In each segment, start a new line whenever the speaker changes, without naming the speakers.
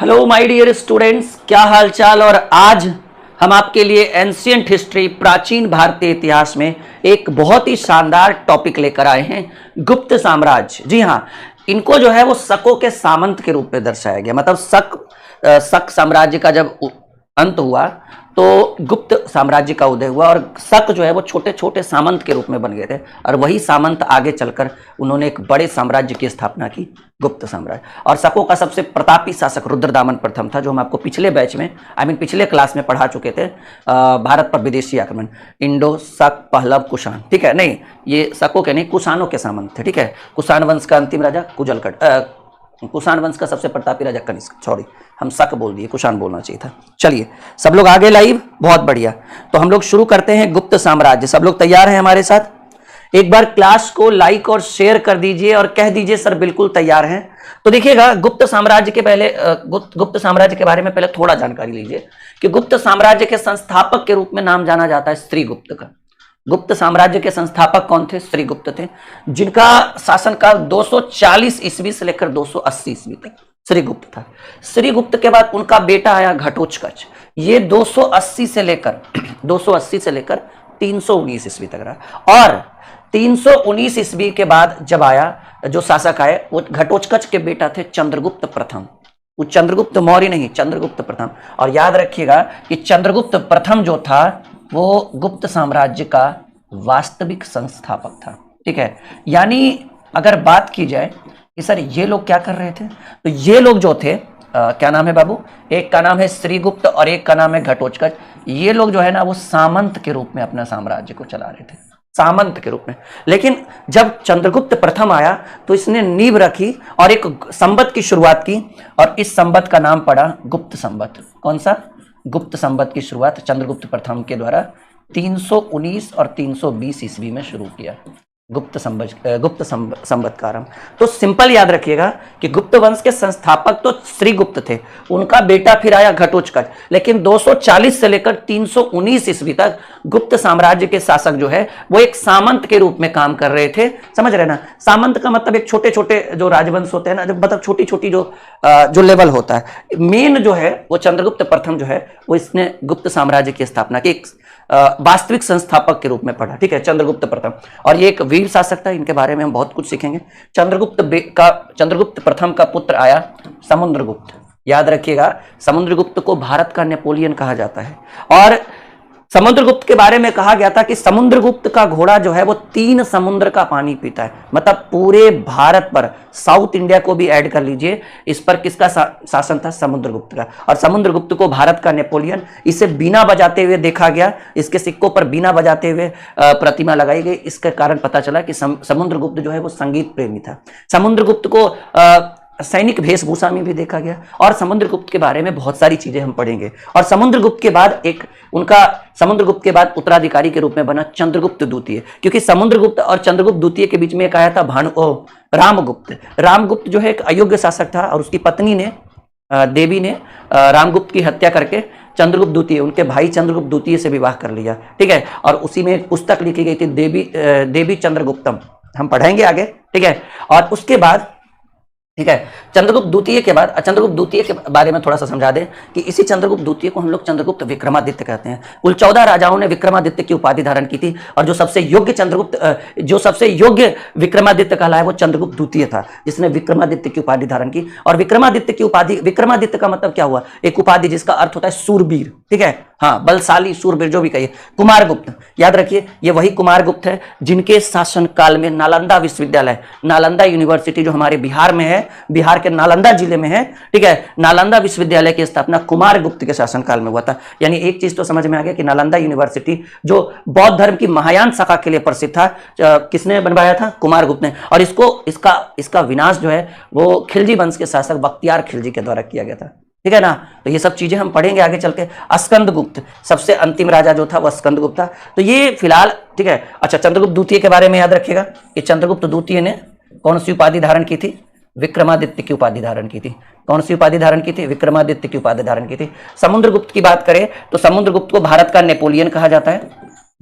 Hello my dear students, क्या हाल चाल। और आज हम आपके लिए एंशियंट हिस्ट्री, प्राचीन भारतीय इतिहास में एक बहुत ही शानदार टॉपिक लेकर आए हैं, गुप्त साम्राज्य। जी हाँ, इनको जो है वो शकों के सामंत के रूप में दर्शाया गया। मतलब शक साम्राज्य का जब अंत हुआ तो गुप्त साम्राज्य का उदय हुआ, और शक जो है वो छोटे छोटे सामंत के रूप में बन गए थे, और वही सामंत आगे चलकर उन्होंने एक बड़े साम्राज्य की स्थापना की, गुप्त साम्राज्य। और शकों का सबसे प्रतापी शासक रुद्रदामन प्रथम था, जो हम आपको पिछले बैच में पिछले क्लास में पढ़ा चुके थे। भारत पर विदेशी आक्रमण, इंडो, शक, पहलव, कुषाण। ठीक है, नहीं ये शकों के नहीं, कुषाणों के सामंत थे। ठीक है, कुषाण वंश का अंतिम राजा कुषाण वंश का सबसे प्रतापी राजा कनिष्क। सॉरी, हम शक बोल दिए, कुषाण बोलना चाहिए था। चलिए सब लोग आगे लाइव, बहुत बढ़िया। तो हम लोग शुरू करते हैं गुप्त साम्राज्य। सब लोग तैयार हैं हमारे साथ? एक बार क्लास को लाइक और शेयर कर दीजिए और कह दीजिए सर बिल्कुल तैयार हैं। तो देखिएगा, गुप्त साम्राज्य के पहले गुप्त साम्राज्य के बारे में पहले थोड़ा जानकारी लीजिए कि गुप्त साम्राज्य के संस्थापक के रूप में नाम जाना जाता है श्रीगुप्त का। गुप्त साम्राज्य के संस्थापक कौन थे? श्रीगुप्त थे, जिनका शासनकाल 240 ईस्वी से लेकर 280 ईस्वी तक श्रीगुप्त था। श्रीगुप्त के बाद उनका बेटा आया घटोत्कच। ये 280 से लेकर 319 ईस्वी तक रहा। और 319 ईस्वी के बाद जब आया, जो शासक आए, वो घटोत्कच के बेटा थे चंद्रगुप्त प्रथम। वो चंद्रगुप्त मौर्य नहीं, चंद्रगुप्त प्रथम। और याद रखिएगा कि चंद्रगुप्त प्रथम जो था वो गुप्त साम्राज्य का वास्तविक संस्थापक था। ठीक है, यानी अगर बात की जाए कि सर ये लोग क्या कर रहे थे, तो ये लोग जो थे क्या नाम है बाबू? एक का नाम है श्रीगुप्त और एक का नाम है घटोत्कच। ये लोग जो है ना वो सामंत के रूप में अपना साम्राज्य को चला रहे थे, सामंत के रूप में। लेकिन जब चंद्रगुप्त प्रथम आया तो इसने नींव रखी और एक संवत की शुरुआत की, और इस संवत का नाम पड़ा गुप्त संवत। कौन सा? गुप्त संवत की शुरुआत चंद्रगुप्त प्रथम के द्वारा 319 और 320 ईस्वी में शुरू किया, गुप्त संवत का आरंभ। तो सिंपल याद रखिएगा कि गुप्त वंश के संस्थापक तो श्रीगुप्त थे, उनका बेटा फिर आया घटोत्कच। लेकिन 240 से लेकर 319 ईस्वी तक गुप्त साम्राज्य के शासक जो है वो एक सामंत के रूप में काम कर रहे थे। समझ रहे ना? सामंत का मतलब एक छोटे छोटे जो राजवंश होते हैं ना, जब मतलब छोटी छोटी जो लेवल होता है। मेन जो है वो चंद्रगुप्त प्रथम जो है वो इसने गुप्त साम्राज्य की स्थापना की, एक वास्तविक संस्थापक के रूप में पढ़ा। ठीक है, चंद्रगुप्त प्रथम। और ये एक वीर शासक था, इनके बारे में हम बहुत कुछ सीखेंगे। चंद्रगुप्त प्रथम का पुत्र आया समुद्रगुप्त। याद रखिएगा, समुद्रगुप्त को भारत का नेपोलियन कहा जाता है। और समुद्रगुप्त के बारे में कहा गया था कि समुद्रगुप्त का घोड़ा जो है वो 3 समुद्र का पानी पीता है। मतलब पूरे भारत पर, साउथ इंडिया को भी ऐड कर लीजिए, इस पर किसका शासन था? समुद्रगुप्त का। और समुद्रगुप्त को भारत का नेपोलियन, इसे बीना बजाते हुए देखा गया, इसके सिक्कों पर बीना बजाते हुए प्रतिमा लगाई गई। इसके कारण पता चला कि समुद्रगुप्त जो है वो संगीत प्रेमी था। समुद्रगुप्त को सैनिक वेशभूषा में भी देखा गया। और समुद्रगुप्त के बारे में बहुत सारी चीजें हम पढ़ेंगे। और समुद्रगुप्त के बाद उत्तराधिकारी के रूप में बना चंद्रगुप्त द्वितीय, क्योंकि समुद्रगुप्त और चंद्रगुप्त द्वितीय के बीच में एक आया था रामगुप्त। रामगुप्त जो है एक अयोग्य शासक था, और उसकी पत्नी ने, देवी ने रामगुप्त की हत्या करके चंद्रगुप्त द्वितीय, उनके भाई चंद्रगुप्त द्वितीय से विवाह कर लिया। ठीक है, और उसी में एक पुस्तक लिखी गई थी, देवी चंद्रगुप्तम। हम पढ़ेंगे आगे। ठीक है, और उसके बाद, ठीक है, चंद्रगुप्त द्वितीय के बारे में थोड़ा सा समझा दें कि इसी चंद्रगुप्त द्वितीय को हम लोग चंद्रगुप्त विक्रमादित्य कहते हैं। कुल 14 राजाओं ने विक्रमादित्य की उपाधि धारण की थी, और जो सबसे योग्य विक्रमादित्य कहलाया वो चंद्रगुप्त द्वितीय था, जिसने विक्रमादित्य की उपाधि धारण की। और विक्रमादित्य का मतलब क्या हुआ? एक उपाधि जिसका अर्थ होता है सूरवीर। ठीक है, हाँ, बलशाली, सूरवीर, जो भी कहिए। कुमारगुप्त, याद रखिए, ये वही कुमारगुप्त है जिनके शासनकाल में नालंदा विश्वविद्यालय, नालंदा यूनिवर्सिटी जो हमारे बिहार में है, बिहार के नालंदा जिले में है। ठीक है, नालंदा विश्वविद्यालय की स्थापना कुमारगुप्त के शासनकाल में हुआ था। यानी एक चीज तो समझ में आ गया कि नालंदा यूनिवर्सिटी जो बौद्ध धर्म की महायान शाखा के लिए प्रसिद्ध था, किसने बनवाया था? कुमारगुप्त ने। और इसका विनाश जो है वो खिलजी वंश के शासक बख्तियार खिलजी के द्वारा किया गया था। ठीक है ना? तो ये सब चीजें हम पढ़ेंगे आगे चल के। स्कंदगुप्त, सबसे अंतिम राजा जो था वह स्कंदगुप्त था। तो ये फिलहाल, ठीक है। अच्छा, चंद्रगुप्त द्वितीय के बारे में याद रखिएगा कि चंद्रगुप्त द्वितीय ने कौन सी उपाधि धारण की थी? विक्रमादित्य की उपाधि धारण की थी। कौन सी उपाधि धारण की थी? विक्रमादित्य की उपाधि धारण की थी। समुद्रगुप्त की बात करें तो समुद्रगुप्त को भारत का नेपोलियन कहा जाता है।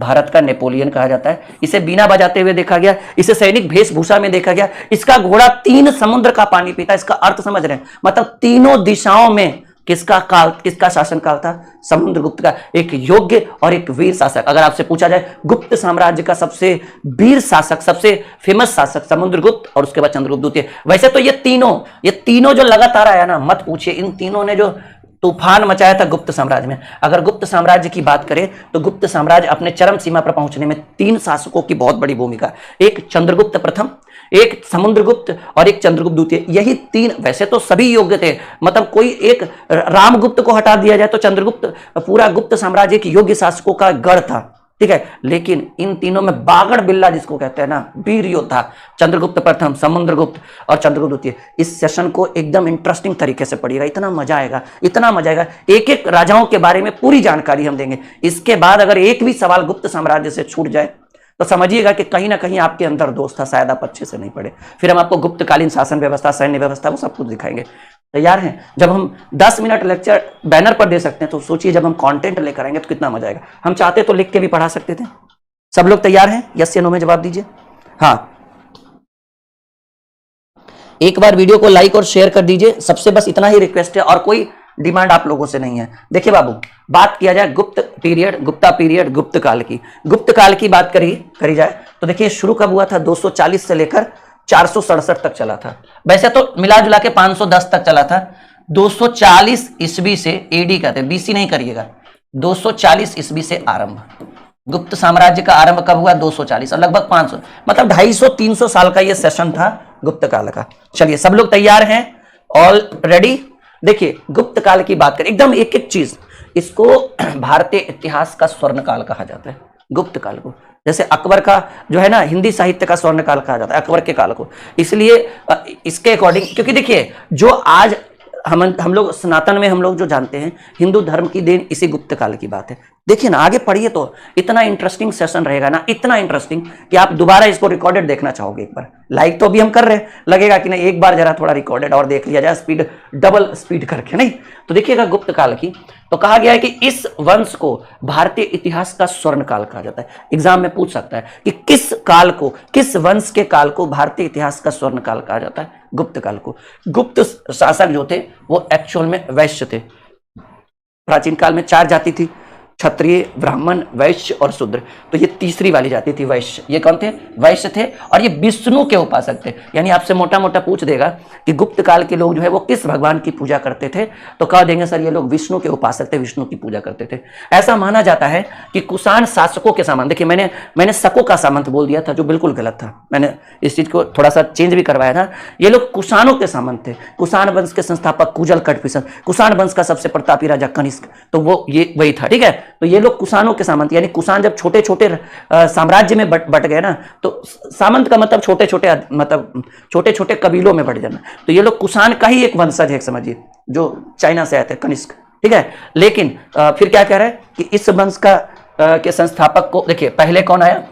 भारत का नेपोलियन कहा जाता है। इसे बीना बजाते हुए देखा गया, इसे सैनिक वेशभूषा में देखा गया, इसका घोड़ा 3 समुद्र का पानी पीता। इसका अर्थ समझ रहे हैं, मतलब तीनों दिशाओं में किसका शासनकाल था? समुद्रगुप्त का। एक योग्य और एक वीर शासक। अगर आपसे पूछा जाए गुप्त साम्राज्य का सबसे वीर शासक, सबसे फेमस शासक समुद्रगुप्त और उसके बाद चंद्रगुप्त द्वितीय। वैसे तो ये तीनों जो लगातार आया ना, मत पूछिए, इन तीनों ने जो तूफान मचाया था गुप्त साम्राज्य में। अगर गुप्त साम्राज्य की बात करें तो गुप्त साम्राज्य अपने चरम सीमा पर पहुंचने में 3 शासकों की बहुत बड़ी भूमिका। एक चंद्रगुप्त प्रथम, एक समुद्रगुप्त और एक चंद्रगुप्त द्वितीय। यही 3, वैसे तो सभी योग्य थे, मतलब कोई एक रामगुप्त को हटा दिया जाए तो चंद्रगुप्त, पूरा गुप्त साम्राज्य एक योग्य शासकों का गढ़ था, ठीक है। लेकिन इन तीनों में बागड़ बिल्ला जिसको कहते हैं ना, वीर योद्धा, चंद्रगुप्त प्रथम, समुद्रगुप्त और चंद्रगुप्त द्वितीय। इस सेशन को एकदम इंटरेस्टिंग तरीके से पढ़िएगा, इतना मजा आएगा, इतना मजा आएगा। एक एक राजाओं के बारे में पूरी जानकारी हम देंगे। इसके बाद अगर एक भी सवाल गुप्त साम्राज्य से छूट जाए तो समझिएगा कि कहीं ना कहीं आपके अंदर दोष था, शायद आप अच्छे से नहीं पढ़े। फिर हम आपको गुप्तकालीन शासन व्यवस्था, सैन्य व्यवस्था, वो सब कुछ दिखाएंगे। तैयार हैं? जब हम 10 मिनट लेक्चर बैनर पर दे सकते हैं तो सोचिए जब हम कंटेंट लेकर आएंगे तो कितना मजा आएगा। हम चाहते तो लिख के भी पढ़ा सकते थे। सब लोग तैयार हैं? यस या नो में जवाब दीजिए। हाँ, एक बार वीडियो को लाइक और शेयर कर दीजिए, सबसे बस इतना ही रिक्वेस्ट है और कोई डिमांड आप लोगों से नहीं है। देखिए बाबू, बात किया जाए गुप्ता पीरियड, गुप्त काल की बात करी जाए तो देखिए शुरू कब हुआ था? 240 से लेकर 467 तक चला था। वैसे तो मिला जुला के 510 तक चला था। 240 ईस्वी से, एडी कहते हैं, बीसी नहीं करिएगा, 240 ईस्वी से आरंभ। गुप्त साम्राज्य का आरंभ कब हुआ? 240 और लगभग 500, मतलब 250-300 साल का यह सेशन था गुप्त काल का। चलिए सब लोग तैयार हैं? All ready? देखिए गुप्त काल की बात करें, एकदम एक एक चीज, इसको भारतीय इतिहास का स्वर्ण काल कहा जाता है गुप्त काल को। जैसे अकबर का जो है ना, हिंदी साहित्य का स्वर्ण काल कहा जाता है अकबर के काल को। इसलिए इसके अकॉर्डिंग, क्योंकि देखिए जो आज हम लोग सनातन में हम लोग जो जानते हैं, हिंदू धर्म की देन इसी गुप्त काल की बात है। देखिए ना, आगे पढ़िए तो इतना इंटरेस्टिंग सेशन रहेगा ना, इतना इंटरेस्टिंग कि आप दोबारा इसको रिकॉर्डेड देखना चाहोगे। एक बार लाइक तो अभी हम कर रहे हैं, लगेगा कि नहीं एक बार जरा थोड़ा रिकॉर्डेड और देख लिया जाए, स्पीड डबल स्पीड करके। नहीं तो देखिएगा गुप्त काल की, तो कहा गया है कि इस वंश को भारतीय इतिहास का स्वर्ण काल कहा जाता है। एग्जाम में पूछ सकता है कि किस वंश के काल को भारतीय इतिहास का स्वर्ण काल कहा जाता है? गुप्त काल को। गुप्त शासक जो थे वो एक्चुअल में वैश्य थे। प्राचीन काल में 4 जाति थी, क्षत्रिय, ब्राह्मण, वैश्य और शूद्र। तो ये तीसरी वाली जाति थी वैश्य। ये कौन थे? वैश्य थे, और ये विष्णु के उपासक थे। यानी आपसे मोटा मोटा पूछ देगा कि गुप्त काल के लोग जो है वो किस भगवान की पूजा करते थे, तो कह देंगे सर ये लोग विष्णु के उपासक थे, विष्णु की पूजा करते थे। ऐसा माना जाता है कि कुषाण शासकों के सामंत, देखिए मैंने शकों का सामंत बोल दिया था जो बिल्कुल गलत था, मैंने इस चीज को थोड़ा सा चेंज भी करवाया था। ये लोग कुषाणों के सामंत थे। कुषाण वंश के संस्थापक कुजल कटपिसन, कुषाण वंश का सबसे प्रतापी राजा कनिष्क, तो वो ये वही था, ठीक है। तो ये लोग कुषाणों के सामंत, यानी कुषाण जब छोटे छोटे साम्राज्य में बट गए ना, तो सामंत का मतलब छोटे छोटे कबीलों में बट जाना। तो ये लोग कुषाण का ही एक वंशज है, समझिए, जो चाइना से आए थे, कनिष्क, ठीक है। लेकिन फिर क्या कह रहे हैं कि इस वंश का के संस्थापक को देखिए, पहले कौन आया?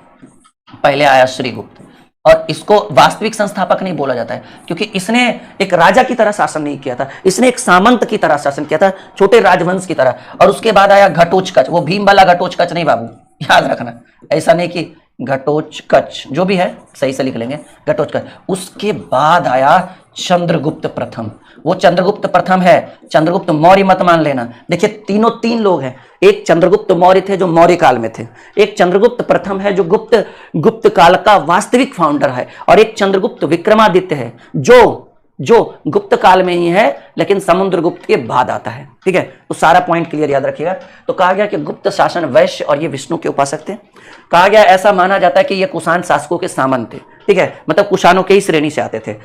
पहले आया श्रीगुप्त। और इसको वास्तविक संस्थापक नहीं बोला जाता है, क्योंकि इसने एक राजा की तरह शासन नहीं किया था, इसने एक सामंत की तरह शासन किया था, छोटे राजवंश की तरह। और उसके बाद आया घटोत्कच, वो भीम वाला घटोत्कच नहीं बाबू, याद रखना, ऐसा नहीं कि घटोत्कच, जो भी है सही से लिख लेंगे, घटोत्कच। उसके बाद आया चंद्रगुप्त प्रथम। वो चंद्रगुप्त प्रथम है, चंद्रगुप्त मौर्य मत मान लेना। देखिए तीन लोग हैं, एक चंद्रगुप्त मौर्य थे जो मौर्य काल में थे, एक चंद्रगुप्त प्रथम है जो गुप्त काल का वास्तविक फाउंडर है, और एक चंद्रगुप्त विक्रमादित्य है जो गुप्त काल में ही है लेकिन समुद्रगुप्त के बाद आता है, ठीक है। तो सारा पॉइंट क्लियर याद रखिएगा। तो कहा गया कि गुप्त शासन वैश्य और ये विष्णु के उपासक थे। कहा गया, ऐसा माना जाता है कि ये कुषाण शासकों के सामंत थे, ठीक है, मतलब कुषाणों के ही श्रेणी से आते थे।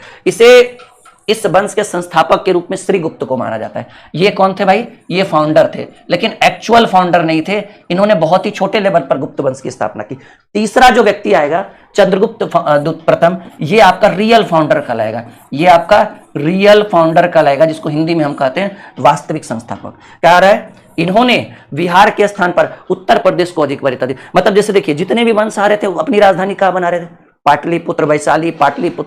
इस वंश के संस्थापक के रूप में श्रीगुप्त को माना जाता है। ये कौन थे भाई? ये फाउंडर थे, लेकिन एक्चुअल फाउंडर नहीं थे। इन्होंने बहुत ही छोटे लेवल पर गुप्त वंश की स्थापना की। तीसरा जो व्यक्ति आएगा चंद्रगुप्त प्रथम, ये आपका रियल फाउंडर कहलाएगा, ये आपका रियल फाउंडर कहलाएगा, जिसको हिंदी में हम कहते हैं वास्तविक संस्थापक। क्या रहा है? इन्होंने बिहार के स्थान पर उत्तर प्रदेश को अधिक वरीयता दी। मतलब जैसे देखिए, जितने भी वंश आ रहे थे वो अपनी राजधानी कहाँ बना रहे थे? पाटलिपुत्र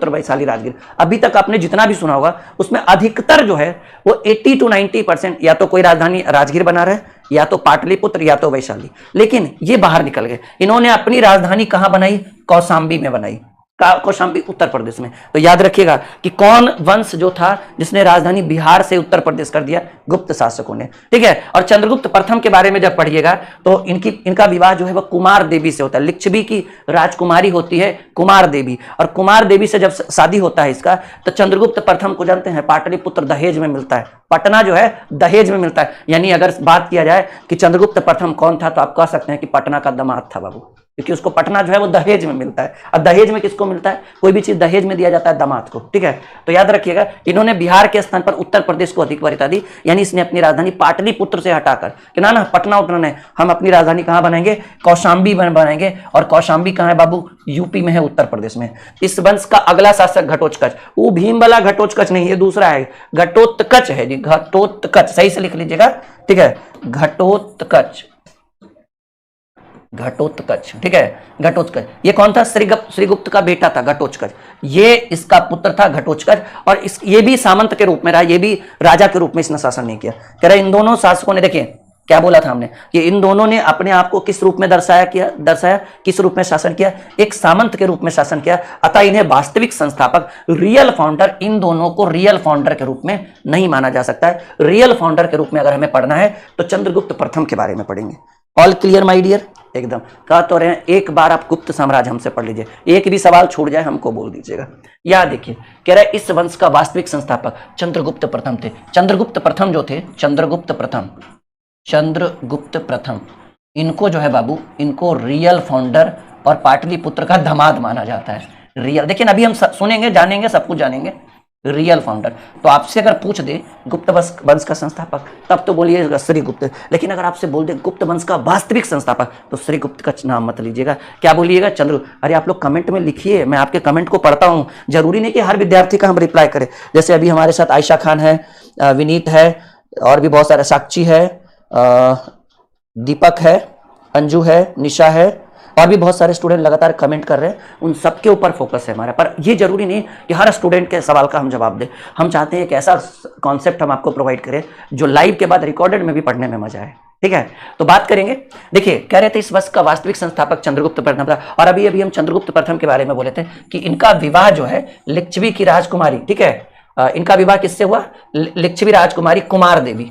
वैशाली राजगीर। अभी तक आपने जितना भी सुना होगा उसमें अधिकतर जो है वो 80 to 90% या तो कोई राजधानी राजगीर बना रहा है, या तो पाटलिपुत्र या तो वैशाली, लेकिन ये बाहर निकल गए। इन्होंने अपनी राजधानी कहां बनाई? कौशाम्बी में बनाई। कौशाम्बी उत्तर प्रदेश में। तो याद रखिएगा कि कौन वंश जो था जिसने राजधानी बिहार से उत्तर प्रदेश कर दिया? गुप्त शासकों ने, ठीक है। और चंद्रगुप्त प्रथम के बारे में जब पढ़िएगा तो इनका विवाह जो है वह कुमार देवी से होता है। लिच्छवी की राजकुमारी होती है कुमार देवी, और कुमार देवी से जब शादी होता है इसका, तो चंद्रगुप्त प्रथम को जानते हैं पाटलिपुत्र दहेज में मिलता है, पटना जो है दहेज में मिलता है। यानी अगर बात किया जाए कि चंद्रगुप्त प्रथम कौन था, तो आप कह सकते हैं कि पटना का दामाद था बाबू, क्योंकि उसको पटना जो है वो दहेज में मिलता है। और दहेज में किसको मिलता है? कोई भी चीज दहेज में दिया जाता है दामाद को, ठीक है। तो याद रखिएगा इन्होंने बिहार के स्थान पर उत्तर प्रदेश को अधिक वरीयता दी, यानी इसने अपनी राजधानी पाटलिपुत्र से हटाकर कि ना पटना उठना नहीं, हम अपनी राजधानी कहां बनाएंगे? कौशाम्बी बनाएंगे। और कौशाम्बी कहां है बाबू? यूपी में है, उत्तर प्रदेश में। इस वंश का अगला शासक घटोत्कच, वो भीम वाला घटोत्कच नहीं, ये दूसरा है, घटोत्कच है जी, घटोत्कच, सही से लिख लीजिएगा, ठीक है, घटोत्कच, घटोत्कच, ठीक है, घटोत्कच। ये कौन था? श्रीगुप्त का बेटा था घटोत्कच, ये इसका पुत्र था घटोत्कच। और ये भी सामंत के रूप में रहा, ये भी राजा के रूप में इसने शासन नहीं किया। कह रहा इन दोनों शासकों ने, देखिए क्या बोला था हमने कि इन दोनों ने अपने आप को किस रूप में दर्शाया, किस रूप में शासन किया? एक सामंत के रूप में शासन किया। अतः इन्हें वास्तविक संस्थापक, रियल फाउंडर, इन दोनों को रियल फाउंडर के रूप में नहीं माना जा सकता है। रियल फाउंडर के रूप में अगर हमें पढ़ना है तो चंद्रगुप्त प्रथम के बारे में पढ़ेंगे। All clear my dear? एकदम। कह तो रहे हैं एक बार आप गुप्त साम्राज्य हमसे पढ़ लीजिए, एक भी सवाल छूट जाए हमको बोल दीजिएगा। या देखिए कह रहा है इस वंश का वास्तविक संस्थापक चंद्रगुप्त प्रथम थे। चंद्रगुप्त प्रथम जो थे, चंद्रगुप्त प्रथम, इनको जो है बाबू, इनको रियल फाउंडर और पाटलिपुत्र का दामाद माना जाता है। रियल, देखिए अभी हम सुनेंगे, जानेंगे, सब कुछ जानेंगे। रियल फाउंडर, तो आपसे अगर पूछ दे गुप्त वंश का संस्थापक, तब तो बोलिएगा श्रीगुप्त। लेकिन अगर आपसे बोल दे गुप्त वंश का वास्तविक संस्थापक, तो श्रीगुप्त का नाम मत लीजिएगा। क्या बोलिएगा? अरे आप लोग कमेंट में लिखिए, मैं आपके कमेंट को पढ़ता हूं। जरूरी नहीं कि हर विद्यार्थी का हम रिप्लाई करें। जैसे अभी हमारे साथ आयशा खान है, विनीत है, और भी बहुत सारे, साक्षी है, दीपक है, अंजू है, निशा है, और भी बहुत सारे स्टूडेंट लगातार कमेंट कर रहे हैं। उन सबके ऊपर फोकस है हमारा। पर ये जरूरी नहीं कि हर स्टूडेंट के सवाल का हम जवाब दें। हम चाहते हैं कि ऐसा कॉन्सेप्ट हम आपको प्रोवाइड करें जो लाइव के बाद रिकॉर्डेड में भी पढ़ने में मजा आए, ठीक है। तो बात करेंगे। देखिए कह रहे थे इस वंश का वास्तविक संस्थापक चंद्रगुप्त प्रथम था। और अभी हम चंद्रगुप्त प्रथम के बारे में बोले थे कि इनका विवाह जो है लिच्छवी की राजकुमारी, ठीक है, इनका विवाह किससे हुआ? लिच्छवी राजकुमारी कुमार देवी,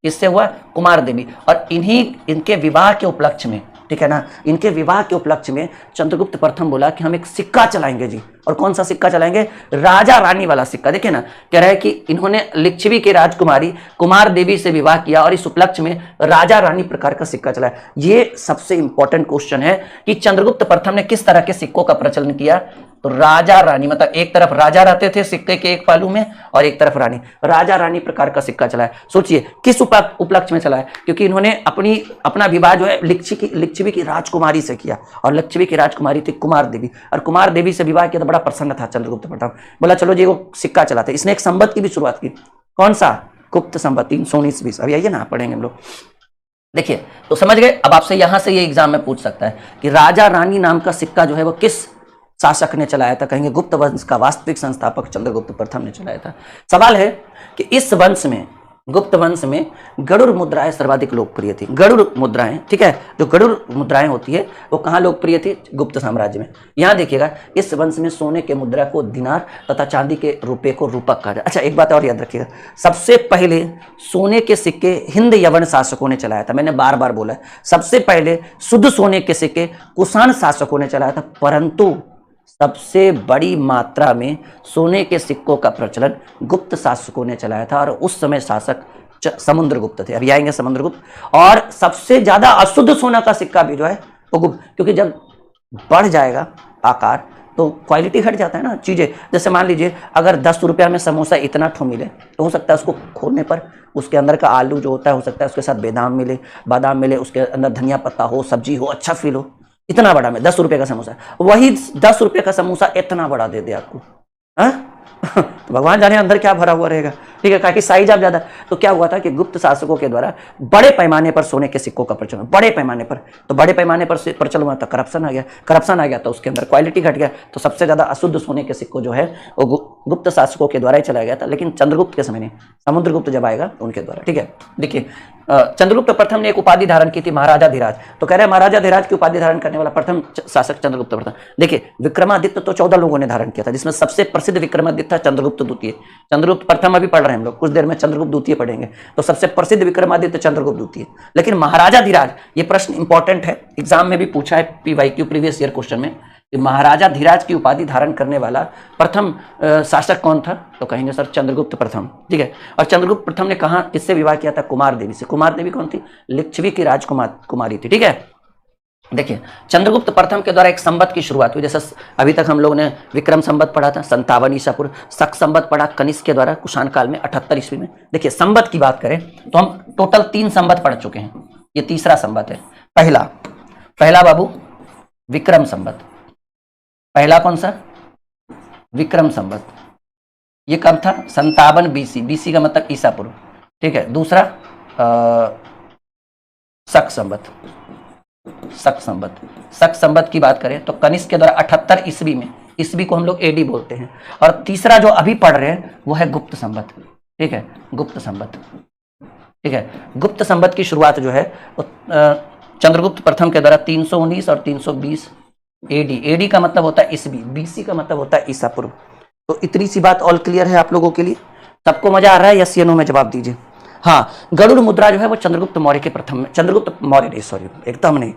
इससे हुआ कुमार देवी। और इनके विवाह के उपलक्ष्य में, ठीक है ना, इनके विवाह के उपलक्ष्य में चंद्रगुप्त प्रथम बोला कि हम एक सिक्का चलाएंगे जी। और कौन सा सिक्का चलाएंगे? राजा रानी वाला सिक्का। देखिए ना, कह रहा है कि इन्होंने लिच्छवी की राजकुमारी कुमार देवी से विवाह किया और इस उपलक्ष्य में राजा रानी प्रकार का सिक्का चलाया। ये सबसे इंपॉर्टेंट क्वेश्चन है कि चंद्रगुप्त प्रथम ने किस तरह के सिक्कों का प्रचलन किया। तो राजा रानी, मतलब एक तरफ राजा रहते थे सिक्के के एक पहलू में, और एक तरफ रानी, राजा रानी प्रकार का सिक्का चलाया। सोचिए किस उपलक्ष्य में चलाया? क्योंकि इन्होंने अपना विवाह जो है लिच्छवी की राजकुमारी से किया, और लिच्छवी की राजकुमारी थी कुमार देवी, और कुमार देवी से विवाह किया तो बड़ा प्रसन्न था चंद्रगुप्त प्रथम। बोला चलो जी वो सिक्का चलाते। इसने एक संवत की भी शुरुआत की। कौन सा? गुप्त संवत 319। अभी आइए ना, पढ़ेंगे हम लोग। देखिए तो समझ गए। अब आपसे यहां से ये एग्जाम में पूछ सकता है कि राजा रानी नाम का सिक्का जो है वो किस शासक ने चलाया था? कहेंगे गुप्त वंश का वास्तविक संस्थापक चंद्रगुप्त प्रथम ने चलाया था। सवाल है कि इस वंश में, गुप्त वंश में गरुड़ मुद्राएं सर्वाधिक लोकप्रिय थी। गरुड़ मुद्राएं, ठीक है, जो गरुड़ मुद्राएं होती है वो कहां लोकप्रिय थी? गुप्त साम्राज्य में। यहां देखिएगा इस वंश में सोने के मुद्रा को दिनार तथा चांदी के रुपए को रूपक कहा जाए। अच्छा एक बात और याद रखिएगा, सबसे पहले सोने के सिक्के हिंद यवन शासकों ने चलाया था। मैंने बार बार बोला, सबसे पहले शुद्ध सोने के सिक्के कुषाण शासकों ने चलाया था, परंतु सबसे बड़ी मात्रा में सोने के सिक्कों का प्रचलन गुप्त शासकों ने चलाया था। और उस समय शासक समुद्रगुप्त थे। अभी आएंगे समुद्रगुप्त। और सबसे ज्यादा अशुद्ध सोना का सिक्का भी जो है वो गुप्त, क्योंकि जब बढ़ जाएगा आकार तो क्वालिटी घट जाता है ना चीजें। जैसे मान लीजिए अगर 10 रुपया में समोसा इतना ठो मिले तो हो सकता है उसको खोलने पर उसके अंदर का आलू जो होता है, हो सकता है उसके साथ बादाम मिले, उसके अंदर धनिया पत्ता हो, सब्जी हो, अच्छा फील हो। इतना बड़ा में 10 रुपए का समोसा, वही 10 रुपए का समोसा इतना बड़ा दे दे आपको, तो भगवान जाने अंदर क्या भरा हुआ रहेगा, ठीक है, ताकि साइज आप ज्यादा। तो क्या हुआ था कि गुप्त शासकों के द्वारा बड़े पैमाने पर सोने के सिक्कों का प्रचलन, बड़े पैमाने पर, तो बड़े पैमाने पर प्रचलन हुआ तो करप्शन आ गया तो उसके अंदर क्वालिटी घट गया। तो सबसे ज्यादा अशुद्ध सोने के सिक्कों जो है वो गुप्त शासकों के द्वारा ही चलाया गया था, लेकिन चंद्रगुप्त के समय नहीं, समुद्रगुप्त जब आएगा तो उनके द्वारा। ठीक है, देखिए चंद्रगुप्त प्रथम ने एक उपाधि धारण की थी, महाराजा धीराज। तो कह रहे हैं महाराजा धीराज की उपाधि धारण करने वाला प्रथम शासक चंद्रगुप्त प्रथम। देखिए विक्रमादित्य तो 14 लोगों ने धारण किया था, जिसमें सबसे प्रसिद्ध विक्रमादित्य था चंद्रगुप्त द्वितीय। चंद्रगुप्त प्रथम अभी पढ़ रहे हैं हम लोग, कुछ देर में चंद्रगुप्त द्वितीय पढ़ेंगे। तो सबसे प्रसिद्ध विक्रमादित्य चंद्रगुप्त द्वितीय। लेकिन महाराजा धीराज, ये प्रश्न इंपॉर्टेंट है, एग्जाम में भी पूछा है PYQ प्रीवियस ईयर क्वेश्चन में, महाराजा धीराज की उपाधि धारण करने वाला प्रथम शासक कौन था? तो कहेंगे सर चंद्रगुप्त प्रथम। ठीक है, और चंद्रगुप्त प्रथम ने कहा किससे विवाह किया था? कुमार देवी से। कुमार देवी कौन थी? लिच्छवी की राजकुमारी थी। ठीक है, देखिए चंद्रगुप्त प्रथम के द्वारा एक संवत की शुरुआत हुई। जैसे अभी तक हम लोगों ने विक्रम संवत पढ़ा था 57 ईसा पूर्व, शक संवत पढ़ा कनिष्क के द्वारा कुषाण काल में 78 ईस्वी में। देखिए संवत की बात करें तो हम टोटल 3 संवत पढ़ चुके हैं, ये तीसरा संवत है। पहला बाबू विक्रम संवत, पहला कौन सा? विक्रम संवत। ये कब था? 57 BC, BC का मतलब ईसा पूर्व। ठीक है, दूसरा शक संवत। शक संवत की बात करें तो कनिष्क के द्वारा 78 ईस्वी में, ईस्वी को हम लोग AD बोलते हैं। और तीसरा जो अभी पढ़ रहे हैं वो है गुप्त संवत। ठीक है, गुप्त संवत। ठीक है, गुप्त संवत की शुरुआत जो है चंद्रगुप्त प्रथम के द्वारा 319 और 320 AD का मतलब होता है ईस्वी, BC का मतलब होता है ईसा पूर्व। तो इतनी सी बात ऑल क्लियर है आप लोगों के लिए? सबको मजा आ रहा है? यस या नो में जवाब दीजिए। हाँ, गरुड़ मुद्रा जो है वो चंद्रगुप्त मौर्य के प्रथम, चंद्रगुप्त मौर्य नहीं, सॉरी एकदम नहीं,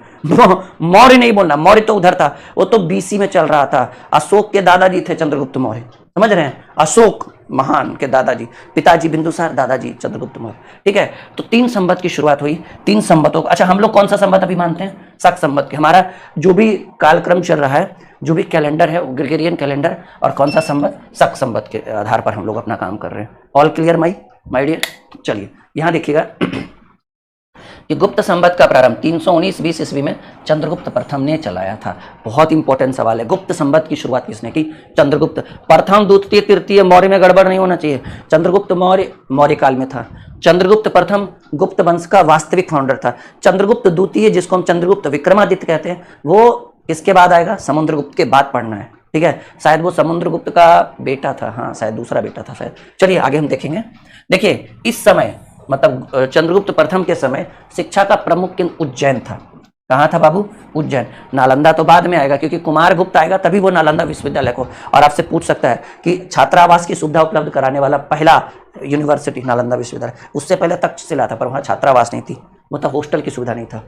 मौर्य नहीं बोलना, मौर्य तो उधर था, वो तो BC में चल रहा था। अशोक के दादाजी थे चंद्रगुप्त मौर्य, समझ रहे हैं? अशोक महान के दादाजी, पिताजी बिंदुसार, दादाजी चंद्रगुप्त मौर्य। ठीक है, तो 3 संवत की शुरुआत हुई, 3 संवतों को। अच्छा, हम लोग कौन सा संवत अभी मानते हैं? शक संवत के। हमारा जो भी कालक्रम चल रहा है, जो भी कैलेंडर है, ग्रेगोरियन कैलेंडर, और कौन सा संवत? शक संवत के आधार पर हम लोग अपना काम कर रहे हैं। All clear my dear? चलिए यहां देखिएगा कि गुप्त संवत का प्रारंभ 319 20 ईस्वी में चंद्रगुप्त प्रथम ने चलाया था। बहुत इंपॉर्टेंट सवाल है, गुप्त संवत की शुरुआत किसने की? चंद्रगुप्त प्रथम, द्वितीय, तृतीय मौर्य में गड़बड़ नहीं होना चाहिए। चंद्रगुप्त मौर्य काल में था। चंद्रगुप्त प्रथम गुप्त वंश का वास्तविक फाउंडर था। चंद्रगुप्त द्वितीय, जिसको हम चंद्रगुप्त विक्रमादित्य कहते हैं, वो किसके बाद आएगा? समुद्रगुप्त के बाद पढ़ना है। ठीक है, शायद वो समुद्रगुप्त का बेटा था, हाँ शायद दूसरा बेटा था शायद। चलिए आगे हम देखेंगे। देखिए इस समय मतलब चंद्रगुप्त प्रथम के समय शिक्षा का प्रमुख केंद्र उज्जैन था। कहाँ था बाबू? उज्जैन। नालंदा तो बाद में आएगा, क्योंकि कुमारगुप्त आएगा तभी वो नालंदा विश्वविद्यालय को। और आपसे पूछ सकता है कि छात्रावास की सुविधा उपलब्ध कराने वाला पहला यूनिवर्सिटी नालंदा विश्वविद्यालय। उससे पहले तक्षशिला था, पर वहां छात्रावास नहीं थी, मतलब हॉस्टल की सुविधा नहीं था।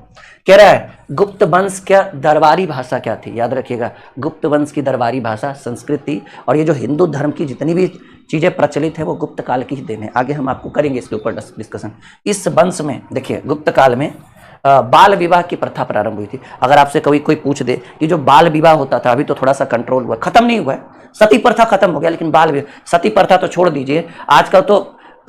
कह रहा है गुप्त वंश क्या दरबारी भाषा क्या थी? याद रखिएगा, गुप्त वंश की दरबारी भाषा संस्कृत थी। और ये जो हिंदू धर्म की जितनी भी चीजें प्रचलित है वो गुप्त काल की ही देन है। आगे हम आपको करेंगे इसके ऊपर डिस्कशन। इस वंश में देखिए गुप्त काल में बाल विवाह की प्रथा प्रारंभ हुई थी। अगर आपसे कोई पूछ दे कि जो बाल विवाह होता था, अभी तो थोड़ा सा कंट्रोल हुआ, खत्म नहीं हुआ है, सती प्रथा खत्म हो गया, लेकिन बाल विवाह, सती प्रथा तो छोड़ दीजिए, आजकल तो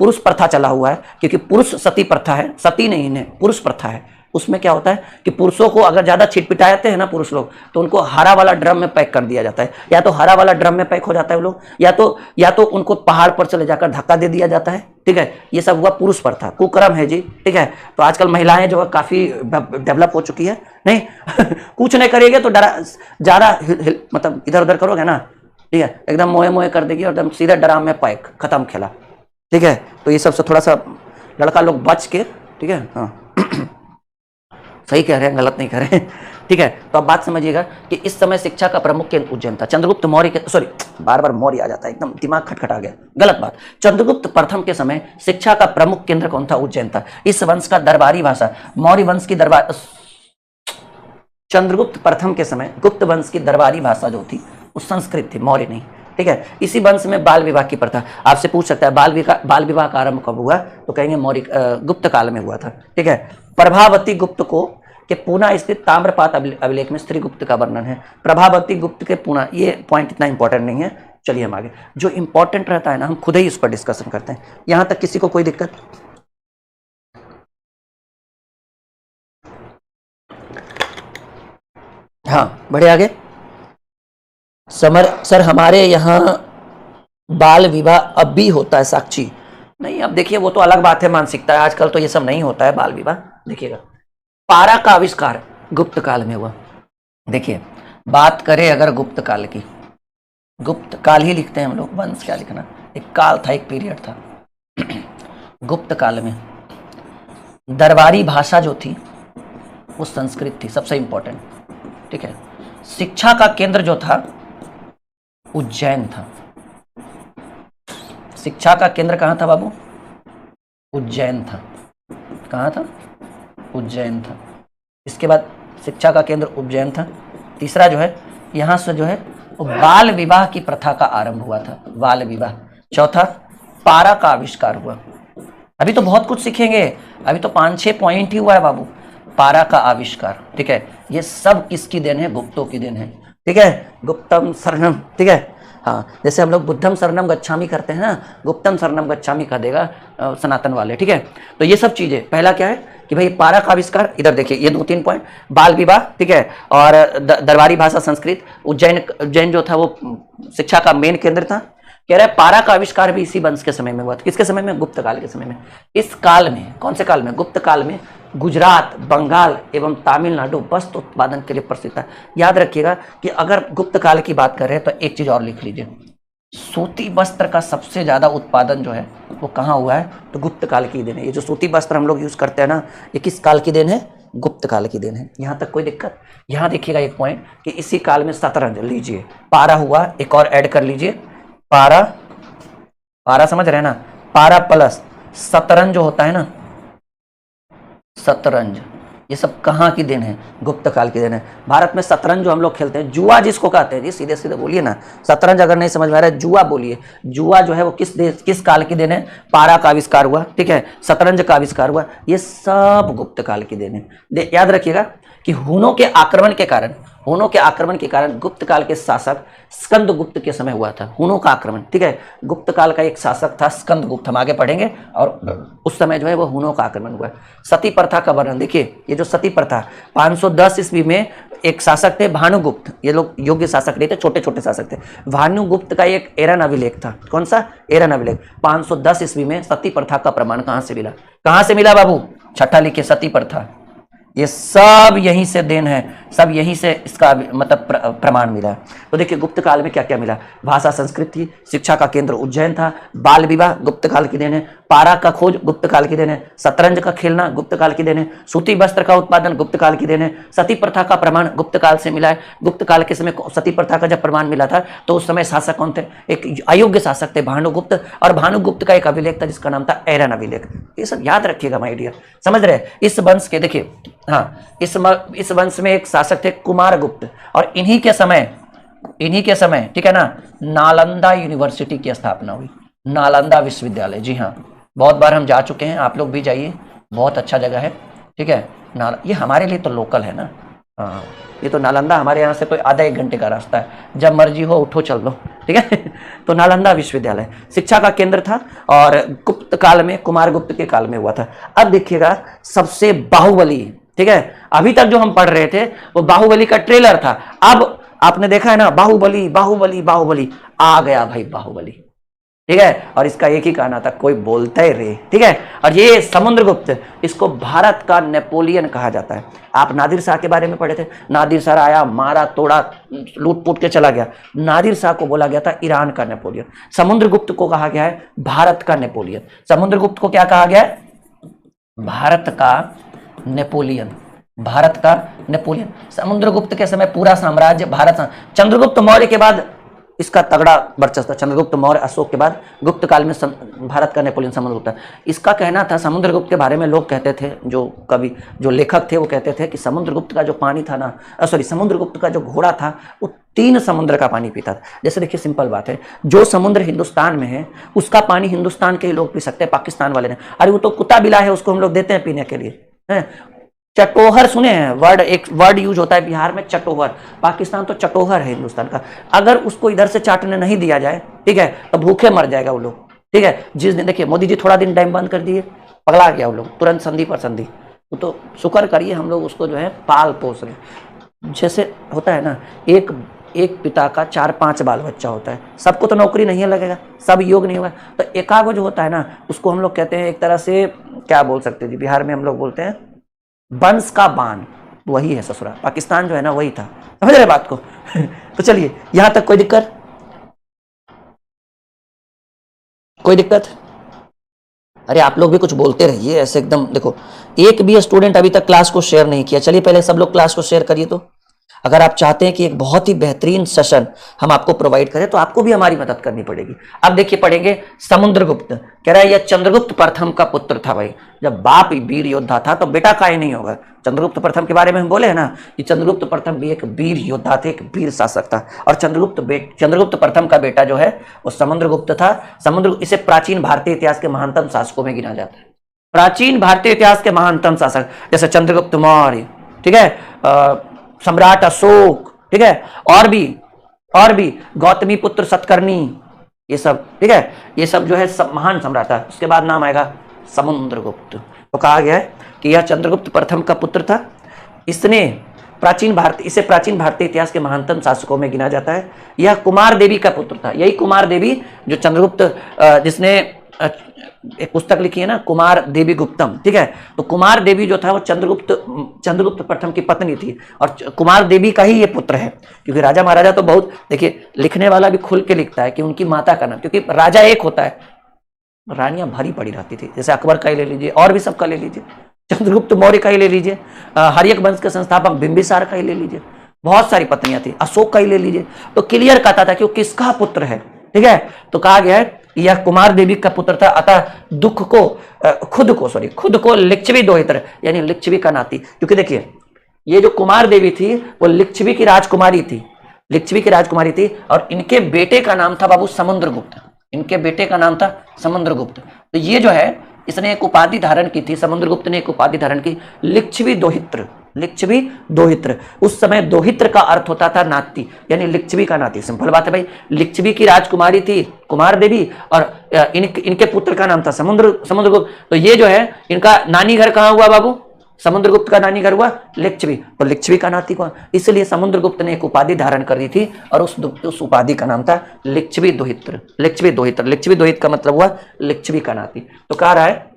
पुरुष प्रथा चला हुआ है, क्योंकि पुरुष सती प्रथा है, सती नहीं है, पुरुष प्रथा है। उसमें क्या होता है कि पुरुषों को अगर ज्यादा छिटपिटाते हैं ना पुरुष लोग, तो उनको हरा वाला ड्रम में पैक कर दिया जाता है, या तो हरा वाला ड्रम में पैक हो जाता है वो लोग, या तो उनको पहाड़ पर चले जाकर धक्का दे दिया जाता है। ठीक है, ये सब हुआ पुरुष प्रथा, कुकर्म है जी। ठीक है, तो आजकल महिलाएं जो है काफी डेवलप हो चुकी है, नहीं कुछ नहीं करेंगे तो ज्यादा मतलब इधर उधर करोगे ना, ठीक है, एकदम मोए मोए कर देगी और एकदम सीधा ड्राम में पैक, खत्म खेला। ठीक है, तो ये सब से थोड़ा सा लड़का लोग बच के, ठीक है, हाँ सही कह रहे हैं, गलत नहीं कह रहे हैं। ठीक है, तो अब बात समझिएगा कि इस समय शिक्षा का प्रमुख केंद्र उज्जैन था। चंद्रगुप्त मौर्य के, सॉरी बार बार मौर्य आ जाता है, एकदम दिमाग खटखटा गया, गलत बात। चंद्रगुप्त प्रथम के समय शिक्षा का प्रमुख केंद्र कौन था? उज्जैन था। इस वंश का दरबारी भाषा मौर्य वंश की दरबार, चंद्रगुप्त प्रथम के समय गुप्त वंश की दरबारी भाषा जो थी वो संस्कृत थी, मौर्य नहीं। ठीक है, इसी वंश में बाल विवाह की प्रथा। आपसे पूछ सकता है बाल विवाह का आरंभ कब हुआ? तो कहेंगे मौर्य गुप्त काल में हुआ था। ठीक है, प्रभावती गुप्त को के पूना स्थित ताम्रपात अभिलेख में स्त्री गुप्त का वर्णन है। प्रभावती गुप्त के पूना, ये पॉइंट इतना इंपॉर्टेंट नहीं है। चलिए हम आगे, जो इंपॉर्टेंट रहता है ना हम खुद ही इस पर डिस्कशन करते हैं। यहां तक किसी को कोई दिक्कत? हाँ बढ़े आगे। सर हमारे यहाँ बाल विवाह अब भी होता है साक्षी? नहीं, अब देखिए वो तो अलग बात है, मानसिकता है, आजकल तो ये सब नहीं होता है बाल विवाह। देखिएगा पारा का आविष्कार गुप्त काल में हुआ। देखिए बात करें अगर गुप्त काल की, गुप्त काल ही लिखते हैं हम लोग, वंश क्या लिखना। एक काल था, एक पीरियड था। गुप्त काल में दरबारी भाषा जो थी वो संस्कृत थी, सबसे इंपॉर्टेंट, ठीक है। शिक्षा का केंद्र जो था उज्जैन था। शिक्षा का केंद्र कहाँ था बाबू? उज्जैन था। कहाँ था? उज्जैन था। इसके बाद शिक्षा का केंद्र उज्जैन था। तीसरा जो है, यहाँ से जो है वो बाल विवाह की प्रथा का आरंभ हुआ था, बाल विवाह। चौथा, पारा का आविष्कार हुआ। अभी तो बहुत कुछ सीखेंगे, अभी तो 5-6 पॉइंट ही हुआ है बाबू। पारा का आविष्कार, ठीक है। ये सब किसकी देन है? गुप्तों की देन है, ठीक है। गुप्तम शरणम, ठीक है। हाँ, जैसे हम लोग बुद्धम शरणम गच्छामि करते हैं ना, गुप्तम शरणम गच्छामि कर देगा सनातन वाले, ठीक है। तो ये सब चीजें, पहला क्या है कि भाई पारा का आविष्कार, इधर देखिए ये 2-3 पॉइंट, बाल विवाह, ठीक है, और दरबारी भाषा संस्कृत, उज्जैन जो था वो शिक्षा का मेन केंद्र था। कह रहा है पारा का आविष्कार भी इसी वंश के समय में हुआ था। किसके समय में? गुप्त काल के समय में। इस काल में, कौन से काल में? गुप्त काल में गुजरात, बंगाल एवं तमिलनाडु वस्त्र उत्पादन के लिए प्रसिद्ध था। याद रखिएगा कि अगर गुप्त काल की बात कर रहे हैं तो एक चीज और लिख लीजिए, सूती वस्त्र का सबसे ज्यादा उत्पादन जो है वो कहाँ हुआ है? तो गुप्त काल की देन है। ये जो सूती वस्त्र हम लोग यूज करते हैं ना, ये किस काल की देन है? गुप्त काल की देन है। यहाँ तक कोई दिक्कत? यहाँ देखिएगा एक पॉइंट कि इसी काल में शतरंज लीजिए, पारा हुआ, एक और ऐड कर लीजिए, पारा, पारा समझ रहे हैं ना, पारा प्लस शतरंज जो होता है ना, शतरंज, ये सब कहाँ की देन है? गुप्त काल की देन है। भारत में शतरंज जो हम लोग खेलते हैं, जुआ जिसको कहते हैं जी, सीधे सीधे बोलिए ना, शतरंज अगर नहीं समझ में आ रहा है, जुआ बोलिए। जुआ जो है वो किस काल की देन है? पारा का आविष्कार हुआ, ठीक है, शतरंज का आविष्कार हुआ, ये सब गुप्त काल की देन है। याद रखिएगा कि हुनों के आक्रमण के कारण गुप्त काल के शासक स्कंदगुप्त के समय हुआ था, हुनों का आक्रमण, ठीक है। गुप्त काल का एक शासक था स्कंदगुप्त, हम आगे पढ़ेंगे, और उस समय जो है वो हुनों का आक्रमण हुआ। सती प्रथा का वर्णन देखिए, ये जो सती प्रथा 510 ईस्वी में एक शासक थे भानुगुप्त, ये लोग योग्य शासक नहीं थे, छोटे छोटे शासक थे। भानुगुप्त का एक एरन अभिलेख था, कौन सा? एरन अभिलेख। 510 ईस्वी में सती प्रथा का प्रमाण कहां से मिला? कहां से मिला बाबू? छठा लिखिए, सती प्रथा। ये सब यहीं से देन है, सब यहीं से इसका मतलब प्रमाण मिला। तो देखिए गुप्त काल में क्या क्या मिला? भाषा संस्कृत थी, शिक्षा का केंद्र उज्जैन था, बाल विवाह गुप्त काल की देन है, पारा का खोज गुप्त काल की देन है, शतरंज का खेलना गुप्त काल की देन है, सूती वस्त्र का उत्पादन गुप्त काल की देन है, सती प्रथा का प्रमाण गुप्त काल से मिला है। गुप्त काल के समय सती प्रथा का जब प्रमाण मिला था तो उस समय शासक कौन थे? एक अयोग्य शासक थे भानुगुप्त, और भानुगुप्त का एक अभिलेख था जिसका नाम था एरन अभिलेख। ये सब याद रखिएगा माय डियर, समझ रहे? इस वंश के देखिए, हाँ, इस वंश में एक शासक थे कुमारगुप्त, और इन्हीं के समय, ठीक है ना, नालंदा यूनिवर्सिटी की स्थापना हुई, नालंदा विश्वविद्यालय। जी हाँ, बहुत बार हम जा चुके हैं, आप लोग भी जाइए, बहुत अच्छा जगह है, ठीक है। ये हमारे लिए तो लोकल है ना, हाँ, ये तो नालंदा हमारे यहाँ से तो आधा 1 घंटे का रास्ता है, जब मर्जी हो उठो चल लो, ठीक है। तो नालंदा विश्वविद्यालय शिक्षा का केंद्र था, और गुप्त काल में, कुमारगुप्त के काल में हुआ था। अब देखिएगा सबसे बाहुबली, ठीक है, अभी तक जो हम पढ़ रहे थे वो बाहुबली का ट्रेलर था। अब आपने देखा है ना, बाहुबली बाहुबली बाहुबली, आ गया भाई बाहुबली, ठीक है। और इसका एक ही कहना था, कोई बोलता ही रे, ठीक है। और ये समुद्रगुप्त, इसको भारत का नेपोलियन कहा जाता है। आप नादिर शाह के बारे में पढ़े थे, नादिर शाह आया, मारा तोड़ा, लूट पुट के चला गया। नादिर शाह को बोला गया था ईरान का नेपोलियन, समुद्रगुप्त को कहा गया है भारत का नेपोलियन। समुद्रगुप्त को क्या कहा गया है? भारत का नेपोलियन, भारत का नेपोलियन। समुद्रगुप्त के समय पूरा साम्राज्य भारत, चंद्रगुप्त मौर्य के बाद इसका तगड़ा वर्चस्व, चंद्रगुप्त मौर्य अशोक के बाद गुप्त काल में भारत का नेपोलियन समुद्रगुप्त। इसका कहना था, समुद्रगुप्त के बारे में लोग कहते थे, जो कवि, जो लेखक थे, वो कहते थे कि समुद्रगुप्त का जो पानी था ना, समुद्रगुप्त का जो घोड़ा था वो 3 समुद्र का पानी पीता था। जैसे देखिए सिंपल बात है, जो समुद्र हिंदुस्तान में है उसका पानी हिंदुस्तान के लोग पी सकते हैं, पाकिस्तान वाले ने, अरे वो तो कुत्ता बिला है, उसको हम लोग देते हैं पीने के लिए, है। चटोहर सुने हैं वर्ड, एक वर्ड यूज होता है बिहार में, चटोहर। पाकिस्तान तो चटोहर है हिंदुस्तान का। अगर उसको इधर से चाटने नहीं दिया जाए, ठीक है, तो भूखे मर जाएगा वो लोग, ठीक है। जिस दिन देखिए मोदी जी थोड़ा दिन डैम बंद कर दिए, पगला गया वो लोग, तुरंत संधि पर संधि। वो तो शुक्र करिए हम लोग उसको जो है पाल पोस रहे। जैसे होता है ना, एक पिता का 4-5 बाल बच्चा होता है, सबको तो नौकरी नहीं लगेगा, सब योग नहीं होगा, तो एकागो जो होता है ना, उसको हम लोग कहते हैं एक तरह से, क्या बोल सकते हैं जी, बिहार में हम लोग बोलते हैं वंश का बान, वही है ससुरा। पाकिस्तान जो है ना वही था, समझ रहे बात को। तो चलिए, यहां तक कोई दिक्कत? कोई दिक्कत? अरे आप लोग भी कुछ बोलते रहिए ऐसे एकदम। देखो, एक भी स्टूडेंट अभी तक क्लास को शेयर नहीं किया। चलिए पहले सब लोग क्लास को शेयर करिए। तो अगर आप चाहते हैं कि एक बहुत ही बेहतरीन सेशन हम आपको प्रोवाइड करें तो आपको भी हमारी मदद करनी पड़ेगी। अब देखिए पढ़ेंगे समुद्रगुप्त। कह रहा है यह चंद्रगुप्त प्रथम का पुत्र था। भाई जब बाप वीर योद्धा था तो बेटा काहे नहीं होगा? चंद्रगुप्त प्रथम के बारे में हम बोले हैं ना कि चंद्रगुप्त प्रथम भी एक वीर योद्धा थे, एक वीर शासक था। और चंद्रगुप्त प्रथम का बेटा जो है वो समुद्रगुप्त था। इसे प्राचीन भारतीय इतिहास के महानतम शासकों में गिना जाता है। प्राचीन भारतीय इतिहास के महानतम शासक जैसे चंद्रगुप्त मौर्य, ठीक है, सम्राट अशोक, ठीक है, और भी गौतमी पुत्र सतकर्णी, ये सब, ठीक है, ये सब जो है सब महान सम्राट है। उसके बाद नाम आएगा समुद्रगुप्त। तो कहा गया है कि यह चंद्रगुप्त प्रथम का पुत्र था। इसे प्राचीन भारतीय इतिहास के महानतम शासकों में गिना जाता है। यह कुमार देवी का पुत्र था। यही कुमार देवी जो चंद्रगुप्त, जिसने एक पुस्तक लिखी है ना कुमार देवी गुप्तम, ठीक है, तो कुमार देवी जो था वो चंद्रगुप्त प्रथम की पत्नी थी और कुमार देवी का ही ये पुत्र है। क्योंकि राजा महाराजा तो बहुत, देखिए लिखने वाला भी खुल के लिखता है कि उनकी माता का नाम, क्योंकि राजा एक होता है, रानियां भरी पड़ी रहती थी। जैसे अकबर का ही ले लीजिए और भी सबका ले लीजिए, चंद्रगुप्त मौर्य का ही ले लीजिए, हर्यक वंश के संस्थापक बिंबिसार का ही ले लीजिए, बहुत सारी पत्नियां थी, अशोक का ही ले लीजिए। तो क्लियर कहता था कि वो किसका पुत्र है, ठीक है। तो कहा गया है यह कुमार देवी का पुत्र था, अतः खुद को लिच्छवी दोहित्र यानी लिच्छवी का नाती। क्योंकि देखिए ये जो कुमार देवी थी वो लिच्छवी की राजकुमारी थी और इनके बेटे का नाम था बाबू समुद्रगुप्त। इनके बेटे का नाम था समुद्रगुप्त। तो ये जो है इसने एक उपाधि धारण की थी, समुद्रगुप्त ने एक उपाधि धारण की, लिच्छवी दोहित्र। उस समय दोहित्र का अर्थ होता था नाती, यानी लिच्छवी का नाती। सिंपल बात है भाई, लिच्छवी की राजकुमारी थी कुमार देवी और इनके पुत्र का नाम था समुद्रगुप्त। तो ये जो है इनका नानी घर कहाँ हुआ बाबू? समुद्रगुप्त का नानी घर हुआ लिच्छवी, तो लिच्छवी का नाती कौन? इसलिए समुद्रगुप्त ने एक उपाधि धारण कर दी थी और उस उपाधि का नाम था लिच्छवी दोहित्र। लिच्छवी दोहित्र का मतलब हुआ लिच्छवी का नाती। तो कह रहा है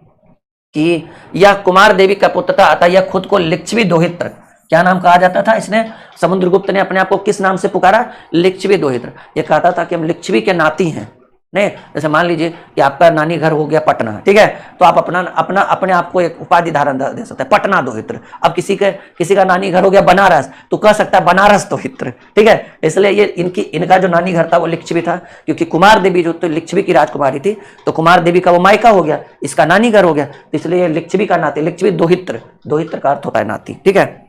कि यह कुमार देवी का पुत्र था, अतः यह खुद को लिच्छवी दोहित्र, क्या नाम कहा जाता था? इसने समुद्रगुप्त ने अपने आप को किस नाम से पुकारा? लिच्छवी दोहित्र। यह कहता था कि हम लिच्छवी के नाती हैं। नहीं, जैसे मान लीजिए कि आपका नानी घर हो गया पटना, ठीक है, तो आप अपने आप को एक उपाधि धारण दे सकते हैं, पटना दोहित्र। अब किसी का नानी घर हो गया बनारस, तो कह सकता है बनारस दोहित्र, ठीक है। इसलिए ये इनका जो नानी घर था वो लिच्छवी था, क्योंकि कुमार देवी जो तो लिच्छवी की राजकुमारी थी, तो कुमार देवी का वो मायका हो गया, इसका नानी घर हो गया, तो इसलिए लिच्छवी का नाती, लिच्छवी दोहित्र का अर्थ होता है नाती, ठीक है।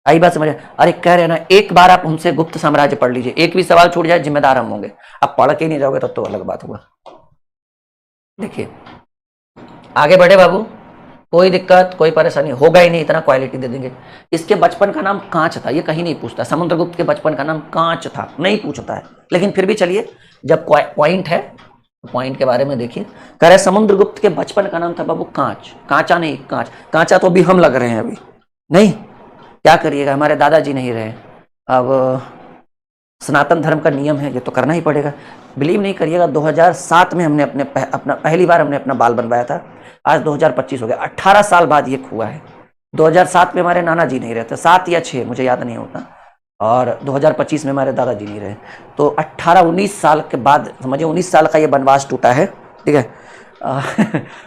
आई बात समझ? अरे कह रहे ना, एक बार आप उनसे गुप्त साम्राज्य पढ़ लीजिए, एक भी सवाल छूट जाए जिम्मेदार हम होंगे। आप पढ़ के नहीं जाओगे तब तो अलग बात होगा। देखिए आगे बढ़े बाबू, कोई दिक्कत कोई परेशानी होगा ही नहीं, इतना क्वालिटी दे देंगे। इसके बचपन का नाम कांच था, ये कहीं नहीं पूछता। समुद्रगुप्त के बचपन का नाम कांच था, नहीं पूछता है, लेकिन फिर भी चलिए जब पॉइंट है पॉइंट के बारे में देखिए। कह रहे समुद्रगुप्त के बचपन का नाम था बाबू कांच। कांचा नहीं, कांचा तो अभी हम लग रहे हैं, अभी नहीं, क्या करिएगा, हमारे दादाजी नहीं रहे। अब सनातन धर्म का नियम है, ये तो करना ही पड़ेगा। बिलीव नहीं करिएगा, 2007 में हमने पहली बार हमने अपना बाल बनवाया था। आज 2025 हो गया, 18 साल बाद ये हुआ है। 2007 में हमारे नाना जी नहीं रहते, 7 या 6 मुझे याद नहीं होता, और 2025 में हमारे दादाजी नहीं रहे। तो 18-19 साल के बाद समझिए 19 साल का ये वनवास टूटा है, ठीक है।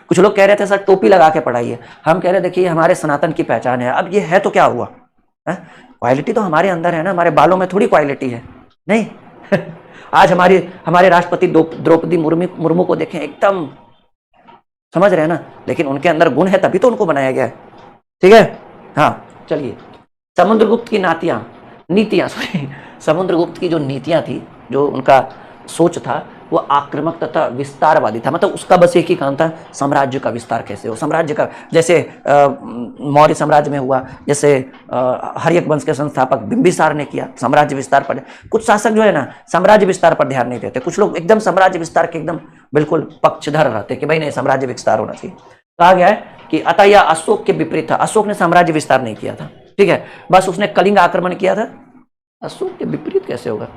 कुछ लोग कह रहे थे सर टोपी लगा के पढ़ाइए, हम कह रहे देखिए हमारे सनातन की पहचान है। अब ये है तो क्या हुआ, क्वालिटी तो हमारे अंदर है ना, हमारे बालों में थोड़ी क्वालिटी है, नहीं। आज हमारे राष्ट्रपति द्रौपदी मुर्मू को देखें, एकदम समझ रहे हैं ना, लेकिन उनके अंदर गुण है तभी तो उनको बनाया गया है, ठीक है। हाँ चलिए, समुद्रगुप्त की नीतियां समुद्रगुप्त की जो नीतियां थी, जो उनका सोच था, वो आक्रामक तथा विस्तारवादी था। मतलब उसका बस एक ही काम था, साम्राज्य का विस्तार कैसे हो, साम्राज्य का, जैसे मौर्य साम्राज्य में हुआ, जैसे हर्यक वंश के संस्थापक बिंबिसार ने किया, साम्राज्य विस्तार पर। कुछ शासक जो है ना साम्राज्य विस्तार पर ध्यान नहीं देते, कुछ लोग एकदम साम्राज्य विस्तार के एकदम बिल्कुल पक्षधर रहते कि भाई नहीं साम्राज्य विस्तार होना चाहिए। कहा गया है कि अतः यह अशोक के विपरीत था। अशोक ने साम्राज्य विस्तार नहीं किया था, ठीक है, बस उसने कलिंग आक्रमण किया था। अशोक के विपरीत कैसे होगा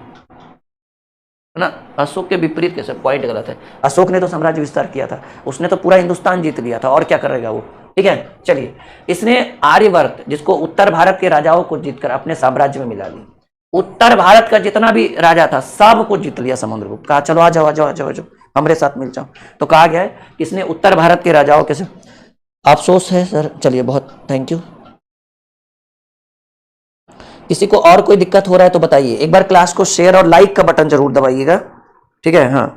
ना, अशोक के विपरीत कैसे, पॉइंट गलत है। अशोक ने तो साम्राज्य विस्तार किया था, उसने तो पूरा हिंदुस्तान जीत लिया था, और क्या करेगा वो, ठीक है। चलिए, इसने आर्यवर्त, जिसको उत्तर भारत के राजाओं को जीतकर अपने साम्राज्य में मिला लिया। उत्तर भारत का जितना भी राजा था सबको जीत लिया समुद्रगुप्त। कहा चलो आ जाओ, हमारे साथ मिल जाओ। तो कहा गया है कि इसने उत्तर भारत के राजाओं के अफसोस है सर, चलिए बहुत थैंक यू। किसी को और कोई दिक्कत हो रहा है तो बताइए, एक बार क्लास को शेयर और लाइक का बटन जरूर दबाइएगा, ठीक है। हाँ,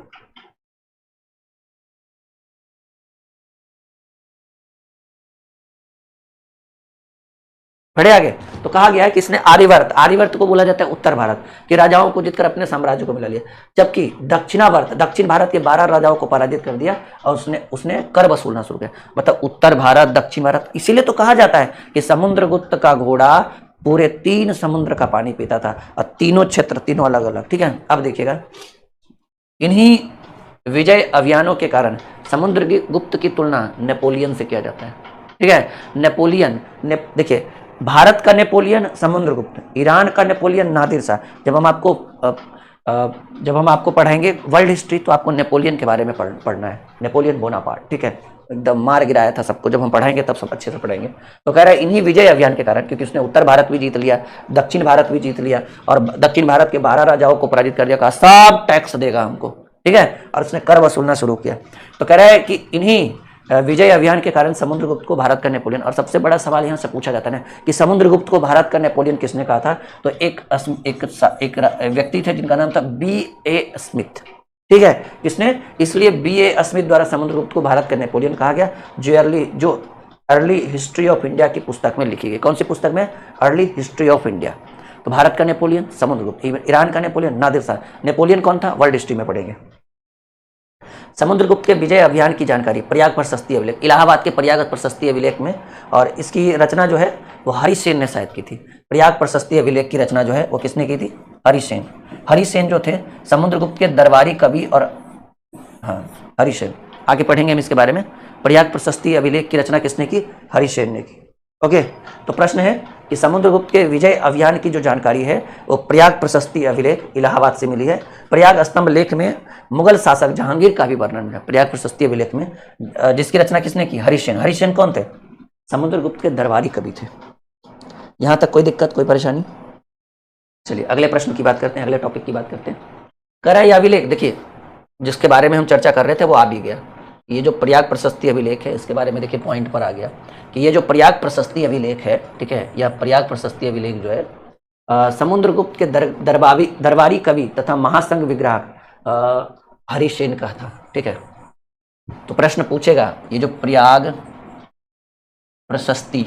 बढ़े आगे। तो कहा गया है कि इसने आर्यवर्त, आर्यवर्त को बोला जाता है उत्तर भारत के राजाओं को जीतकर अपने साम्राज्य को मिला लिया, जबकि दक्षिणावर्त, दक्षिण भारत के 12 राजाओं को पराजित कर दिया और उसने उसने कर वसूलना शुरू किया। मतलब उत्तर भारत, दक्षिण भारत, इसीलिए तो कहा जाता है कि समुद्रगुप्त का घोड़ा पूरे 3 समुद्र का पानी पीता था, और तीनों क्षेत्र, तीनों अलग अलग, ठीक है। अब देखिएगा, इन्हीं विजय अभियानों के कारण समुद्रगुप्त की तुलना नेपोलियन से किया जाता है, ठीक है। नेपोलियन देखिए, भारत का नेपोलियन समुद्रगुप्त, ईरान का नेपोलियन नादिर शाह। जब हम आपको जब हम आपको पढ़ाएंगे वर्ल्ड हिस्ट्री तो आपको नेपोलियन के बारे में पढ़ना है, नेपोलियन बोनापार्ट, ठीक है। एकदम मार गिराया था सबको, जब हम पढ़ाएंगे तब सब अच्छे से पढ़ेंगे। तो कह रहा है इन्हीं विजय अभियान के कारण, क्योंकि उसने उत्तर भारत भी जीत लिया, दक्षिण भारत भी जीत लिया, और दक्षिण भारत के 12 राजाओं को पराजित कर दिया, कहा सब टैक्स देगा हमको, ठीक है। और उसने कर वसूलना शुरू किया। तो कह रहा है कि इन्हीं विजय अभियान के कारण समुद्रगुप्त को भारत का नेपोलियन। और सबसे बड़ा सवाल यहाँ से पूछा जाता है ना कि समुद्रगुप्त को भारत का नेपोलियन किसने कहा था, तो एक व्यक्ति थे जिनका नाम था B.A. स्मिथ, ठीक है। किसने, इसलिए B.A. स्मिथ द्वारा समुद्रगुप्त को भारत का नेपोलियन कहा गया, जो अर्ली हिस्ट्री ऑफ इंडिया की पुस्तक में लिखी गई। कौन सी पुस्तक में, अर्ली हिस्ट्री ऑफ इंडिया। तो भारत का नेपोलियन समुद्रगुप्त, ईरान का नेपोलियन नादिर शाह। नेपोलियन कौन था, वर्ल्ड हिस्ट्री में पढ़ेंगे। समुद्रगुप्त के विजय अभियान की जानकारी प्रयाग प्रशस्ति अभिलेख, इलाहाबाद के प्रयाग प्रशस्ति अभिलेख में, और इसकी रचना जो है वो हरिसेन ने शायद की थी। प्रयाग प्रशस्ति अभिलेख की रचना जो है वो किसने की थी, हरिसेन। हरिसेन जो थे समुद्रगुप्त के दरबारी कवि, और हाँ हरिसेन, आगे पढ़ेंगे हम इसके बारे में। प्रयाग प्रशस्ति अभिलेख की रचना किसने की, हरिसेन ने की। ओके, तो प्रश्न है कि समुद्रगुप्त के विजय अभियान की जो जानकारी है वो प्रयाग प्रशस्ति अभिलेख इलाहाबाद से मिली है। प्रयाग स्तंभ लेख में मुगल शासक जहांगीर का भी वर्णन है, प्रयाग प्रशस्ति अभिलेख में, जिसकी रचना किसने की, हरिसेन। हरिसेन कौन थे, समुद्रगुप्त के दरबारी कवि थे। यहां तक कोई दिक्कत, कोई परेशानी? चलिए अगले प्रश्न की बात करते हैं, अगले टॉपिक की बात करते हैं। कह रहा है अभिलेख, देखिए जिसके बारे में हम चर्चा कर रहे थे वो आ भी गया। ये जो प्रयाग प्रशस्ति अभिलेख है इसके बारे में देखिए पॉइंट पर आ गया कि ये जो प्रयाग प्रशस्ति अभिलेख है, ठीक है, यह प्रयाग प्रशस्ति अभिलेख जो है समुद्रगुप्त के दरबारी कवि तथा महासंघ विग्राहक हरिसेन का था, ठीक है। तो प्रश्न पूछेगा ये जो प्रयाग प्रशस्ति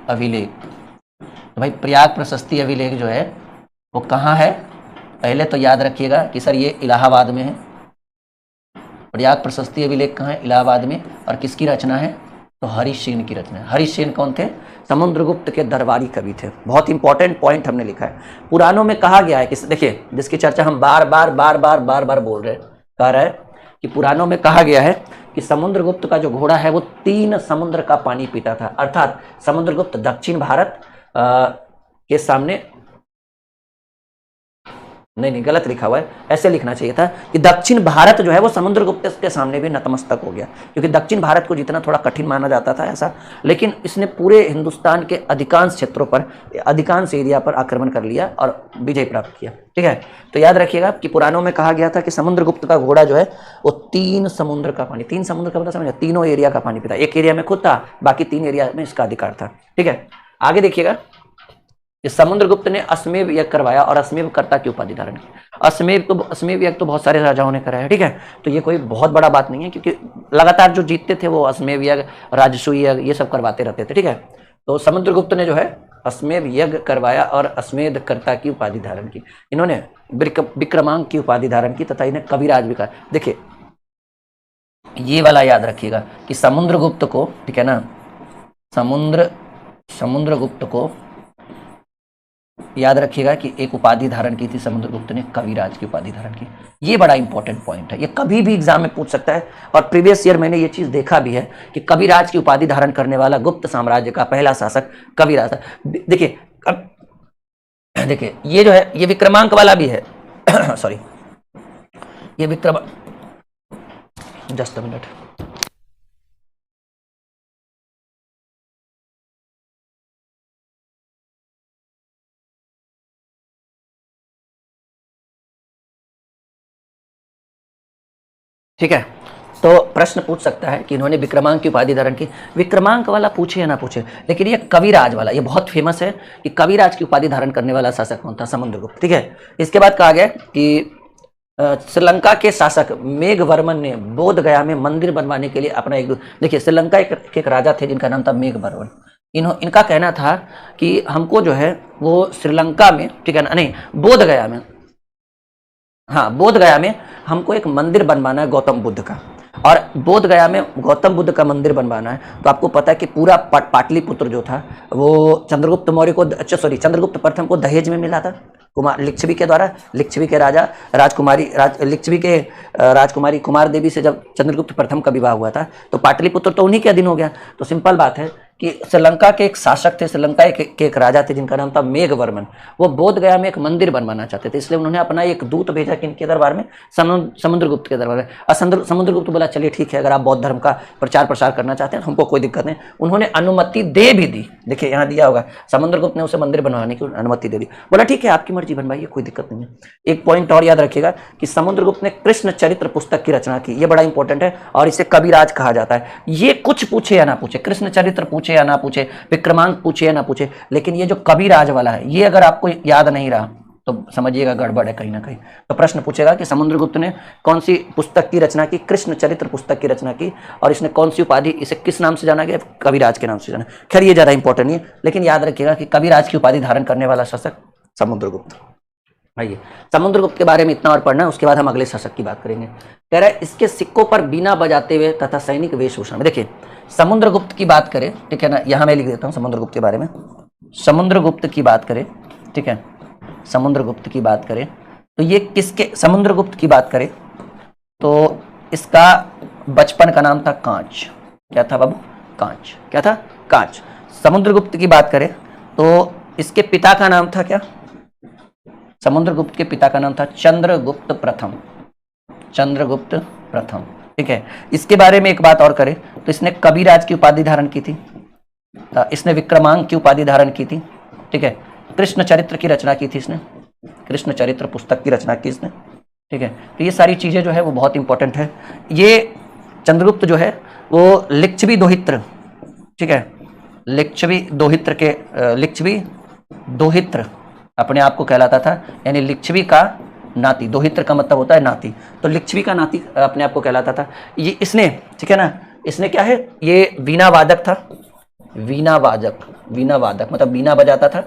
अभिलेख, तो भाई प्रयाग प्रशस्ति अभिलेख जो है वो कहाँ है, पहले तो याद रखिएगा कि सर ये इलाहाबाद में है। प्रयाग प्रशस्ति अभिलेख कहाँ है, इलाहाबाद में, और किसकी रचना है, तो हरिसेन की रचना है। हरिसेन कौन थे, समुद्रगुप्त के दरबारी कवि थे। बहुत इंपॉर्टेंट पॉइंट हमने लिखा है। पुराणों में कहा गया है कि देखिए जिसकी चर्चा हम बार बार बोल रहे हैं, कह रहा है कि पुराणों में कहा गया है कि समुद्रगुप्त का जो घोड़ा है वो 3 समुद्र का पानी पीता था, अर्थात समुद्रगुप्त दक्षिण भारत के सामने, नहीं गलत लिखा हुआ है, ऐसे लिखना चाहिए था कि दक्षिण भारत जो है वो समुद्रगुप्त के सामने भी नतमस्तक हो गया, क्योंकि दक्षिण भारत को जितना थोड़ा कठिन माना जाता था ऐसा, लेकिन इसने पूरे हिंदुस्तान के अधिकांश क्षेत्रों पर, अधिकांश एरिया पर आक्रमण कर लिया और विजय प्राप्त किया, ठीक है। तो याद रखिएगा कि पुराणों में कहा गया था कि समुद्रगुप्त का घोड़ा जो है वो 3 समुद्र का पानी, 3 समुद्र का मतलब समझ, तीनों एरिया का पानी पीता, एक एरिया में खुद था, बाकी 3 एरिया में इसका अधिकार था, ठीक है। आगे देखिएगा, समुद्रगुप्त ने अश्वमेध यज्ञ करवाया और अश्वमेध कर्ता की उपाधि धारण की। अश्वमेध यज्ञ तो बहुत सारे राजाओं ने कराया, ठीक है। तो ये कोई बहुत बड़ा बात नहीं है, क्योंकि लगातार जो जीतते थे वो अश्वमेध यज्ञ, राजसूय यज्ञ ये सब करवाते रहते थे, ठीक है। तो समुद्रगुप्त ने जो है अश्वमेध यज्ञ करवाया और अश्वमेध कर्ता की उपाधि धारण की। इन्होंने विक्रमांक की उपाधि धारण की तथा इन्हें कविराज भी कहा। देखिए ये वाला याद रखिएगा कि समुद्रगुप्त को, ठीक है ना, समुद्रगुप्त को याद रखिएगा कि एक उपाधि धारण की थी समुद्रगुप्त ने, कविराज की उपाधि धारण की। ये बड़ा इंपॉर्टेंट पॉइंट है, ये कभी भी एग्जाम में पूछ सकता है, और प्रीवियस ईयर मैंने ये चीज देखा भी है कि कविराज की उपाधि धारण करने वाला गुप्त साम्राज्य का पहला शासक कविराज था। देखिए देखिए ये जो है ये विक्रमांक वाला भी है सॉरी, ये विक्रम, जस्ट अ मिनट। ठीक है। तो प्रश्न पूछ सकता है कि इन्होंने विक्रमांक की उपाधि धारण की। विक्रमांक वाला पूछे या ना पूछे, लेकिन ये कविराज वाला, ये बहुत फेमस है कि कविराज की उपाधि धारण करने वाला शासक कौन था? समुद्रगुप्त। ठीक है। इसके बाद कहा गया कि श्रीलंका के शासक मेघवर्मन ने बोध गया में मंदिर बनवाने के लिए अपना देखिए, श्रीलंका एक राजा थे जिनका नाम था मेघवर्मन। इनका कहना था कि हमको जो है वो श्रीलंका में, ठीक है ना, नहीं, बोध गया में, हाँ, बोध गया में हमको एक मंदिर बनवाना है गौतम बुद्ध का, और बोध गया में गौतम बुद्ध का मंदिर बनवाना है। तो आपको पता है कि पूरा पाटलिपुत्र जो था वो चंद्रगुप्त मौर्य को, चंद्रगुप्त प्रथम को दहेज में मिला था कुमार लिच्छवी के द्वारा। लिच्छवी के राजा लिच्छवी के राजकुमारी कुमार देवी से जब चंद्रगुप्त प्रथम का विवाह हुआ था तो पाटलिपुत्र तो उन्हीं के अधीन हो गया। तो सिंपल बात है कि श्रीलंका के एक शासक थे, श्रीलंका के एक राजा थे जिनका नाम था मेघवर्मन। वो बोध गया में एक मंदिर बनवाना चाहते थे, इसलिए उन्होंने अपना एक दूत भेजा किनके दरबार में? समुद्रगुप्त के दरबार में। और समुद्रगुप्त बोला चलिए ठीक है, अगर आप बौद्ध धर्म का प्रचार प्रसार करना चाहते हैं हमको कोई दिक्कत नहीं। उन्होंने अनुमति दे भी दी, देखिए यहाँ दिया होगा, समुद्रगुप्त ने उसे मंदिर बनवाने की अनुमति दे दी, बोला ठीक है आपकी मर्जी बनवाइए, कोई दिक्कत नहीं है। एक पॉइंट और याद रखिएगा कि समुद्रगुप्त ने कृष्ण चरित्र पुस्तक की रचना की, ये बड़ा इंपॉर्टेंट है और इसे कविराज कहा जाता है। ये कुछ पूछे या ना पूछे, कृष्ण चरित्र पूछे या ना पूछे, विक्रमांक पूछे या ना पूछे, लेकिन ये जो कविराज वाला है ये अगर आपको याद नहीं रहा तो समझिएगा गड़बड़ है कहीं ना कहीं। तो प्रश्न पूछेगा कि समुद्रगुप्त ने कौन सी पुस्तक की रचना की? कृष्ण चरित्र पुस्तक की रचना की। और इसने कौन सी उपाधि, इसे किस नाम से जाना गया? कविराज के नाम से जाना। खैर ये ज्यादा इंपॉर्टेंट नहीं है, लेकिन याद रखिएगा कि कविराज की उपाधि धारण करने वाला शासक समुद्रगुप्त। आइए, समुद्रगुप्त के बारे में इतना और पढ़ना है, उसके बाद हम अगले शासक की बात करेंगे। कह रहा है इसके सिक्कों पर बीना बजाते हुए तथा सैनिक वेशभूषा में। देखिए समुद्रगुप्त की बात करें, ठीक है ना, यहां मैं लिख देता हूं समुद्रगुप्त के बारे में। समुद्रगुप्त की बात करें, ठीक है, समुद्रगुप्त की बात करें तो ये किसके? समुद्रगुप्त की बात करें तो इसका बचपन का नाम था कांच। क्या था बाबू? कांच। क्या था? कांच। समुद्रगुप्त की बात करें तो इसके पिता का नाम था क्या? समुद्रगुप्त के पिता का नाम था चंद्रगुप्त प्रथम। चंद्रगुप्त प्रथम, ठीक है। इसके बारे में एक बात और करें तो इसने कविराज की उपाधि धारण की थी, इसने विक्रमांक की उपाधि धारण की थी, ठीक है। कृष्ण चरित्र की रचना की थी इसने, कृष्ण चरित्र पुस्तक की रचना की इसने, ठीक है। तो ये सारी चीजें जो है वो बहुत इंपॉर्टेंट है। ये चंद्रगुप्त जो है वो लिच्छवी दोहित्र, ठीक है, लिच्छवी दोहित्र अपने आप को कहलाता था, यानी लिच्छवी का नाती, दोहित्र का मतलब होता है नाती, तो लिच्छवी का नाती अपने आप को कहलाता था। ये इसने, ठीक है ना, इसने क्या है, ये वीणा वादक था, वीणा वादक मतलब वीणा बजाता था,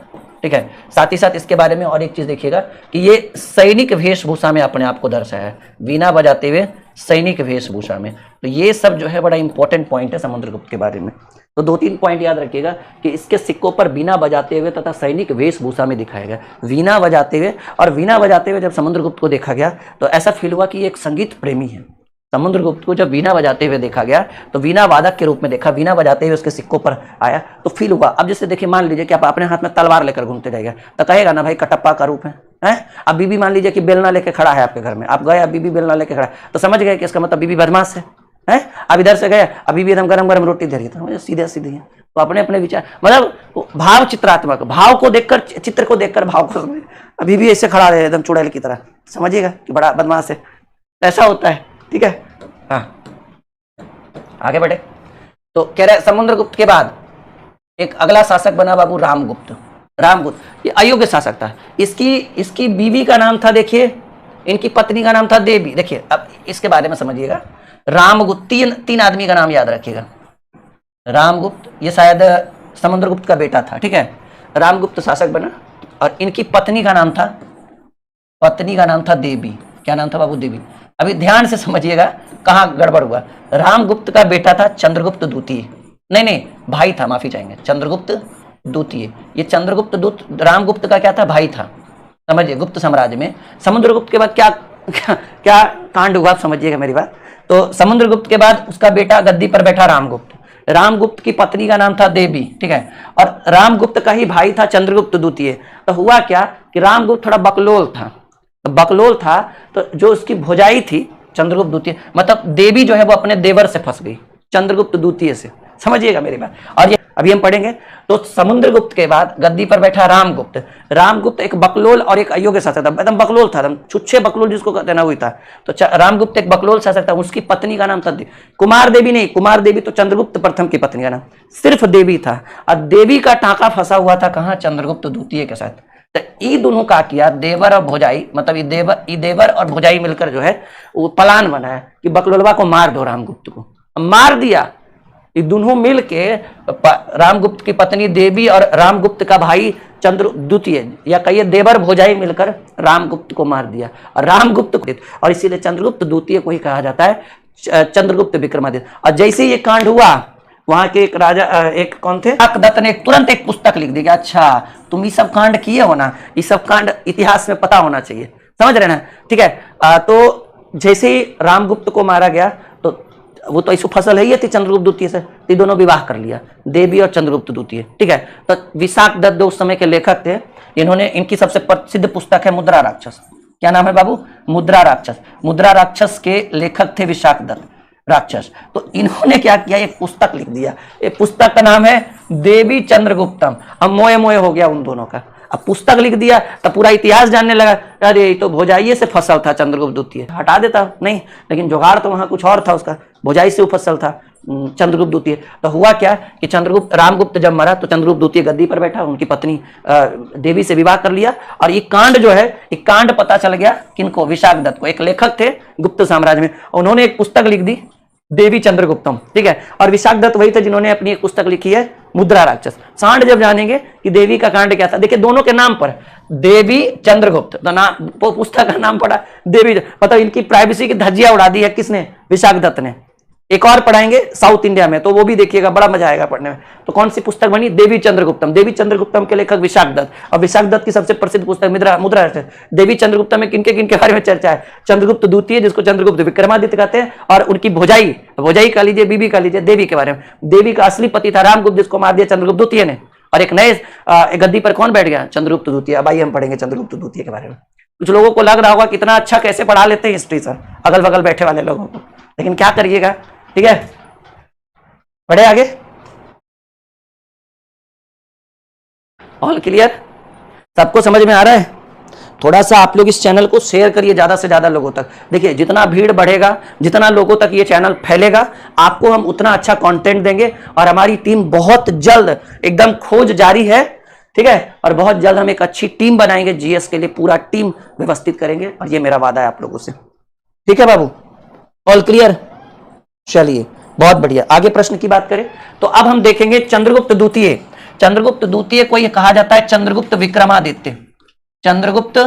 ठीक है। साथ ही साथ इसके बारे में और एक चीज देखिएगा कि ये सैनिक वेशभूषा में अपने आप को दर्शाया है, वीणा बजाते हुए सैनिक वेशभूषा में। तो ये सब जो है बड़ा इंपॉर्टेंट पॉइंट है समुद्रगुप्त के बारे में। तो 2-3 पॉइंट याद रखिएगा कि इसके सिक्कों पर वीणा बजाते हुए तथा सैनिक वेशभूषा में दिखाया गया, वीणा बजाते हुए। और वीणा बजाते हुए जब समुद्रगुप्त को देखा गया तो ऐसा फील हुआ कि ये एक संगीत प्रेमी है। समुद्रगुप्त को जब वीणा बजाते हुए देखा गया तो वीणा वादक के रूप में देखा, वीणा बजाते हुए उसके सिक्कों पर आया तो फील हुआ। अब जैसे देखिए, मान लीजिए कि आप अपने हाथ में तलवार लेकर घूमते जाएगा तो कहेगा ना भाई कटप्पा का रूप है, हैं? अब बीबी मान लीजिए कि बेलना लेके खड़ा है आपके घर में, आप गए, अब बीबी बेलना लेके खड़ा है तो समझ गए कि इसका मतलब बीबी बदमाश है, हैं? अब इधर से गए, अब बीबी एकदम गरम गरम रोटी दे रही थी, सीधे सीधे है। तो अपने अपने विचार, मतलब भाव चित्रात्मक, भाव को देखकर, चित्र को देखकर भाव को समझ। अभी भी ऐसे खड़ा रहे एकदम चुड़ैल की तरह, समझिएगा कि बड़ा बदमाश है, ऐसा होता है, ठीक है। हाँ, आगे बढ़े तो कह रहे समुद्रगुप्त के बाद एक अगला शासक बना बाबू रामगुप्त। रामगुप्त ये अयोग्य शासक था। इसकी बीवी का नाम था, देखिए, इनकी पत्नी का नाम था देवी। देखिए अब इसके बारे में समझिएगा। रामगुप्त, तीन आदमी का नाम याद रखिएगा। रामगुप्त ये शायद समुद्रगुप्त का बेटा था, ठीक है। रामगुप्त शासक बना और इनकी पत्नी का नाम था देवी। क्या नाम था बाबू? देवी। अभी ध्यान से समझिएगा कहाँ गड़बड़ हुआ। रामगुप्त का बेटा था चंद्रगुप्त द्वितीय, नहीं भाई था, माफी चाहेंगे, चंद्रगुप्त द्वितीय। ये चंद्रगुप्त रामगुप्त का क्या था? भाई था, समझिए। गुप्त साम्राज्य में समुद्रगुप्त के बाद क्या कांड हुआ, समझिएगा मेरी बात। तो समुद्रगुप्त के बाद उसका बेटा गद्दी पर बैठा रामगुप्त। रामगुप्त की पत्नी का नाम था देवी, ठीक है। और रामगुप्त का ही भाई था चंद्रगुप्त द्वितीय। तो हुआ क्या कि रामगुप्त थोड़ा बकलोल था, तो जो उसकी भौजाई थी चंद्रगुप्त द्वितीय, मतलब देवी जो है वो अपने देवर से फंस गई चंद्रगुप्त द्वितीय से, समझिएगा मेरी बात। और ये अभी हम पढ़ेंगे। तो समुद्रगुप्त के बाद गद्दी पर बैठा रामगुप्त। रामगुप्त एक बकलोल और एक अयोग्य शासक था, एकदम बकलोल था, एकदम छुच्छे बकलोल जिसको कहते हैं ना, वही था। तो रामगुप्त एक बकलोल शासक था। उसकी पत्नी का नाम था कुमार देवी, नहीं कुमार देवी तो चंद्रगुप्त प्रथम की पत्नी का नाम सिर्फ देवी था। और देवी का टांका फंसा हुआ था कहां, चंद्रगुप्त द्वितीय के साथ। तो ये दोनों का किया देवर और भोजाई, मतलब ये देवर और भोजाई मिलकर जो है वो प्लान बनाया कि बकलोलवा को मार दो, रामगुप्त को मार दिया। ये दोनों मिल के रामगुप्त की पत्नी देवी और रामगुप्त का भाई चंद्र द्वितीय या कहिए देवर भोजाई मिलकर रामगुप्त को मार दिया। और रामगुप्त को, और इसीलिए चंद्रगुप्त द्वितीय को ही कहा जाता है चंद्रगुप्त विक्रमादित्य। और जैसे ये कांड हुआ, वहां के एक राजा, एक कौन थे, शासक ने तुरंत एक पुस्तक लिख दी कि अच्छा तुम ये सब कांड किए हो ना, ये सब कांड इतिहास में पता होना चाहिए, समझ रहे ना, ठीक है। तो जैसे ही रामगुप्त को मारा गया तो वो तो ऐसी फसल है ही थी चंद्रगुप्त द्वितीय से, तो दोनों विवाह कर लिया, देवी और चंद्रगुप्त द्वितीय, ठीक है। तो विशाख दत्त उस समय के लेखक थे। इन्होंने, इनकी सबसे प्रसिद्ध पुस्तक है मुद्रा राक्षस। क्या नाम है बाबू, मुद्रा राक्षस। मुद्रा राक्षस के लेखक थे विशाख दत्त राक्षस। तो इन्होंने क्या किया, एक पुस्तक लिख दिया। एक पुस्तक का नाम है देवी चंद्रगुप्तम। अब मोए मोए हो गया उन दोनों का। अब पुस्तक लिख दिया तो पूरा इतिहास जानने लगा, अरे तो भोजाइये से फसल था चंद्रगुप्त द्वितीय, हटा देता नहीं, लेकिन जुगाड़ तो वहां कुछ और था उसका, भोजाई से वो फसल था चंद्रगुप्त द्वितीय। तो हुआ क्या कि रामगुप्त जब मरा तो चंद्रगुप्त द्वितीय गद्दी पर बैठा, उनकी पत्नी देवी से विवाह कर लिया। और ये कांड जो है, ये कांड पता चल गया किनको, विशाख दत्त को, एक लेखक थे गुप्त साम्राज्य में, उन्होंने एक पुस्तक लिख दी देवी चंद्रगुप्तम, ठीक है। और विशाख दत्त वही थे जिन्होंने अपनी एक पुस्तक लिखी है मुद्रा राक्षस। सांड जब जानेंगे कि देवी का कांड क्या था, देखिए दोनों के नाम पर देवी चंद्रगुप्त, तो नाम, पुस्तक का नाम पड़ा देवी, मतलब इनकी प्राइवेसी की धज्जियां उड़ा दी है किसने, विशाख दत्त ने। एक और पढ़ाएंगे साउथ इंडिया में, तो वो भी देखिएगा, बड़ा मजा आएगा पढ़ने में। तो कौन सी पुस्तक बनी, देवी चंद्रगुप्तम। देवी चंद्रगुप्तम के लेखक विशाख दत्त, और विशाख दत्त की सबसे प्रसिद्ध पुस्तक मुद्रा राक्षस। देवी चंद्रगुप्तम में किनके किनके बारे में चर्चा है, चंद्रगुप्त द्वितीय जिसको चंद्रगुप्त विक्रमादित्य कहते हैं, और उनकी भोजाई का लीजिए, बीबी का लीजिए, देवी के बारे में। देवी का असली पति था रामगुप्त, जिसको मार दिया चंद्रगुप्त द्वितीय ने। और एक नए गद्दी पर कौन बैठ गया, चंद्रगुप्त द्वितीय। अब आइए हम पढ़ेंगे चंद्रगुप्त द्वितीय के बारे में। कुछ लोगों को लग रहा होगा कितना अच्छा कैसे पढ़ा लेते हैं हिस्ट्री सर, अगल बगल बैठे वाले लोगों को, लेकिन क्या करिएगा, ठीक है। बढ़े आगे, ऑल क्लियर, सबको समझ में आ रहा है। थोड़ा सा आप लोग इस चैनल को शेयर करिए ज्यादा से ज्यादा लोगों तक। देखिए जितना भीड़ बढ़ेगा, जितना लोगों तक ये चैनल फैलेगा, आपको हम उतना अच्छा कंटेंट देंगे। और हमारी टीम बहुत जल्द, एकदम खोज जारी है, ठीक है, और बहुत जल्द हम एक अच्छी टीम बनाएंगे जीएस के लिए, पूरा टीम व्यवस्थित करेंगे, और ये मेरा वादा है आप लोगों से, ठीक है बाबू, ऑल क्लियर। चलिए बहुत बढ़िया, आगे प्रश्न की बात करें तो अब हम देखेंगे चंद्रगुप्त द्वितीय। चंद्रगुप्त द्वितीय को यह कहा जाता है चंद्रगुप्त विक्रमादित्य, चंद्रगुप्त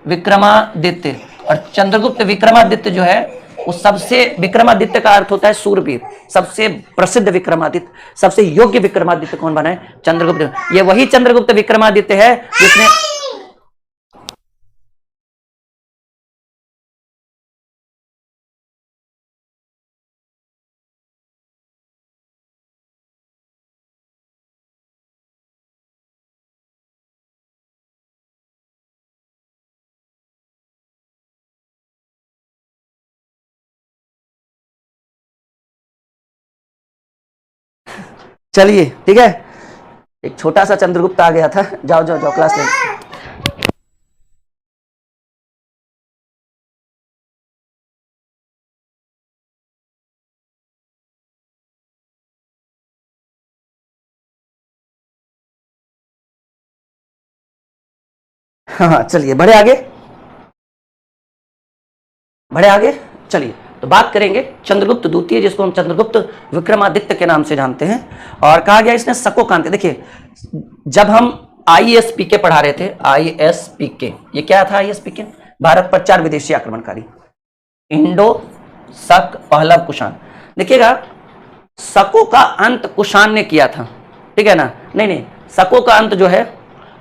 विक्रमादित्य। और चंद्रगुप्त विक्रमादित्य जो है वो सबसे, विक्रमादित्य का अर्थ होता है सूरवीर, सबसे प्रसिद्ध विक्रमादित्य, सबसे योग्य विक्रमादित्य कौन बना है, चंद्रगुप्त। ये वही चंद्रगुप्त विक्रमादित्य है जिसने, चलिए ठीक है, एक छोटा सा चंद्रगुप्त आ गया था, जाओ जाओ जाओ क्लास ले। हाँ चलिए बढ़े आगे, बढ़े आगे। चलिए तो बात करेंगे चंद्रगुप्त द्वितीय, जिसको हम चंद्रगुप्त विक्रमादित्य के नाम से जानते हैं। और कहा गया इसने शकोकांत, देखिए जब हम आईएसपीके पढ़ा रहे थे, आईएसपीके, ये क्या था आईएसपीके, भारत पर 4 विदेशी आक्रमणकारी, इंडो, शक, पहलव, कुषाण। देखिएगा शकों का अंत कुषाण ने किया था, ठीक है ना, नहीं शकों का अंत जो है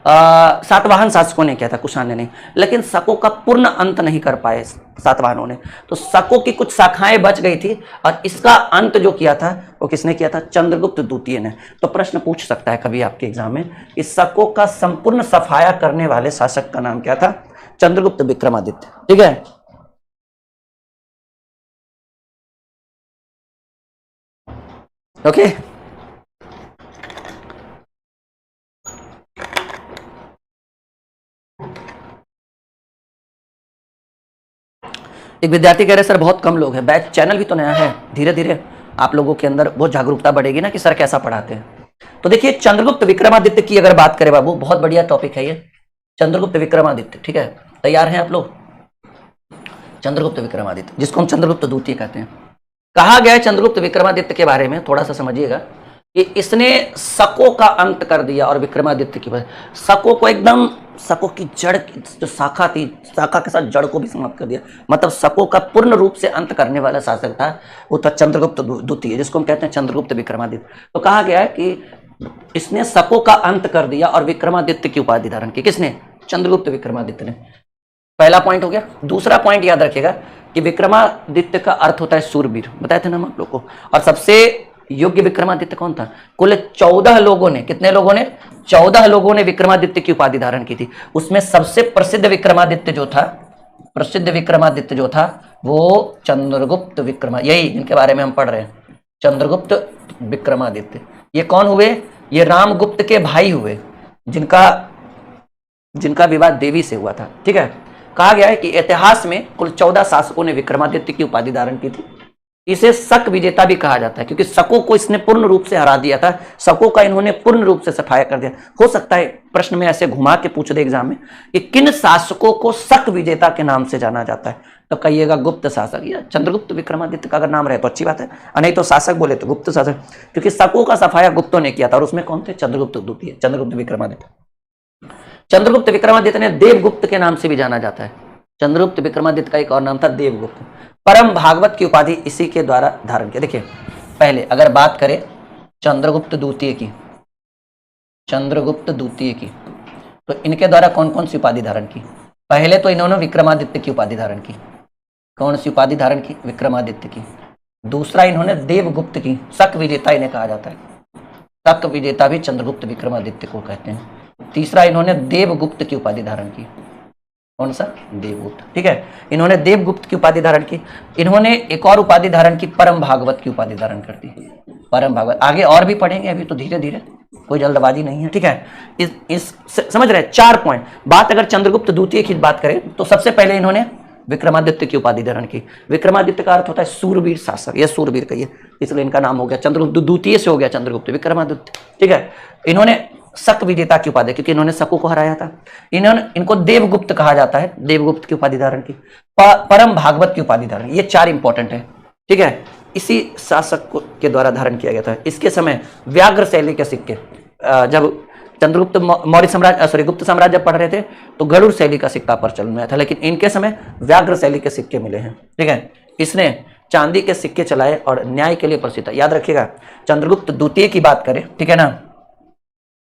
सातवाहन शासकों ने किया था, कुषाण ने नहीं। लेकिन शकों का पूर्ण अंत नहीं कर पाए सातवाहनों ने, तो शकों की कुछ शाखाएं बच गई थी, और इसका अंत जो किया था वो किसने किया था, चंद्रगुप्त द्वितीय ने। तो प्रश्न पूछ सकता है कभी आपके एग्जाम में, इस शकों का संपूर्ण सफाया करने वाले शासक का नाम क्या था, चंद्रगुप्त विक्रमादित्य, ठीक है। ओके एक विद्यार्थी कह रहे सर बहुत कम लोग हैं, बैच चैनल भी तो नया है, धीरे धीरे आप लोगों के अंदर बहुत जागरूकता बढ़ेगी ना कि सर कैसा पढ़ाते हैं। तो देखिए चंद्रगुप्त विक्रमादित्य की अगर बात करें बाबू, बहुत बढ़िया टॉपिक है ये, चंद्रगुप्त विक्रमादित्य। ठीक है, तैयार हैं आप लोग? चंद्रगुप्त विक्रमादित्य, जिसको हम चंद्रगुप्त द्वितीय कहते हैं। कहा गया है चंद्रगुप्त विक्रमादित्य के बारे में, थोड़ा सा समझिएगा कि इसने शकों का अंत कर दिया और विक्रमादित्य की वजह शकों को एकदम, शकों की जड़ जो शाखा थी, शाखा के साथ जड़ को भी समाप्त कर दिया। मतलब शकों का पूर्ण रूप से अंत करने वाला शासक था, वो था चंद्रगुप्त द्वितीय, जिसको हम कहते हैं चंद्रगुप्त विक्रमादित्य। तो कहा गया है कि इसने शकों का अंत कर दिया और विक्रमादित्य की उपाधि धारण की। किसने? चंद्रगुप्त विक्रमादित्य ने। पहला पॉइंट हो गया। दूसरा पॉइंट याद रखिएगा कि विक्रमादित्य का अर्थ होता है सूरवीर, बताए थे ना हम आप लोग को। और सबसे योग्य विक्रमादित्य कौन था? कुल 14 लोगों ने, कितने लोगों ने? 14 लोगों ने विक्रमादित्य की उपाधि धारण की थी। उसमें सबसे प्रसिद्ध विक्रमादित्य जो था, प्रसिद्ध विक्रमादित्य जो था वो चंद्रगुप्त यही इनके बारे में हम पढ़ रहे हैं, चंद्रगुप्त विक्रमादित्य। ये कौन हुए? ये रामगुप्त के भाई हुए, जिनका विवाह देवी से हुआ था। ठीक है, कहा गया है कि इतिहास में कुल 14 शासकों ने विक्रमादित्य की उपाधि धारण की थी। इसे शक विजेता भी कहा जाता है क्योंकि शकों को इसने पूर्ण रूप से हरा दिया था, शकों का इन्होंने पूर्ण रूप से सफाया कर दिया। हो सकता है प्रश्न में ऐसे घुमा के पूछ दे एग्जाम में कि किन शासकों को शक विजेता के नाम से जाना जाता है, तो कहिएगा गुप्त शासक। या चंद्रगुप्त विक्रमादित्य का अगर नाम रहे तो अच्छी बात है, नहीं तो शासक बोले तो गुप्त शासक, क्योंकि शकों का सफाया गुप्तों ने किया था। और उसमें कौन थे? चंद्रगुप्त द्वितीय, चंद्रगुप्त विक्रमादित्य। चंद्रगुप्त विक्रमादित्य ने देवगुप्त के नाम से भी जाना जाता है। चंद्रगुप्त विक्रमादित्य का एक और नाम था देवगुप्त। परम भागवत की उपाधि इसी के द्वारा धारण की। देखिए पहले अगर बात करें चंद्रगुप्त द्वितीय की, चंद्रगुप्त द्वितीय की, तो इनके द्वारा कौन कौन सी उपाधि धारण की? पहले तो इन्होंने विक्रमादित्य की उपाधि धारण की। कौन सी उपाधि धारण की? विक्रमादित्य की। दूसरा इन्होंने देवगुप्त की, शक विजेता इन्हें कहा जाता है, शक विजेता भी चंद्रगुप्त विक्रमादित्य को कहते हैं। तीसरा इन्होंने देवगुप्त की उपाधि धारण की। कौन सा? देवगुप्त। ठीक है, इन्होंने देवगुप्त की उपाधि धारण की। इन्होंने एक और उपाधि धारण की, परम भागवत की उपाधि धारण कर दी। परम भागवत आगे और भी पढ़ेंगे, अभी तो धीरे धीरे, कोई जल्दबाजी नहीं है। ठीक है, इस समझ रहे हैं? 4 पॉइंट। बात अगर चंद्रगुप्त द्वितीय की बात करें तो सबसे पहले इन्होंने विक्रमादित्य की उपाधि धारण की। विक्रमादित्य का अर्थ होता है सूरवीर शासक, यह सूरवीर कहिए, इसलिए इनका नाम हो गया चंद्रगुप्त द्वितीय से हो गया चंद्रगुप्त विक्रमादित्य। ठीक है, इन्होंने शक विजेता की उपाधि, क्योंकि इन्होंने शकों को हराया था। इनको देवगुप्त कहा जाता है, देवगुप्त की उपाधि धारण की। परम भागवत की उपाधि धारण, ये 4 इंपॉर्टेंट है। ठीक है, इसी शासक के द्वारा धारण किया गया था। इसके समय व्याघ्र शैली के सिक्के, जब चंद्रगुप्त मौर्य साम्राज्य गुप्त साम्राज्य पढ़ रहे थे तो गरुड़ शैली का सिक्का प्रचलन में था, लेकिन इनके समय व्याघ्र शैली के सिक्के मिले हैं। ठीक है, इसने चांदी के सिक्के चलाए और न्याय के लिए प्रसिद्ध है। याद रखिएगा, चंद्रगुप्त द्वितीय की बात करें, ठीक है ना,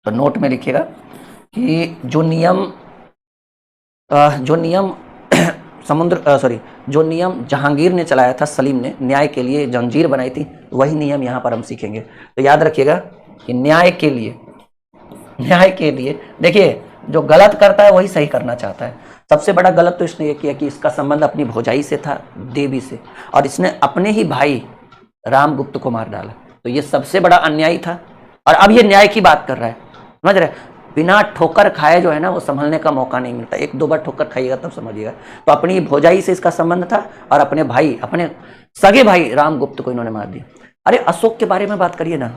तो नोट में लिखिएगा कि जो नियम जहांगीर ने चलाया था, सलीम ने न्याय के लिए जंजीर बनाई थी, वही नियम यहाँ पर हम सीखेंगे। तो याद रखिएगा कि न्याय के लिए देखिए, जो गलत करता है वही सही करना चाहता है। सबसे बड़ा गलत तो इसने ये किया कि इसका संबंध अपनी भौजाई से था, देवी से, और इसने अपने ही भाई रामगुप्त को मार डाला। तो ये सबसे बड़ा अन्यायी था। और अब ये न्याय की बात कर रहा है, समझ रहे? बिना ठोकर खाए जो है ना, वो संभलने का मौका नहीं मिलता। 1-2 बार ठोकर खाइएगा तब समझिएगा। तो अपनी भौजाई से इसका संबंध था और अपने भाई, अपने सगे भाई रामगुप्त को इन्होंने मार दिया। अरे अशोक के बारे में बात करिए ना,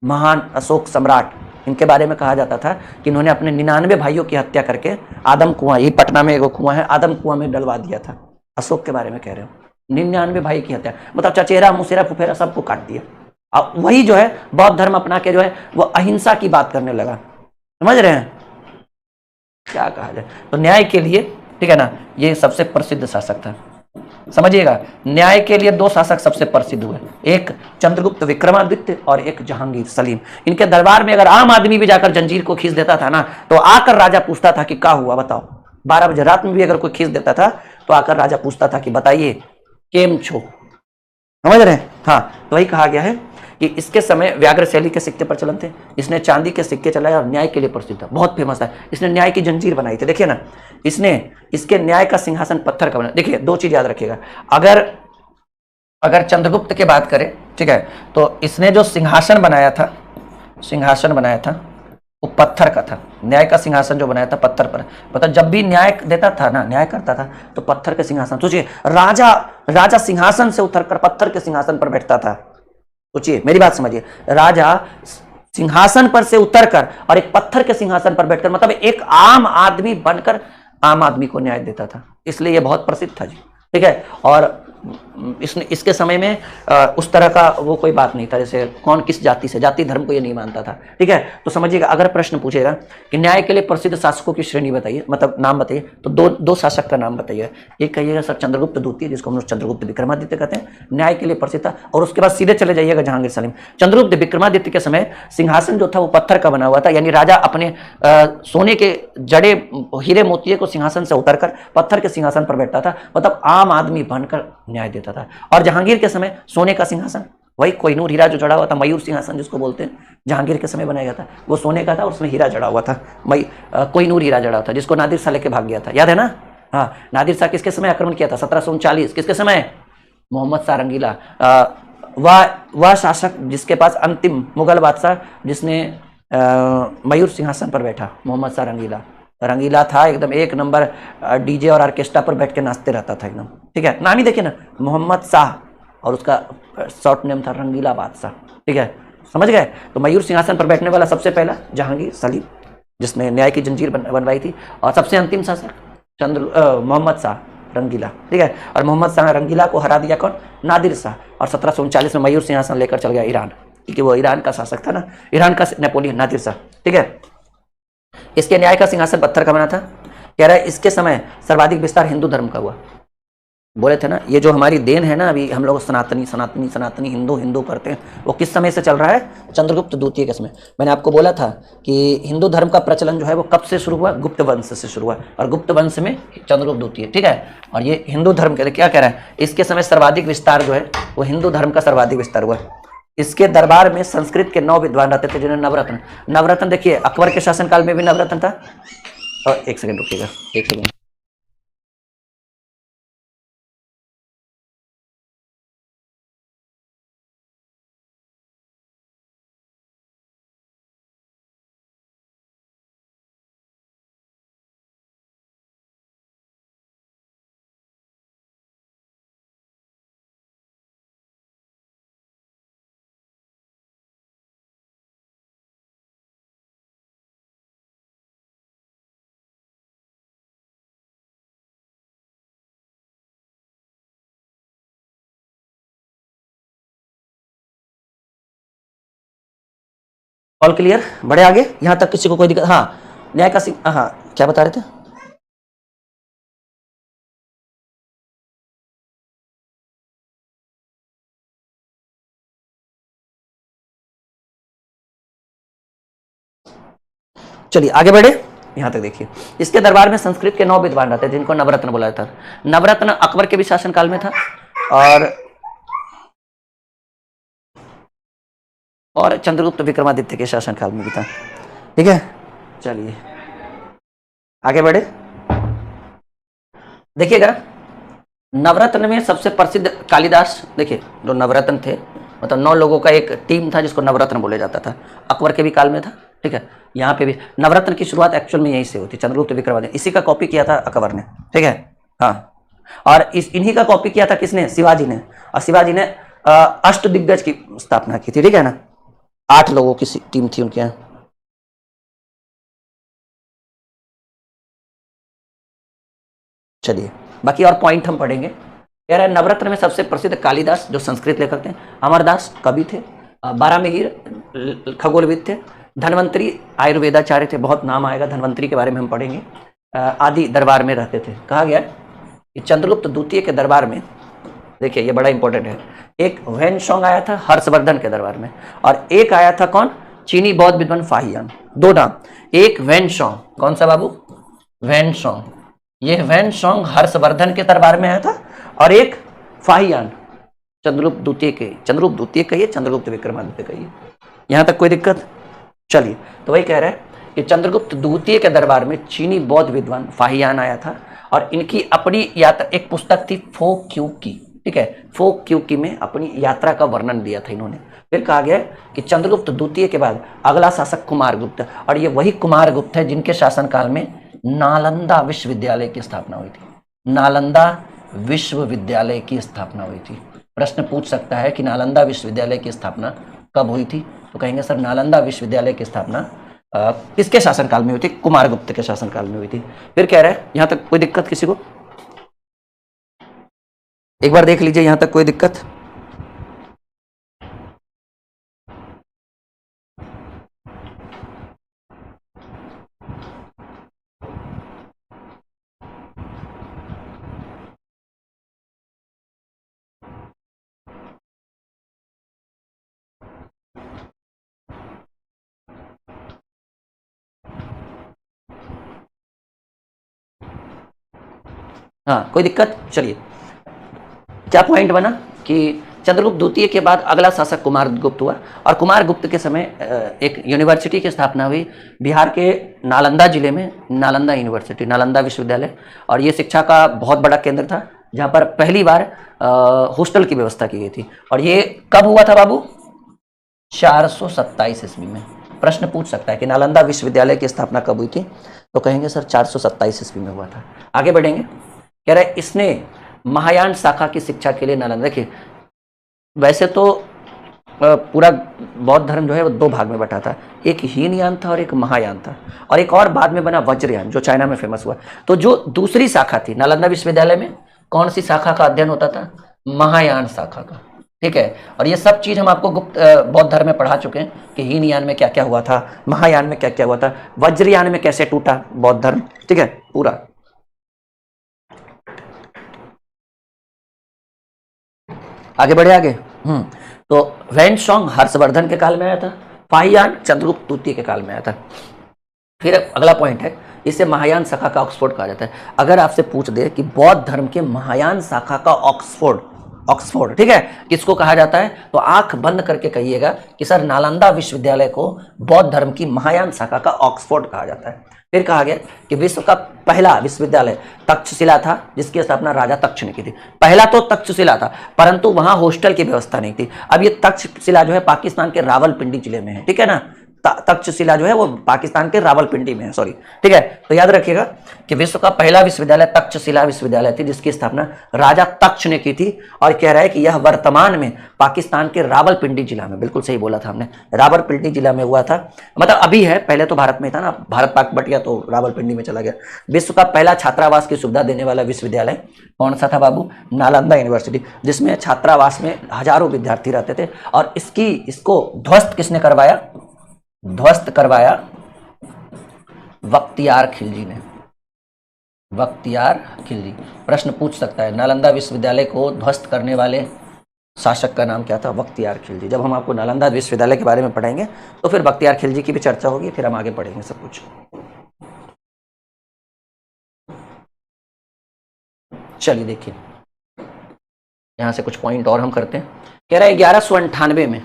महान अशोक सम्राट, इनके बारे में कहा जाता था कि इन्होंने अपने 99 भाइयों की हत्या करके आदम कुआं, ये पटना में एक कुआं है, आदम कुआं में डलवा दिया था। अशोक के बारे में कह रहे हो, 99 भाई की हत्या, मतलब चचेरा मुसेरा फुफेरा सबको काट दिया। अब वही जो है बौद्ध धर्म अपना के जो है वो अहिंसा की बात करने लगा। समझ रहे हैं क्या कहा जाए? तो न्याय के लिए, ठीक है ना, ये सबसे प्रसिद्ध शासक था। समझिएगा, न्याय के लिए 2 शासक सबसे प्रसिद्ध हुए, एक चंद्रगुप्त विक्रमादित्य और एक जहांगीर सलीम। इनके दरबार में अगर आम आदमी भी जाकर जंजीर को खींच देता था ना, तो आकर राजा पूछता था कि क्या हुआ बताओ। 12 बजे रात में भी अगर कोई खींच देता था तो आकर राजा पूछता था कि बताइए केम छो। समझ रहे हैं? हाँ, तो वही कहा गया है कि इसके समय व्याघ्र शैली के सिक्के प्रचलन थे। इसने चांदी के सिक्के चलाए और न्याय के लिए प्रसिद्ध था, बहुत फेमस था। इसने न्याय की जंजीर बनाई थी। देखिए ना, इसने इसके न्याय का सिंहासन पत्थर का बना। देखिए 2 चीज याद रखिएगा, अगर चंद्रगुप्त की बात करें, ठीक है, तो इसने जो सिंहासन बनाया था वो पत्थर का था। न्याय का सिंहासन जो बनाया था पत्थर पर, मतलब जब भी न्याय देता था ना, न्याय करता था तो पत्थर के सिंहासन, सोचिए राजा, राजा सिंहासन से उतरकर पत्थर के सिंहासन पर बैठता था। सोचिए, मेरी बात समझिए, राजा सिंहासन पर से उतरकर और एक पत्थर के सिंहासन पर बैठकर, मतलब एक आम आदमी बनकर आम आदमी को न्याय देता था, इसलिए यह बहुत प्रसिद्ध था जी। ठीक है, और इसके समय में उस तरह का वो कोई बात नहीं था, जैसे कौन किस जाति से, जाति धर्म को ये नहीं मानता था। ठीक है, तो समझिएगा, अगर प्रश्न पूछेगा कि न्याय के लिए प्रसिद्ध शासकों की श्रेणी बताइए, मतलब नाम बताइए, तो दो शासक का नाम बताइए। एक कहिएगा सर चंद्रगुप्त द्वितीय, जिसको हम लोग चंद्रगुप्त विक्रमादित्य कहते हैं, न्याय के लिए प्रसिद्ध था। और उसके बाद सीधे चले जाइएगा जहांगीर सलीम। चंद्रगुप्त विक्रमादित्य के समय सिंहासन जो था वो पत्थर का बना हुआ था, यानी राजा अपने सोने के जड़े हीरे मोतिये को सिंहासन से उतरकर पत्थर के सिंहासन पर बैठता था, मतलब आम आदमी बनकर न्याय देता था। और जहांगीर के समय सोने का सिंहासन, वही कोहिनूर हीरा जो जड़ा हुआ था, मयूर सिंहासन जिसको बोलते हैं, जहांगीर के समय बनाया गया था, वो सोने का था, उसमें हीरा जड़ा हुआ था, कोहिनूर हीरा जड़ा हुआ था, जिसको नादिर शाह लेके भाग गया था, याद है ना। हाँ, नादिर शाह किसके समय आक्रमण किया था? 1739। किसके समय? मोहम्मद शाह रंगीला। वह शासक जिसके पास अंतिम मुगल बादशाह जिसने मयूर सिंहासन पर बैठा, मोहम्मद शाह रंगीला। रंगीला था एकदम एक नंबर, डीजे और ऑर्केस्ट्रा पर बैठ के नाचते रहता था एकदम। ठीक है, नाम ही देखिए ना, मोहम्मद शाह, और उसका शॉर्ट नेम था रंगीला बादशाह। ठीक है, समझ गए। तो मयूर सिंहासन पर बैठने वाला सबसे पहला जहांगीर सलीम, जिसने न्याय की जंजीर बनवाई थी, और सबसे अंतिम शासक मोहम्मद शाह रंगीला। ठीक है, और मोहम्मद शाह रंगीला को हरा दिया कौन? नादिर शाह। और 1739 में मयूर सिंहासन लेकर चल गया ईरान, क्योंकि वो ईरान का शासक था ना, ईरान का नेपोलियन नादिर शाह। ठीक है, इसके न्याय का सिंहासन पत्थर का बना था। कह रहा है इसके समय सर्वाधिक विस्तार हिंदू धर्म का हुआ। बोले थे ना, ये जो हमारी देन है ना, अभी हम लोग सनातनी सनातनी सनातनी हिंदू हिंदू करते हैं, वो किस समय से चल रहा है? चंद्रगुप्त द्वितीय के समय। मैंने आपको बोला था कि हिंदू धर्म का प्रचलन जो है वो कब से शुरू हुआ? गुप्त वंश से शुरू हुआ, और गुप्त वंश में चंद्रगुप्त द्वितीय। ठीक है, और ये हिंदू धर्म के क्या कह रहा है? इसके समय सर्वाधिक विस्तार जो है वो हिंदू धर्म का सर्वाधिक विस्तार हुआ। इसके दरबार में संस्कृत के 9 विद्वान रहते थे, जिन्हें नवरत्न। नवरत्न देखिए, अकबर के शासनकाल में भी नवरत्न था। और एक सेकंड रुकिएगा, एक सेकंड। All clear? बड़े आगे, यहां तक किसी को कोई दिक्कत? हाँ, न्याय का हाँ, क्या बता रहे थे? चलिए आगे बढ़े, यहां तक देखिए। इसके दरबार में संस्कृत के 9 विद्वान रहते, जिनको नवरत्न बोला जाता था। नवरत्न अकबर के भी शासनकाल में था, और चंद्रगुप्त विक्रमादित्य के शासनकाल में भी था। ठीक है, चलिए आगे बढ़े। देखिएगा, नवरत्न में सबसे प्रसिद्ध कालिदास। देखिए, जो नवरत्न थे, मतलब 9 लोगों का एक टीम था जिसको नवरत्न बोला जाता था, अकबर के भी काल में था। ठीक है, यहाँ पे भी नवरत्न की शुरुआत एक्चुअल में यहीं से होती, चंद्रगुप्त विक्रमादित्य, इसी का कॉपी किया था अकबर ने। ठीक है, हाँ, और इन्हीं का कॉपी किया था किसने? शिवाजी ने। और शिवाजी ने अष्टदिग्गज की स्थापना की थी। ठीक है ना, 8 लोगों की टीम थी उनके यहाँ। चलिए, बाकी और पॉइंट हम पढ़ेंगे। कह रहा है नवरत्न में सबसे प्रसिद्ध कालिदास, जो संस्कृत लेखक थे, अमरदास कवि थे, बारामिहिर खगोलविद थे, धन्वंतरी आयुर्वेदाचार्य थे, बहुत नाम आएगा धन्वंतरी के बारे में हम पढ़ेंगे, आदि दरबार में रहते थे। कहा गया कि चंद्रगुप्त द्वितीय के दरबार में, देखिए ये बड़ा इंपॉर्टेंट है, एक वैनसोंग आया था हर्षवर्धन के दरबार में, और एक आया था कौन? चीनी बौद्ध विद्वान फाहियान। 2 नाम, एक वैनसोंग, कौन सा बाबू? वैनसोंग। ये वैनसोंग हर्षवर्धन के दरबार में आया था, और एक फाहियान चंद्रगुप्त द्वितीय कहिए, चंद्रगुप्त विक्रमादित्य कहिए। यहां तक कोई दिक्कत? चलिए, तो वही कह रहे हैं कि चंद्रगुप्त द्वितीय के दरबार में चीनी बौद्ध विद्वान फाहियान आया था, और इनकी अपनी यात्रा, एक पुस्तक थी फोक क्यू की। ठीक है, फोक क्यू की में अपनी यात्रा का वर्णन दिया था इन्होंने। फिर कहा गया कि चंद्रगुप्त द्वितीय के बाद अगला शासक कुमारगुप्त, और ये वही कुमारगुप्त है जिनके शासनकाल में नालंदा विश्वविद्यालय की स्थापना हुई थी। नालंदा विश्वविद्यालय की स्थापना हुई थी। प्रश्न पूछ सकता है कि नालंदा विश्वविद्यालय की स्थापना कब हुई थी, तो कहेंगे सर नालंदा विश्वविद्यालय की स्थापना किसके शासनकाल में हुई थी? कुमारगुप्त के शासनकाल में हुई थी। फिर कह रहा है यहां तक कोई दिक्कत किसी को? एक बार देख लीजिए यहां तक कोई दिक्कत? हाँ कोई दिक्कत? चलिए, क्या पॉइंट बना कि चंद्रगुप्त द्वितीय के बाद अगला शासक कुमारगुप्त हुआ, और कुमारगुप्त के समय एक यूनिवर्सिटी की स्थापना हुई बिहार के नालंदा जिले में, नालंदा यूनिवर्सिटी, नालंदा विश्वविद्यालय। और ये शिक्षा का बहुत बड़ा केंद्र था जहाँ पर पहली बार हॉस्टल की व्यवस्था की गई थी। और ये कब हुआ था बाबू? 427 ईस्वी में। प्रश्न पूछ सकता है कि नालंदा विश्वविद्यालय की स्थापना कब हुई थी, तो कहेंगे सर 427 ईस्वी में हुआ था। आगे बढ़ेंगे, कह रहा है इसने महायान शाखा की शिक्षा के लिए नालंदा, देखिए वैसे तो पूरा बौद्ध धर्म जो है वो दो भाग में बटा था, एक हीनयान था और एक महायान था, और एक और बाद में बना वज्रयान जो चाइना में फेमस हुआ। तो जो दूसरी शाखा थी नालंदा विश्वविद्यालय में, कौन सी शाखा का अध्ययन होता था? महायान शाखा का, ठीक है। और ये सब चीज हम आपको गुप्त बौद्ध धर्म में पढ़ा चुके हैं कि हीनयान में क्या क्या हुआ था, महायान में क्या क्या हुआ था, वज्रयान में कैसे टूटा बौद्ध धर्म, ठीक है पूरा। आगे बढ़े आगे। तो वैनसोंग हर्षवर्धन के काल में आया था, फाहियान चंद्रगुप्त द्वितीय के काल में आया था। फिर अगला पॉइंट है, इसे महायान शाखा का ऑक्सफोर्ड कहा जाता है। अगर आपसे पूछ दे कि बौद्ध धर्म के महायान शाखा का ऑक्सफोर्ड, ऑक्सफोर्ड ठीक है किसको कहा जाता है, तो आंख बंद करके कहिएगा कि सर नालंदा विश्वविद्यालय को बौद्ध धर्म की महायान शाखा का ऑक्सफोर्ड कहा जाता है। फिर कहा गया कि विश्व का पहला विश्वविद्यालय तक्षशिला था जिसकी स्थापना राजा तक्ष ने की थी। पहला तो तक्षशिला था परंतु वहां हॉस्टल की व्यवस्था नहीं थी। अब ये तक्षशिला जो है पाकिस्तान के रावलपिंडी जिले में है, ठीक है ना। तक्षशिला जो है वो पाकिस्तान के रावलपिंडी में है, सॉरी, ठीक है। तो याद रखिएगा कि विश्व का पहला विश्वविद्यालय तक्षशिला विश्वविद्यालय थी जिसकी स्थापना राजा तक्ष ने की थी। और कह रहा है कि यह वर्तमान में पाकिस्तान के रावलपिंडी जिला में, बिल्कुल सही बोला था हमने, रावलपिंडी जिला में हुआ था। मतलब अभी है, पहले तो भारत में था ना, भारत पाक बट गया तो रावलपिंडी में चला गया। विश्व का पहला छात्रावास की सुविधा देने वाला विश्वविद्यालय कौन सा था बाबू? नालंदा यूनिवर्सिटी, जिसमें छात्रावास में हजारों विद्यार्थी रहते थे। और इसको ध्वस्त किसने करवाया? ध्वस्त करवाया बख्तियार खिलजी ने, बख्तियार खिलजी। प्रश्न पूछ सकता है नालंदा विश्वविद्यालय को ध्वस्त करने वाले शासक का नाम क्या था? बख्तियार खिलजी। जब हम आपको नालंदा विश्वविद्यालय के बारे में पढ़ेंगे तो फिर बख्तियार खिलजी की भी चर्चा होगी, फिर हम आगे पढ़ेंगे सब कुछ। चलिए देखिए यहां से कुछ पॉइंट और हम करते हैं। कह रहा है 1198 में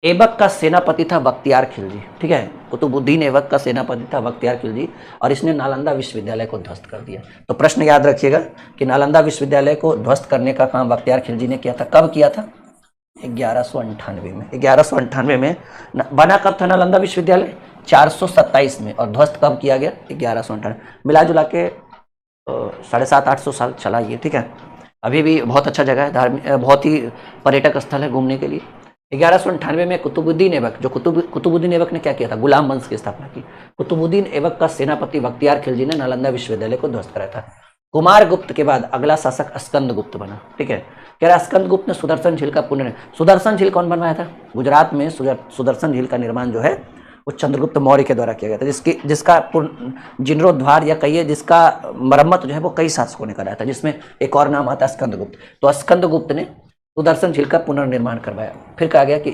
ऐबक का सेनापति था बख्तियार खिलजी, ठीक है। कुतुबुद्दीन ऐबक का सेनापति था बख्तियार खिलजी और इसने नालंदा विश्वविद्यालय को ध्वस्त कर दिया। तो प्रश्न याद रखिएगा कि नालंदा विश्वविद्यालय को ध्वस्त करने का काम बख्तियार खिलजी ने किया था। कब किया था? 1198 में। 1198 में बना कब था नालंदा विश्वविद्यालय? 427 में। और ध्वस्त कब किया गया? 1198। मिला जुला के 750-800 साल चला ये, ठीक है। अभी भी बहुत अच्छा जगह है, धार्मिक बहुत ही पर्यटक स्थल है घूमने के लिए। 1198 में कुतुबुद्दीन ऐबक, जो कुतुबुद्दीन ऐबक ने क्या किया था? गुलाम वंश की स्थापना की। कुतुबुद्दीन ऐबक का सेनापति बख्तियार खिलजी ने नालंदा विश्वविद्यालय को ध्वस्त कराया था। कुमारगुप्त के बाद अगला शासक स्कंदगुप्त बना, ठीक है। कह रहा स्कंदगुप्त ने सुदर्शन झील का सुदर्शन झील कौन बनवाया था? गुजरात में सुदर्शन झील का निर्माण जो है वो चंद्रगुप्त मौर्य के द्वारा किया गया था, जिसका जीर्णोद्धार या कहिए जिसका मरम्मत जो है वो कई शासकों ने कराया था, जिसमें एक और नाम आता है स्कंदगुप्त। तो स्कंदगुप्त ने सुदर्शन झील का पुनर्निर्माण करवाया। फिर कहा गया कि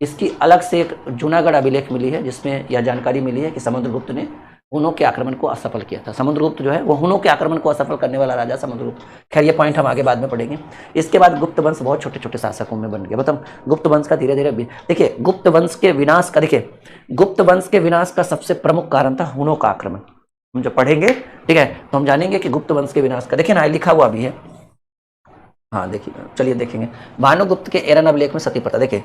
इसकी अलग से एक जूनागढ़ अभिलेख मिली है जिसमें यह जानकारी मिली है कि समुद्रगुप्त ने हुनों के आक्रमण को असफल किया था। समुद्रगुप्त जो है वो हुनों के आक्रमण को असफल करने वाला राजा समुद्रगुप्त। खैर ये पॉइंट हम आगे बाद में पढ़ेंगे। इसके बाद गुप्त वंश बहुत छोटे छोटे शासकों में बन गया। मतलब गुप्त वंश का धीरे धीरे, देखिए गुप्त वंश के विनाश का, देखिए गुप्त वंश के विनाश का सबसे प्रमुख कारण था हुनों का आक्रमण। हम जब पढ़ेंगे, ठीक है, तो हम जानेंगे कि गुप्त वंश के विनाश का, देखिए ना लिखा हुआ भी है हाँ देखिए, चलिए देखेंगे। भानुगुप्त के एरन अभिलेख में सती प्रथा, देखिए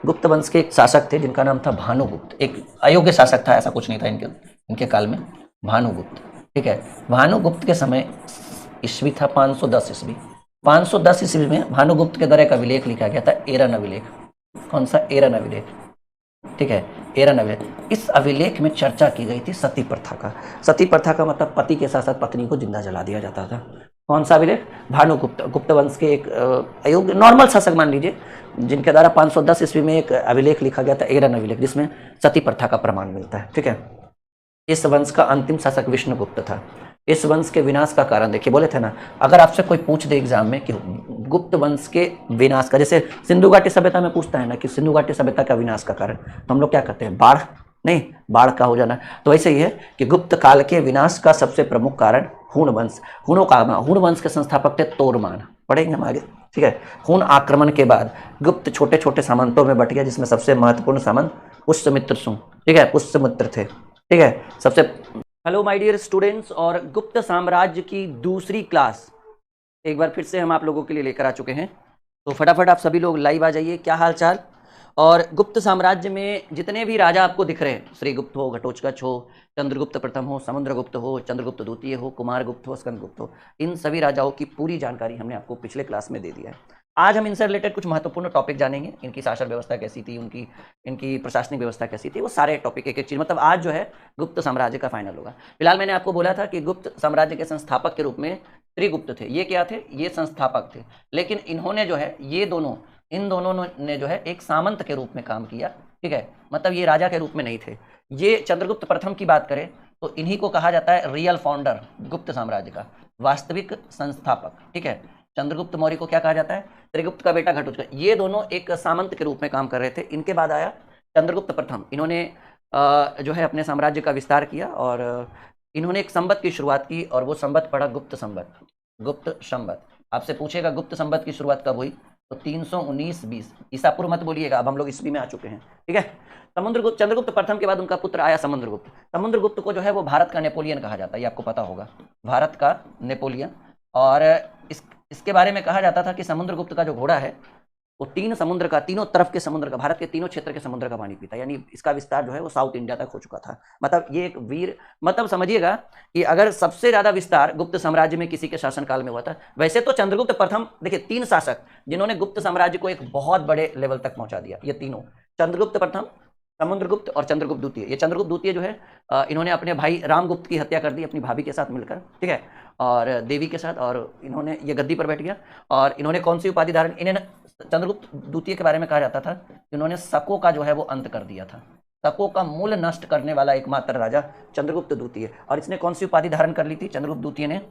गुप्त वंश के एक शासक थे जिनका नाम था भानुगुप्त। एक अयोग्य शासक था, ऐसा कुछ नहीं था इनके इनके काल में। भानुगुप्त, ठीक है। भानुगुप्त के समय ईस्वी था 510 ईस्वी। 510 ईस्वी में भानुगुप्त के द्वारा एक अभिलेख लिखा गया था, एरन अभिलेख। कौन सा? एरन अभिलेख, ठीक है। एरन अभिलेख, इस अभिलेख में चर्चा की गई थी सती प्रथा का। सती प्रथा का मतलब पति के साथ साथ पत्नी को जिंदा जला दिया जाता था। कौन सा अभिलेख? भानुगुप्त, गुप्त वंश के एक अयोग्य नॉर्मल शासक मान लीजिए, जिनके द्वारा 510 ईस्वी में एक अभिलेख लिखा गया था, एरन अभिलेख, जिसमें सती प्रथा का प्रमाण मिलता है, ठीक है। इस वंश का अंतिम शासक विष्णुगुप्त था। इस वंश के विनाश का कारण देखिए, बोले थे ना, अगर आपसे कोई पूछ दे एग्जाम में कि गुप्त वंश के विनाश का, जैसे सिंधु घाटी सभ्यता में पूछता है ना कि सिंधु घाटी सभ्यता का विनाश का कारण, तो हम लोग क्या कहते हैं? बाढ़, नहीं, बाढ़ का हो जाना। तो ऐसे ही है कि गुप्त काल के विनाश का सबसे प्रमुख कारण हुण वंश। हुण वंश के संस्थापक थे तोरमान, पढ़ेंगे हम आगे, ठीक है। हुण आक्रमण के बाद गुप्त छोटे छोटे सामंतों में बट गया, जिसमें सबसे महत्वपूर्ण सामंत पुष्यमित्र सुंग, ठीक है, पुष्यमित्र थे, ठीक है। सबसे हेलो माय डियर स्टूडेंट्स, और गुप्त साम्राज्य की दूसरी क्लास एक बार फिर से हम आप लोगों के लिए लेकर आ चुके हैं। तो फटाफट आप सभी लोग लाइव आ जाइए। क्या हाल चाल? और गुप्त साम्राज्य में जितने भी राजा आपको दिख रहे हैं, श्रीगुप्त हो, घटोत्कच हो, चंद्रगुप्त प्रथम हो, समुद्रगुप्त हो, चंद्रगुप्त द्वितीय हो, कुमारगुप्त हो, स्कंदगुप्त हो, इन सभी राजाओं की पूरी जानकारी हमने आपको पिछले क्लास में दे दिया है। आज हम इनसे रिलेटेड कुछ महत्वपूर्ण टॉपिक जानेंगे। इनकी शासन व्यवस्था कैसी थी, इनकी प्रशासनिक व्यवस्था कैसी थी, वो सारे टॉपिक एक एक चीज, मतलब आज जो है गुप्त साम्राज्य का फाइनल होगा। फिलहाल मैंने आपको बोला था कि गुप्त साम्राज्य के संस्थापक के रूप में श्रीगुप्त थे। ये क्या थे? ये संस्थापक थे। लेकिन इन्होंने जो है, इन दोनों ने जो है एक सामंत के रूप में काम किया, ठीक है। मतलब ये राजा के रूप में नहीं थे। ये चंद्रगुप्त प्रथम की बात करें तो इन्हीं को कहा जाता है रियल फाउंडर, गुप्त साम्राज्य का वास्तविक संस्थापक, ठीक है। चंद्रगुप्त मौर्य को क्या कहा जाता है? त्रिगुप्त का बेटा घटोत्कच। ये दोनों एक सामंत के रूप में काम कर रहे थे। इनके बाद आया चंद्रगुप्त प्रथम। इन्होंने जो है अपने साम्राज्य का विस्तार किया और इन्होंने एक संवत की शुरुआत की, और वो संवत पड़ा गुप्त संवत। गुप्त संवत आपसे पूछेगा गुप्त संवत की शुरुआत कब हुई, तो 319-20 ईसा पूर्व मत बोलिएगा, अब हम लोग ईस्वी में आ चुके हैं, ठीक है। चंद्रगुप्त प्रथम के बाद उनका पुत्र आया समुद्रगुप्त। समुद्रगुप्त को जो है वो भारत का नेपोलियन कहा जाता है, ये आपको पता होगा, भारत का नेपोलियन। और इसके बारे में कहा जाता था कि समुद्रगुप्त का जो घोड़ा है वो तीनों तरफ के समुद्र का, भारत के तीनों क्षेत्र के समुद्र का पानी पीता है, यानी इसका विस्तार जो है वो साउथ इंडिया तक हो चुका था। मतलब ये एक वीर, मतलब समझिएगा कि अगर सबसे ज्यादा विस्तार गुप्त साम्राज्य में किसी के शासनकाल में हुआ था। वैसे तो चंद्रगुप्त प्रथम, देखिए 3 शासक जिन्होंने गुप्त साम्राज्य को एक बहुत बड़े लेवल तक पहुंचा दिया, ये तीनों, चंद्रगुप्त प्रथम, समुद्रगुप्त और चंद्रगुप्त द्वितीय। ये चंद्रगुप्त द्वितीय जो है इन्होंने अपने भाई रामगुप्त की हत्या कर दी अपनी भाभी के साथ मिलकर, ठीक है, और देवी के साथ, और इन्होंने ये गद्दी पर बैठ गया। और इन्होंने कौन सी उपाधि धारण, इन्हें चंद्रगुप्त द्वितीय के बारे में कहा जाता था, इन्होंने शकों का जो है वो अंत कर दिया था। शकों का मूल नष्ट करने वाला एकमात्र राजा चंद्रगुप्त द्वितीय। और इसने कौन सी उपाधि धारण कर ली थी? चंद्रगुप्त द्वितीय ने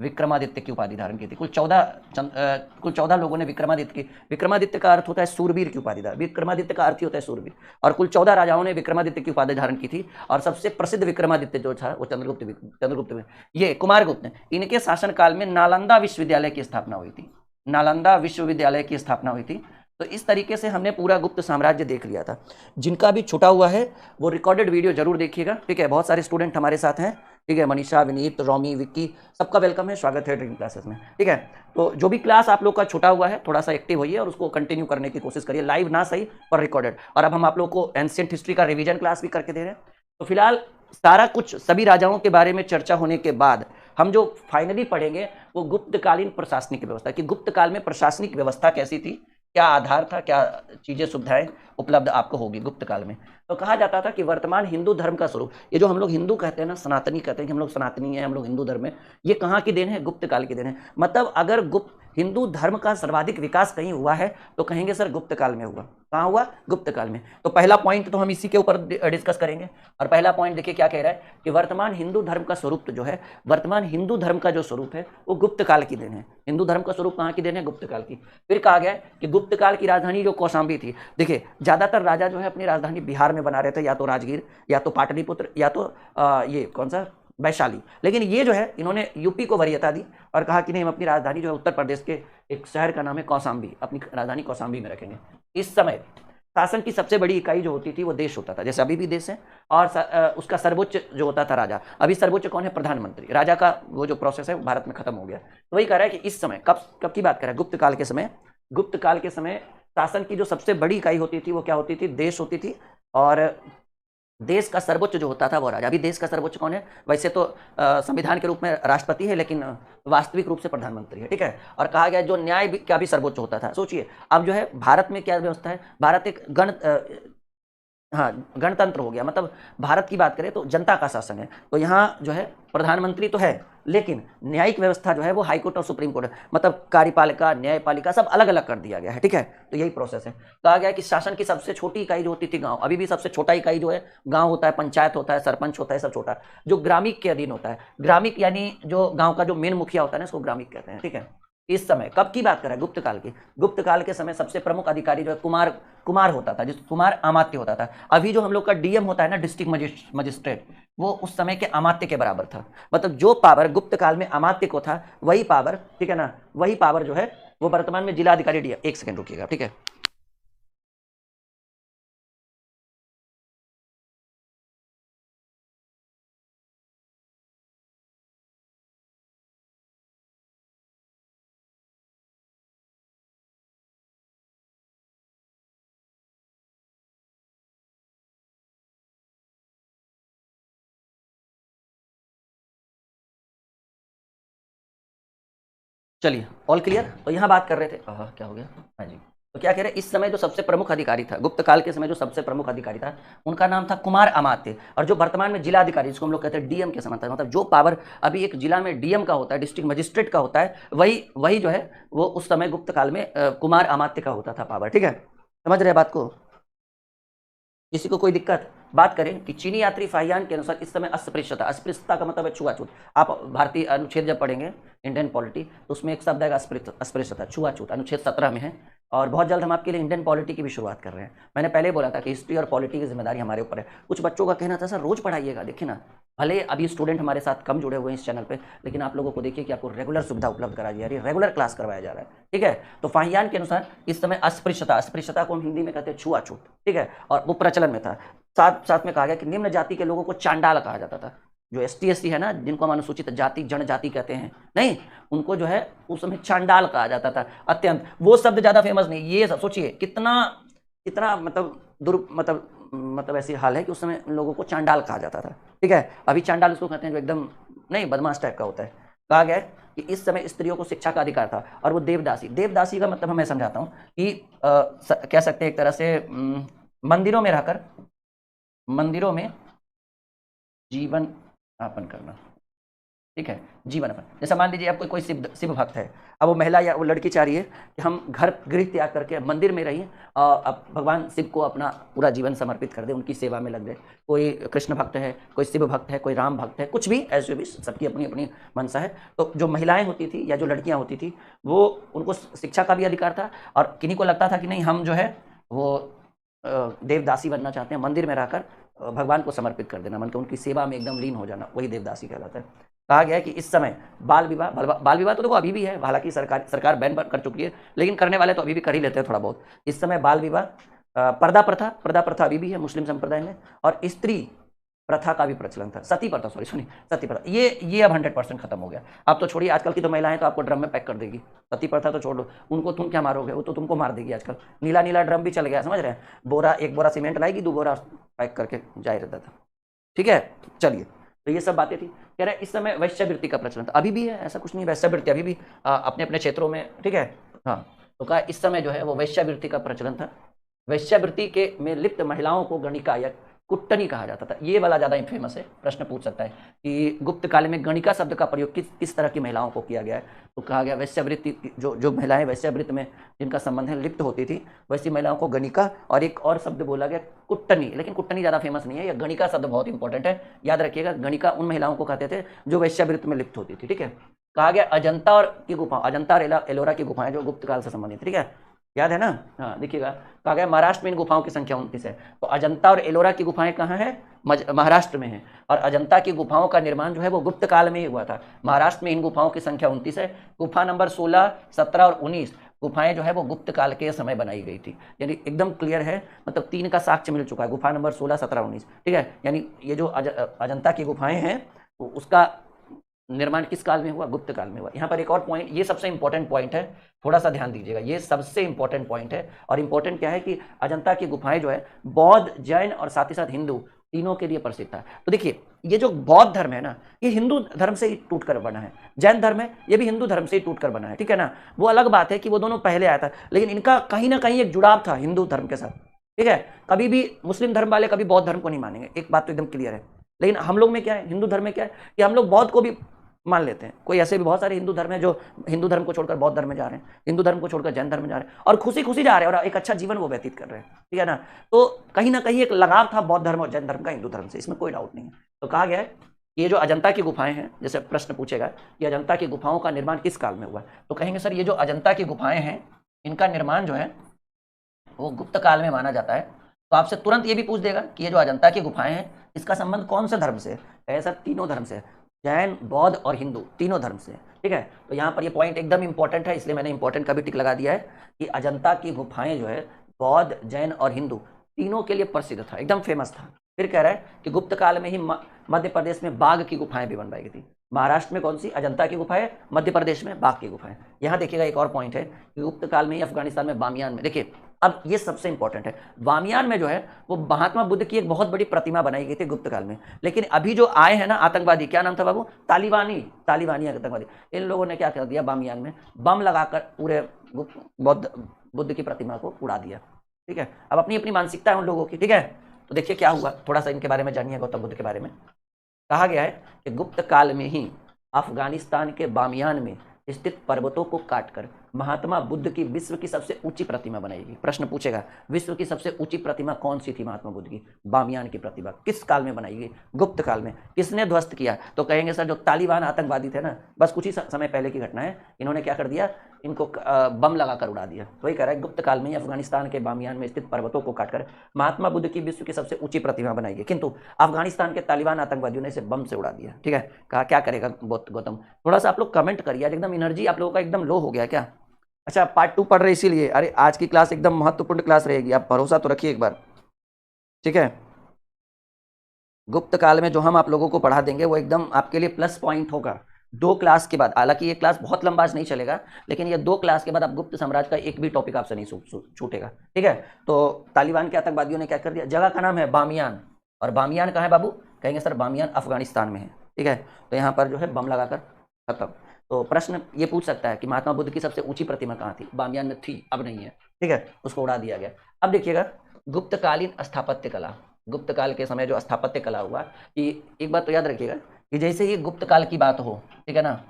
विक्रमादित्य की उपाधि धारण की थी। कुल 14 लोगों ने विक्रमादित्य की, विक्रमादित्य का अर्थ होता है सूरवीर की उपाधि धारण, विक्रमादित्य का अर्थ ही होता है सूरवीर, और कुल 14 राजाओं ने विक्रमादित्य की उपाधि धारण की थी। और सबसे प्रसिद्ध विक्रमादित्य जो था वो चंद्रगुप्त में, ये कुमारगुप्त ने, इनके शासनकाल में नालंदा विश्वविद्यालय की स्थापना हुई थी। नालंदा विश्वविद्यालय की स्थापना हुई थी। तो इस तरीके से हमने पूरा गुप्त साम्राज्य देख लिया था। जिनका भी छूटा हुआ है वो रिकॉर्डेड वीडियो जरूर देखिएगा, ठीक है। बहुत सारे स्टूडेंट हमारे साथ हैं, ठीक है, मनीषा, विनीत, रोमी, विक्की, सबका वेलकम है, स्वागत है ड्रीम क्लासेस में, ठीक है। तो जो भी क्लास आप लोग का छूटा हुआ है थोड़ा सा एक्टिव होइए और उसको कंटिन्यू करने की कोशिश करिए, लाइव ना सही पर रिकॉर्डेड। और अब हम आप लोग को एंशिएंट हिस्ट्री का रिवीजन क्लास भी करके दे रहे हैं। तो फिलहाल सारा कुछ सभी राजाओं के बारे में चर्चा होने के बाद हम जो फाइनली पढ़ेंगे वो गुप्तकालीन प्रशासनिक व्यवस्था की, गुप्त काल में प्रशासनिक व्यवस्था कैसी थी, क्या आधार था, क्या चीजें सुविधाएं उपलब्ध आपको होगी गुप्त काल में। तो कहा जाता था कि वर्तमान हिंदू धर्म का स्वरूप, ये जो हम लोग हिंदू कहते हैं ना, सनातनी कहते हैं कि हम लोग सनातनी हैं, हम लोग हिंदू धर्म में, ये कहाँ की देन है? गुप्त काल की देन है। मतलब अगर गुप्त हिंदू धर्म का सर्वाधिक विकास कहीं हुआ है तो कहेंगे सर गुप्त काल में हुआ। कहाँ हुआ? गुप्त काल में। तो पहला पॉइंट तो हम इसी के ऊपर डिस्कस करेंगे। और पहला पॉइंट देखिए क्या कह रहा है कि वर्तमान हिंदू धर्म का स्वरूप जो है, वर्तमान हिंदू धर्म का जो स्वरूप है वो गुप्त काल की देन है। हिंदू धर्म का स्वरूप कहाँ की देन है? गुप्त काल की। फिर कहा गया कि गुप्त काल की राजधानी जो कौशाम्बी थी, देखिए ज्यादातर राजा जो है अपनी राजधानी बिहार में बना रहे थे, या तो राजगीर, या तो पाटलिपुत्र, या तो ये कौन सा वैशाली। लेकिन ये जो है इन्होंने यूपी को वरीयता दी और कहा कि नहीं, हम अपनी राजधानी जो है उत्तर प्रदेश के एक शहर का नाम है कौशाम्बी, अपनी राजधानी कौशाम्बी में रखेंगे। इस समय शासन की सबसे बड़ी इकाई जो होती थी वो देश होता था, जैसे अभी भी देश है, और उसका सर्वोच्च जो होता था राजा। अभी सर्वोच्च कौन है? प्रधानमंत्री। राजा का वो जो प्रोसेस है वो भारत में खत्म हो गया। तो वही कह रहा है कि इस समय कब कब की बात कर रहा है? गुप्त काल के समय। गुप्त काल के समय शासन की जो सबसे बड़ी इकाई होती थी वो क्या होती थी? देश होती थी। और देश का सर्वोच्च जो होता था वो राजा। अभी देश का सर्वोच्च कौन है? वैसे तो संविधान के रूप में राष्ट्रपति है, लेकिन वास्तविक रूप से प्रधानमंत्री है, ठीक है। और कहा गया जो न्याय का भी सर्वोच्च होता था। सोचिए अब जो है भारत में क्या व्यवस्था है? भारत एक हाँ, गणतंत्र हो गया, मतलब भारत की बात करें तो जनता का शासन है। तो यहाँ जो है प्रधानमंत्री तो है, लेकिन न्यायिक व्यवस्था जो है वो हाईकोर्ट और सुप्रीम कोर्ट है, मतलब कार्यपालिका न्यायपालिका सब अलग अलग कर दिया गया है, ठीक है। तो यही प्रोसेस है। कहा गया कि शासन की सबसे छोटी इकाई जो होती थी गांव, अभी भी सबसे छोटा इकाई जो है गांव होता है, पंचायत होता है, सरपंच होता है, सब छोटा, जो ग्रामीण के अधीन होता है। ग्रामीण यानी जो गाँव का जो मेन मुखिया होता है ना, इसको ग्रामीण कहते हैं, ठीक है। इस समय कब की बात कर रहा है? गुप्त काल की। गुप्त काल के समय सबसे प्रमुख अधिकारी जो है कुमार होता था, जिस कुमार अमात्य होता था। अभी जो हम लोग का डीएम होता है ना, डिस्ट्रिक्ट मजिस्ट्रेट, वो उस समय के अमात्य के बराबर था। मतलब जो पावर गुप्त काल में अमात्य को था, वही पावर, ठीक है ना, वही पावर जो है वो वर्तमान में जिलाधिकारी डीएम। एक सेकंड रुकिएगा, ठीक है। चलिए, ऑल क्लियर। तो यहाँ बात कर रहे थे, क्या हो गया? हाँ जी। तो क्या कह रहे हैं, इस समय जो सबसे प्रमुख अधिकारी था, गुप्त काल के समय जो सबसे प्रमुख अधिकारी था, उनका नाम था कुमार अमात्य। और जो वर्तमान में जिला अधिकारी, जिसको हम लोग कहते हैं डीएम के समान था, मतलब जो पावर अभी एक जिला में डीएम का होता है, डिस्ट्रिक्ट मजिस्ट्रेट का होता है, वही वही जो है वो उस समय गुप्त काल में कुमार अमात्य का होता था पावर, ठीक है। समझ रहे बात को? किसी को कोई दिक्कत? बात करें कि चीनी यात्री फाहियान के अनुसार इस समय अस्पृश्यता, अस्पृश्यता का मतलब है छुआछूत। आप भारतीय अनुच्छेद जब पढ़ेंगे इंडियन पॉलिटी, तो उसमें एक शब्द आएगा अस्पृश्यता, छुआछूत, अनुच्छेद 17 में है। और बहुत जल्द हम आपके लिए इंडियन पॉलिटी की भी शुरुआत कर रहे हैं। मैंने पहले बोला था कि हिस्ट्री और पॉलिटी की जिम्मेदारी हमारे ऊपर है। कुछ बच्चों का कहना था सर रोज पढ़ाइएगा, देखिए ना, भले अभी स्टूडेंट हमारे साथ कम जुड़े हुए हैं इस चैनल पे, लेकिन आप लोगों को देखिए कि आपको रेगुलर सुविधा उपलब्ध कराई जा रही है, रेगुलर क्लास करवाया जा रहा है, ठीक है। तो फाहियान के अनुसार इस समय अस्पृश्यता, अस्पृश्यता को हम हिंदी में कहते हैं छुआछूत, ठीक है, और वो प्रचलन में था। साथ साथ में कहा गया कि निम्न जाति के लोगों को चांडाल कहा जाता था। जो एसटी एससी है ना, जिनको हम अनुसूचित जाति जनजाति कहते हैं, नहीं, उनको जो है उस समय चांडाल कहा जाता था। अत्यंत, वो शब्द ज्यादा फेमस नहीं, ये सब सोचिए कितना कितना मतलब मतलब ऐसी हाल है कि उस समय उन लोगों को चांडाल कहा जाता था, ठीक है। अभी चांडाल उसको कहते हैं जो एकदम नहीं बदमाश टाइप का होता है। कहा गया कि इस समय स्त्रियों को शिक्षा का अधिकार था। और वो देवदासी, देवदासी का मतलब मैं समझाता हूँ कि कह सकते हैं एक तरह से मंदिरों में रहकर, मंदिरों में जीवन यापन करना, ठीक है, जीवन अपन। जैसा मान लीजिए आपको कोई शिव भक्त है, अब वो महिला या वो लड़की चाह रही है कि हम घर गृह त्याग करके मंदिर में रहिए और अब भगवान शिव को अपना पूरा जीवन समर्पित कर दे, उनकी सेवा में लग जाए। कोई कृष्ण भक्त है, कोई शिव भक्त है, कोई राम भक्त है, कुछ भी ऐसे भी, सबकी अपनी अपनी मनसा है। तो जो महिलाएं होती थी या जो लड़कियां होती थी, वो उनको शिक्षा का भी अधिकार था। और किन्हीं को लगता था कि नहीं, हम जो है वो देवदासी बनना चाहते हैं, मंदिर में रहकर भगवान को समर्पित कर देना, मन के उनकी सेवा में एकदम लीन हो जाना, वही देवदासी कहलाता है। कहा गया है कि इस समय बाल विवाह तो देखो अभी भी है, हालांकि सरकार बैन कर चुकी है, लेकिन करने वाले तो अभी भी कर ही लेते हैं थोड़ा बहुत। इस समय बाल विवाह, पर्दा प्रथा अभी भी है मुस्लिम संप्रदाय में, और स्त्री प्रथा का भी प्रचलन था, सती प्रथा, सती प्रथा, ये अब 100% खत्म हो गया। अब तो छोड़िए, आजकल की तो महिलाएं तो आपको ड्रम में पैक कर देगी, सती प्रथा तो छोड़ दो, उनको तुम क्या मारोगे, वो तो तुमको मार देगी। आजकल नीला नीला ड्रम भी चल गया, समझ रहे हैं, बोरा, एक बोरा सीमेंट लाएगी, 2 बोरा पैक करके जाए रहता था, ठीक है। चलिए, तो ये सब बातें थी। कह रहे इस समय वैश्यावृत्ति का प्रचलन था, अभी भी है, ऐसा कुछ नहीं, वैश्यावृत्ति अभी भी अपने अपने क्षेत्रों में, ठीक है। हाँ, तो कहा इस समय जो है वो वैश्यावृत्ति का प्रचलन था। वैश्यावृत्ति के में लिप्त महिलाओं को गणिका या कुट्टनी कहा जाता था। ये वाला ज्यादा फेमस है, प्रश्न पूछ सकता है कि गुप्त काल में गणिका शब्द का प्रयोग किस तरह की महिलाओं को किया गया है। तो कहा गया वैश्यावृत्ति, जो महिलाएं वैश्यावृत्ति में जिनका संबंध है, लिप्त होती थी, वैसी महिलाओं को गणिका, और एक और शब्द बोला गया कुट्टनी, लेकिन कुट्टनी ज्यादा फेमस नहीं है, यह गणिका शब्द बहुत इंपॉर्टेंट है, याद रखिएगा। गणिका उन महिलाओं को कहते थे जो वैश्यावृत्ति में लिप्त होती थी, ठीक है। कहा गया अजंता और की गुफा, अजंता और एलोरा की गुफाएं जो गुप्त काल से संबंधित, ठीक है, याद है ना। हाँ, देखिएगा, कहा गया महाराष्ट्र में इन गुफाओं की संख्या 29 है। तो अजंता और एलोरा की गुफाएं कहाँ हैं? महाराष्ट्र में है। और अजंता की गुफाओं का निर्माण जो है वो गुप्त काल में ही हुआ था। महाराष्ट्र में इन गुफाओं की संख्या 29 है। गुफा नंबर 16, 17 और 19 गुफाएं जो है वो गुप्त काल के समय बनाई गई थी, यानी एकदम क्लियर है, मतलब 3 का साक्ष्य मिल चुका है, गुफा नंबर 16, 17, 19, ठीक है। यानी ये जो अजंता की गुफाएं हैं उसका निर्माण किस काल में हुआ? गुप्त काल में हुआ। यहाँ पर एक और पॉइंट, ये सबसे इंपॉर्टेंट पॉइंट है, थोड़ा सा ध्यान दीजिएगा, ये सबसे इंपॉर्टेंट पॉइंट है। और इंपॉर्टेंट क्या है कि अजंता की गुफाएं जो है बौद्ध, जैन और साथ ही साथ हिंदू तीनों के लिए प्रसिद्ध था। तो देखिए, ये जो बौद्ध धर्म है ना, ये हिंदू धर्म से ही टूट कर बना है। जैन धर्म है, ये भी हिंदू धर्म से ही टूट कर बना है, ठीक है ना। वो अलग बात है कि वो दोनों पहले आया था, लेकिन इनका कहीं ना कहीं एक जुड़ाव था हिंदू धर्म के साथ, ठीक है। कभी भी मुस्लिम धर्म वाले कभी बौद्ध धर्म को नहीं मानेंगे, एक बात तो एकदम क्लियर है। लेकिन हम लोग में क्या है, हिंदू धर्म में क्या है कि हम लोग बौद्ध को भी मान लेते हैं। कोई ऐसे भी बहुत सारे हिंदू धर्म है जो हिंदू धर्म को छोड़कर बौद्ध धर्म में जा रहे हैं, हिंदू धर्म को छोड़कर जैन धर्म में जा रहे हैं, और खुशी खुशी जा रहे हैं और एक अच्छा जीवन वो व्यतीत कर रहे हैं, ठीक है ना। तो कहीं ना कहीं एक लगाव था बौद्ध धर्म और जैन धर्म का हिंदू धर्म से, इसमें कोई डाउट नहीं है। तो कहा गया है ये जो अजंता की गुफाएं हैं, जैसे प्रश्न पूछेगा कि अजंता की गुफाओं का निर्माण किस काल में हुआ, तो कहेंगे सर ये जो अजंता की गुफाएं हैं इनका निर्माण जो है वो गुप्त काल में माना जाता है। तो आपसे तुरंत ये भी पूछ देगा कि ये जो अजंता की गुफाएं हैं इसका संबंध कौन से धर्म से है? कहे सर तीनों धर्म से है, जैन, बौद्ध और हिंदू तीनों धर्म से है, ठीक है। तो यहाँ पर ये पॉइंट एकदम इंपॉर्टेंट है, इसलिए मैंने इंपॉर्टेंट का भी टिक लगा दिया है कि अजंता की गुफाएं जो है बौद्ध, जैन और हिंदू तीनों के लिए प्रसिद्ध था, एकदम फेमस था। फिर कह रहा है कि गुप्त काल में ही मध्य प्रदेश में बाघ की गुफाएं भी बनवाई गई थी। महाराष्ट्र में कौन सी? अजंता की गुफाएं, मध्य प्रदेश में बाघ की गुफाएं। यहाँ देखिएगा एक और पॉइंट है कि गुप्त काल में ही अफगानिस्तान में बामियान में, देखिए अब ये सबसे इंपॉर्टेंट है, बामियान में जो है वो महात्मा बुद्ध की एक बहुत बड़ी प्रतिमा बनाई गई थी गुप्त काल में। लेकिन अभी जो आए हैं ना आतंकवादी, क्या नाम था बाबू? तालिबानी आतंकवादी, इन लोगों ने क्या कर दिया, बामियान में बम लगाकर पूरे बुद्ध की प्रतिमा को उड़ा दिया, ठीक है। अब अपनी अपनी मानसिकता है उन लोगों की, ठीक है। तो देखिए क्या हुआ, थोड़ा सा इनके बारे में जानिए, गौतम बुद्ध के बारे में। कहा गया है कि गुप्त काल में ही अफगानिस्तान के बामियान में स्थित पर्वतों को काटकर महात्मा बुद्ध की विश्व की सबसे ऊंची प्रतिमा बनाएगी। प्रश्न पूछेगा विश्व की सबसे ऊंची प्रतिमा कौन सी थी महात्मा बुद्ध की? बामियान की प्रतिमा। किस काल में बनाई गई? गुप्त काल में। किसने ध्वस्त किया? तो कहेंगे सर जो तालिबान आतंकवादी थे ना, बस कुछ ही समय पहले की घटना है, इन्होंने क्या कर दिया, इनको बम लगाकर उड़ा दिया। वही कह रहा है गुप्त काल में ही अफगानिस्तान के बामियान में स्थित पर्वतों को काटकर महात्मा बुद्ध की विश्व की सबसे ऊंची प्रतिमा बनाई गई, किंतु अफगानिस्तान के तालिबान आतंकवादियों ने इसे बम से उड़ा दिया, ठीक है। कहा क्या करेगा गौतम? थोड़ा सा आप लोग कमेंट करिए, एकदम एनर्जी आप लोगों का एकदम लो हो गया क्या? अच्छा पार्ट 2 पढ़ रहे इसीलिए? अरे आज की क्लास एकदम महत्वपूर्ण क्लास रहेगी, आप भरोसा तो रखिए एक बार, ठीक है। गुप्त काल में जो हम आप लोगों को पढ़ा देंगे वो एकदम आपके लिए प्लस पॉइंट होगा। 2 क्लास के बाद, हालांकि ये क्लास बहुत लंबा नहीं चलेगा, लेकिन ये 2 क्लास के बाद आप गुप्त साम्राज्य का एक भी टॉपिक आपसे नहीं छूटेगा, ठीक है। तो तालिबान के आतंकवादियों ने क्या कर दिया, जगह का नाम है बामियान, और बामियान कहाँ है बाबू? कहेंगे सर बामियान अफगानिस्तान में है, ठीक है। तो यहाँ पर जो है बम लगाकर खत्म। तो प्रश्न ये पूछ सकता है कि महात्मा बुद्ध की सबसे ऊंची प्रतिमा कहाँ थी? बामियान में थी, अब नहीं है, ठीक है, उसको उड़ा दिया गया। अब देखिएगा गुप्तकालीन स्थापत्य कला, गुप्त काल के समय जो स्थापत्य कला हुआ, कि एक बात तो याद रखिएगा कि जैसे ही गुप्त काल की बात हो, ठीक है ना,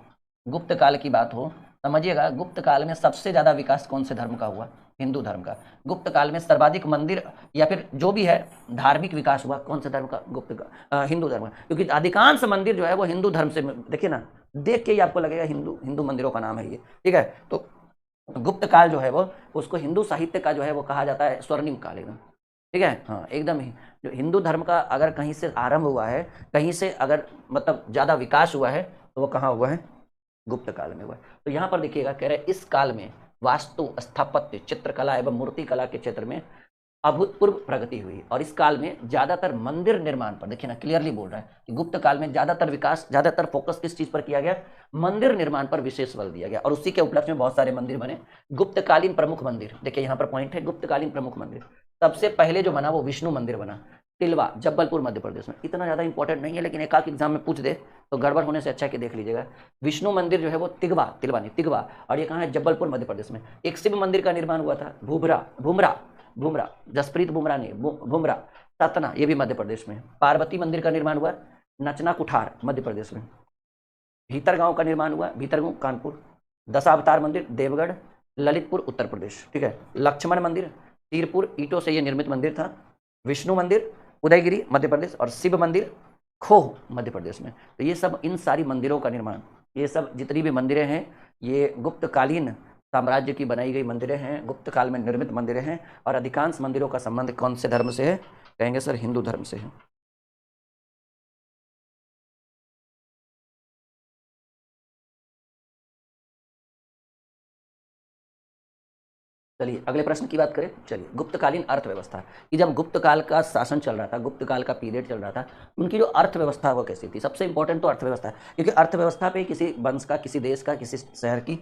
गुप्त काल की बात हो, समझिएगा गुप्त काल में सबसे ज्यादा विकास कौन से धर्म का हुआ? हिंदू धर्म का। गुप्त काल में सर्वाधिक मंदिर या फिर जो भी है धार्मिक विकास हुआ कौन से धर्म का? हिंदू धर्म का, क्योंकि अधिकांश मंदिर जो है वो हिंदू धर्म से, देखिए ना, देख के ही आपको लगेगा हिंदू हिंदू मंदिरों का नाम है ये, ठीक है। तो गुप्त काल जो है वो, उसको हिंदू साहित्य का जो है वो कहा जाता है स्वर्णिम काल, एकदम, ठीक है। हाँ एकदम ही, जो हिंदू धर्म का अगर कहीं से आरंभ हुआ है, कहीं से अगर मतलब ज्यादा विकास हुआ है, तो वो कहाँ हुआ है? गुप्त काल में हुआ है। तो यहाँ पर देखिएगा कह रहे इस काल में वास्तु, स्थापत्य, चित्रकला एवं मूर्ति कला के क्षेत्र में अभूतपूर्व प्रगति हुई, और इस काल में ज्यादातर मंदिर निर्माण पर, देखिए ना क्लियरली बोल रहा है कि गुप्त काल में ज्यादातर विकास, ज्यादातर फोकस किस चीज पर किया गया? मंदिर निर्माण पर विशेष बल दिया गया, और उसी के उपलक्ष्य में बहुत सारे मंदिर बने। गुप्तकालीन प्रमुख मंदिर, देखिए यहाँ पर पॉइंट है, गुप्तकालीन प्रमुख मंदिर सबसे पहले जो बना वो विष्णु मंदिर बना, तिलवा, जबलपुर मध्य प्रदेश में। इतना ज्यादा इंपॉर्टेंट नहीं है, लेकिन एक आध एग्जाम में पूछ दे तो गड़बड़ होने से अच्छा कि देख लीजिएगा। विष्णु मंदिर जो है वो तिलवा, और ये कहाँ है? जबलपुर मध्य प्रदेश में। एक शिव मंदिर का निर्माण हुआ था भूमरा, जसप्रीत बुमराह ने, भूमरा, सतना, ये भी मध्य प्रदेश में। पार्वती मंदिर का निर्माण हुआ नचना कुठार, मध्य प्रदेश में। भीतरगांव का निर्माण हुआ, भीतरगांव, कानपुर। दशावतार मंदिर, देवगढ़, ललितपुर, उत्तर प्रदेश, ठीक है। लक्ष्मण मंदिर, तीरपुर, ईंटों से यह निर्मित मंदिर था। विष्णु मंदिर, उदयगिरी, मध्य प्रदेश, और शिव मंदिर, खोह, मध्य प्रदेश में। तो ये सब, इन सारी मंदिरों का निर्माण, ये सब जितनी भी मंदिरें हैं, ये गुप्तकालीन साम्राज्य की बनाई गई मंदिरें हैं, गुप्त काल में निर्मित मंदिरें हैं, और अधिकांश मंदिरों का संबंध कौन से धर्म से है? कहेंगे सर हिंदू धर्म से है। चलिए अगले प्रश्न की बात करें। चलिए गुप्तकालीन अर्थव्यवस्था, कि जब गुप्त काल का शासन चल रहा था, गुप्त काल का पीरियड चल रहा था, उनकी जो अर्थव्यवस्था वो कैसी थी। सबसे इंपॉर्टेंट तो अर्थव्यवस्था है, क्योंकि अर्थव्यवस्था पे किसी वंश का, किसी देश का, किसी शहर की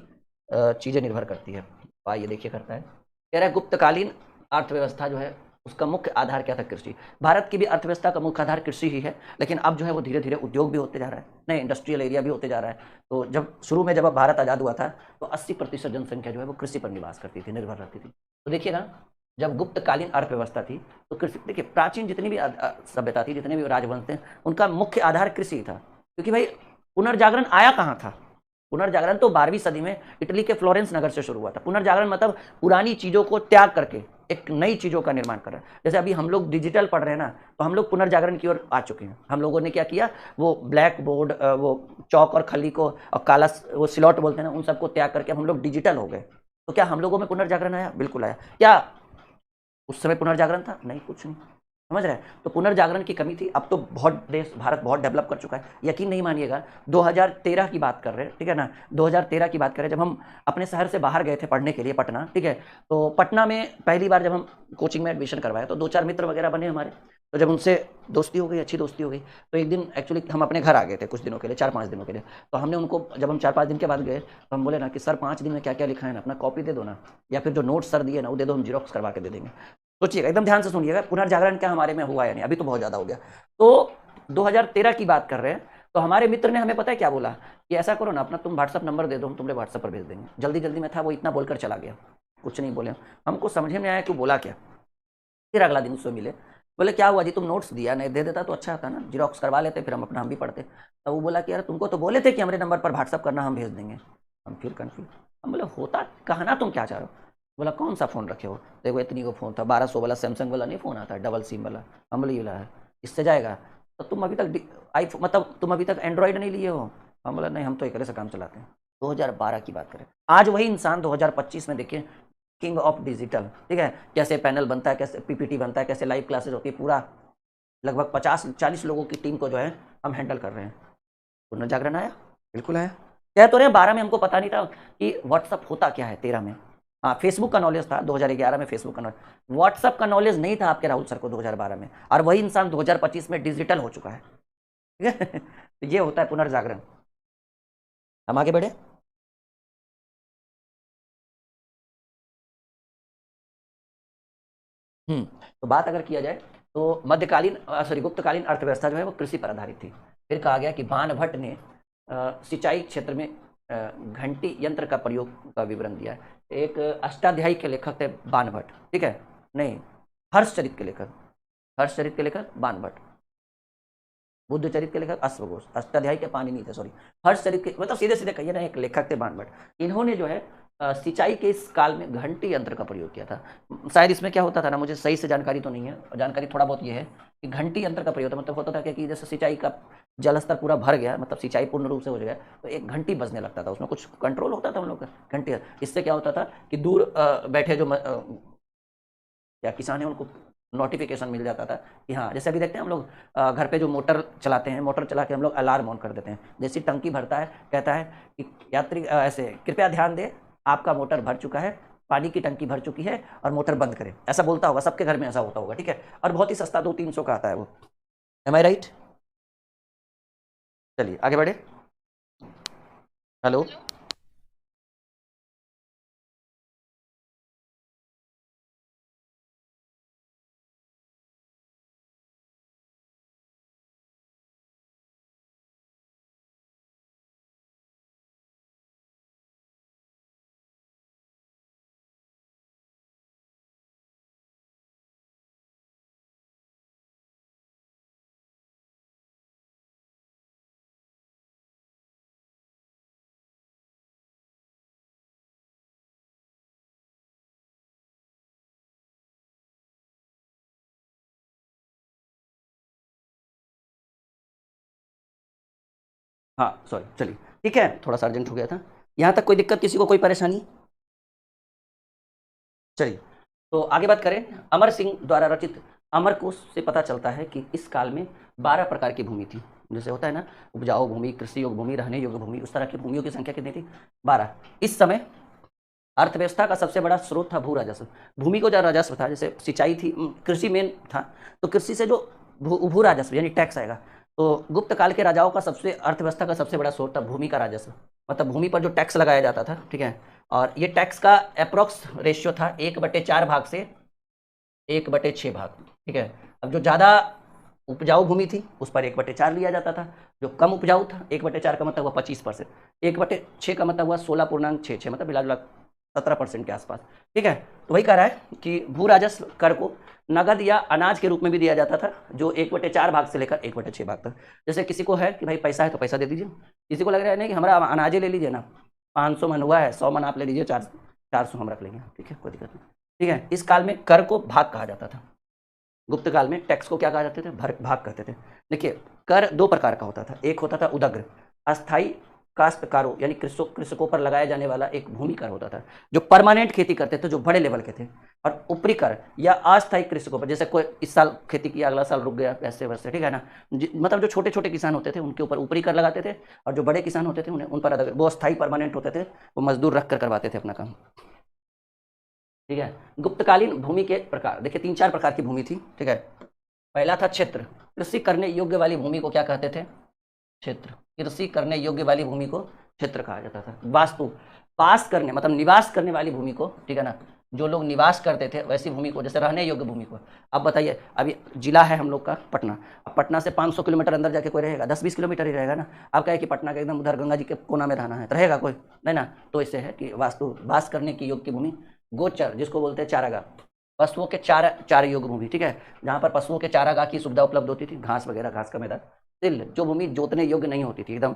चीज़ें निर्भर करती है। आइए देखिए करता है, कह रहा है गुप्तकालीन अर्थव्यवस्था जो है उसका मुख्य आधार क्या था, कृषि। भारत की भी अर्थव्यवस्था का मुख्य आधार कृषि ही है, लेकिन अब जो है वो धीरे धीरे उद्योग भी होते जा रहा है, नए इंडस्ट्रियल एरिया भी होते जा रहा है। तो जब शुरू में जब भारत आज़ाद हुआ था तो 80% जनसंख्या जो है वो कृषि पर निवास करती थी, निर्भर रहती थी। तो देखिए ना, जब गुप्तकालीन अर्थव्यवस्था थी तो कृषि, देखिए प्राचीन जितनी भी सभ्यता थी, जितने भी राजवंश थे, उनका मुख्य आधार कृषि था। क्योंकि भाई पुनर्जागरण आया कहाँ था, पुनर्जागरण तो 12वीं सदी में इटली के फ्लोरेंस नगर से शुरू हुआ था। पुनर्जागरण मतलब पुरानी चीजों को त्याग करके एक नई चीजों का निर्माण कर रहे हैं। जैसे अभी हम लोग डिजिटल पढ़ रहे हैं ना, तो हम लोग पुनर्जागरण की ओर आ चुके हैं। हम लोगों ने क्या किया, वो ब्लैक बोर्ड, वो चौक और खली को और काला वो सिलौट बोलते हैं ना, उन सबको त्याग करके हम लोग डिजिटल हो गए। तो क्या हम लोगों में पुनर्जागरण आया? बिल्कुल आया। क्या उस समय पुनर्जागरण था? नहीं, कुछ नहीं। समझ रहे हैं? तो पुनर्जागरण की कमी थी। अब तो बहुत देश, भारत बहुत डेवलप कर चुका है। यकीन नहीं मानिएगा, 2013 की बात कर रहे हैं, ठीक है ना, 2013 की बात कर रहे हैं, जब हम अपने शहर से बाहर गए थे पढ़ने के लिए, पटना, ठीक है। तो पटना में पहली बार जब हम कोचिंग में एडमिशन करवाया तो 2-4 मित्र वगैरह बने हमारे। तो जब उनसे दोस्ती हो गई, अच्छी दोस्ती हो गई, तो एक दिन एक्चुअली हम अपने घर आ गए थे कुछ दिनों के लिए, 4-5 दिनों के लिए। तो हमने उनको, जब हम 4-5 दिन के बाद गए, तो हम बोले ना कि सर 5 दिन में क्या क्या लिखा है ना, अपना कॉपी दे दो ना, या फिर जो नोट्स सर दिए ना वो दे दो, हम जीरोक्स करवा के दे देंगे। सोचिएगा, एकदम ध्यान से सुनिएगा, पुनर्जागरण क्या हमारे में हुआ या नहीं, अभी तो बहुत ज्यादा हो गया। तो 2013 की बात कर रहे हैं, तो हमारे मित्र ने हमें पता है क्या बोला, कि ऐसा करो ना, अपना तुम व्हाट्सअप नंबर दे दो, हम तुम्हें व्हाट्सएप पर भेज देंगे। जल्दी जल्दी में था वो, इतना बोलकर चला गया, कुछ नहीं बोले। हमको समझ में नहीं आया कि बोला क्या। फिर अगला दिन उससे मिले, बोले क्या हुआ जी, तुम नोट्स दिया, नहीं दे देता तो अच्छा था ना, जीरोक्स करवा लेते, फिर हम अपना हम भी पढ़ते। तो वो बोला कि यार तुमको तो बोले थे कि हमारे नंबर पर व्हाट्सअप करना, हम भेज देंगे। हम फिर कन्फ्यूज, हम बोले होता कहना, तुम क्या चाह रहे हो। बोला कौन सा फ़ोन रखे हो, देखो इतनी को फ़ोन था, 1200 वाला सैमसंग वाला नहीं फ़ोन आता, डबल सिम वाला। हम बोले ये वाला है, इससे जाएगा। तो तुम अभी तक आई, मतलब तुम अभी तक एंड्रॉयड नहीं लिए हो। हम बोला नहीं, हम तो एक से काम चलाते हैं। 2012 की बात करें, आज वही इंसान 2025 में देखिए, किंग ऑफ डिजिटल, ठीक है, कैसे पैनल बनता है, कैसे पीपीटी बनता है, कैसे लाइव क्लासेस होती है, पूरा लगभग 50-40 लोगों की टीम को जो है हम हैंडल कर रहे हैं। पुनर्जागरण आया? बिल्कुल आया। कह तो रहे हैं 12 में हमको पता नहीं था कि व्हाट्सअप होता क्या है। 13 में हाँ फेसबुक का नॉलेज था, 2011 में फेसबुक का नॉलेज, व्हाट्सअप का नॉलेज नहीं था आपके राहुल सर को 2012 में, और वही इंसान 2025 में डिजिटल हो चुका है, ठीक है। तो ये होता है पुनर्जागरण। हम आगे बढ़े। तो बात अगर किया जाए तो मध्यकालीन, सॉरी, गुप्तकालीन अर्थव्यवस्था जो है वो कृषि पर आधारित थी। फिर कहा गया कि बाणभट्ट ने सिंचाई क्षेत्र में घंटी यंत्र का प्रयोग का विवरण दिया है। एक अष्टाध्यायी के लेखक थे बाणभट्ट, ठीक है, नहीं, हर्षचरित के लेखक, हर्षचरित के लेखक बाणभट्ट, बुद्धचरित के लेखक अश्वघोष, अष्टाध्यायी के पाणिनि थे, सॉरी, हर्षचरित के, मतलब सीधे सीधे कहिए ना, एक लेखक थे बाणभट्ट। इन्होंने जो है सिंचाई के इस काल में घंटी यंत्र का प्रयोग किया था। शायद इसमें क्या होता था ना, मुझे सही से जानकारी तो नहीं है, जानकारी थोड़ा बहुत ये है कि घंटी यंत्र का प्रयोग था, मतलब होता था कि जैसे सिंचाई का जल स्तर पूरा भर गया, मतलब सिंचाई पूर्ण रूप से हो गया, तो एक घंटी बजने लगता था, उसमें कुछ कंट्रोल होता था हम लोग का घंटी। इससे क्या होता था कि दूर बैठे जो क्या किसान है उनको नोटिफिकेशन मिल जाता था कि हाँ, जैसे अभी देखते हैं हम लोग घर पे जो मोटर चलाते हैं, मोटर चला के हम लोग अलार्म ऑन कर देते हैं, जैसी टंकी भरता है कहता है कि यात्री ऐसे कृपया ध्यान दें, आपका मोटर भर चुका है, पानी की टंकी भर चुकी है और मोटर बंद करें, ऐसा बोलता होगा, सबके घर में ऐसा होता होगा, ठीक है। और बहुत ही सस्ता, 200-300 का आता है वो। एम आई राइट? चलिए आगे बढ़े। हेलो। हाँ सॉरी, चलिए ठीक है, थोड़ा सा अर्जेंट हो गया था। यहाँ तक कोई दिक्कत, किसी को कोई परेशानी? चलिए, तो आगे बात करें। अमर सिंह द्वारा रचित अमर कोश से पता चलता है कि इस काल में 12 प्रकार की भूमि थी। जैसे होता है ना, उपजाऊ भूमि, कृषि योग्य भूमि, रहने योग्य भूमि, उस तरह की भूमियों की संख्या कितनी थी? 12। इस समय अर्थव्यवस्था का सबसे बड़ा स्रोत था भू राजस्व। भूमि को जो राजस्व था, जैसे सिंचाई थी, कृषि मेन था, तो कृषि से जो भू राजस्व यानी टैक्स आएगा, तो गुप्त काल के राजाओं का सबसे अर्थव्यवस्था का सबसे बड़ा स्रोत था भूमि का राजस्व, मतलब भूमि पर जो टैक्स लगाया जाता था, ठीक है। और ये टैक्स का अप्रोक्स रेशियो था 1/4 भाग से 1/6 भाग, ठीक है। अब जो ज़्यादा उपजाऊ भूमि थी उस पर 1/4 लिया जाता था, जो कम उपजाऊ था 1/4 का मतलब हुआ 25%, 1/6 का मतलब हुआ 16.66, मतलब मिला जुला 17% के आसपास, ठीक है। तो वही कह रहा है कि भू राजस्व कर को नगद या अनाज के रूप में भी दिया जाता था, जो 1/4 भाग से लेकर 1/6 भाग तक। जैसे किसी को है कि भाई पैसा है तो पैसा दे दीजिए, किसी को लग रहा है नहीं कि हमारा अनाजे ले लीजिए ना, 500 मन हुआ है, 100 मन आप ले लीजिए, 400 हम रख लेंगे, ठीक है, कोई दिक्कत नहीं, ठीक है। इस काल में कर को भाग कहा जाता था। गुप्त काल में टैक्स को क्या कहा जाते थे? भाग कहते थे। देखिए, कर 2 प्रकार का होता था। एक होता था उदग्र, अस्थाई काश्तकारों यानी कृषकों पर लगाया जाने वाला एक भूमि कर होता था, जो परमानेंट खेती करते थे, जो बड़े लेवल के थे। और ऊपरी कर या अस्थायी कृषकों पर, जैसे कोई इस साल खेती किया, अगला साल रुक गया, ऐसे वैसे, ठीक है ना। मतलब जो छोटे छोटे किसान होते थे उनके ऊपर ऊपरी कर लगाते थे, और जो बड़े किसान होते थे उन्हें उन पर वो अस्थायी परमानेंट होते थे, वो मजदूर रख कर करवाते थे अपना काम, ठीक है। गुप्तकालीन भूमि के प्रकार देखिए, 3-4 प्रकार की भूमि थी, ठीक है। पहला था क्षेत्र। कृषि करने योग्य वाली भूमि को क्या कहते थे? क्षेत्र। कृषि करने योग्य वाली भूमि को क्षेत्र कहा जाता था। वास्तु, वास करने मतलब निवास करने वाली भूमि को, ठीक है ना, जो लोग निवास करते थे वैसी भूमि को, जैसे रहने योग्य भूमि को। अब बताइए, अभी जिला है हम लोग का पटना, अब पटना से 500 किलोमीटर अंदर जाके कोई रहेगा? 10-20 किलोमीटर ही रहेगा ना। अब क्या है कि पटना के एकदम उधर गंगा जी के कोना में रहना है, तो रहेगा कोई? नहीं ना। तो इससे है कि वास्तु, वास करने की योग्य की भूमि। गोचर, जिसको बोलते हैं चारागाह, पशुओं के चार योग्य भूमि, ठीक है, जहाँ पर पशुओं के चारागाह की सुविधा उपलब्ध होती थी, घास वगैरह, घास का मैदान। सिल, जो भूमि जोतने योग्य नहीं होती थी, एकदम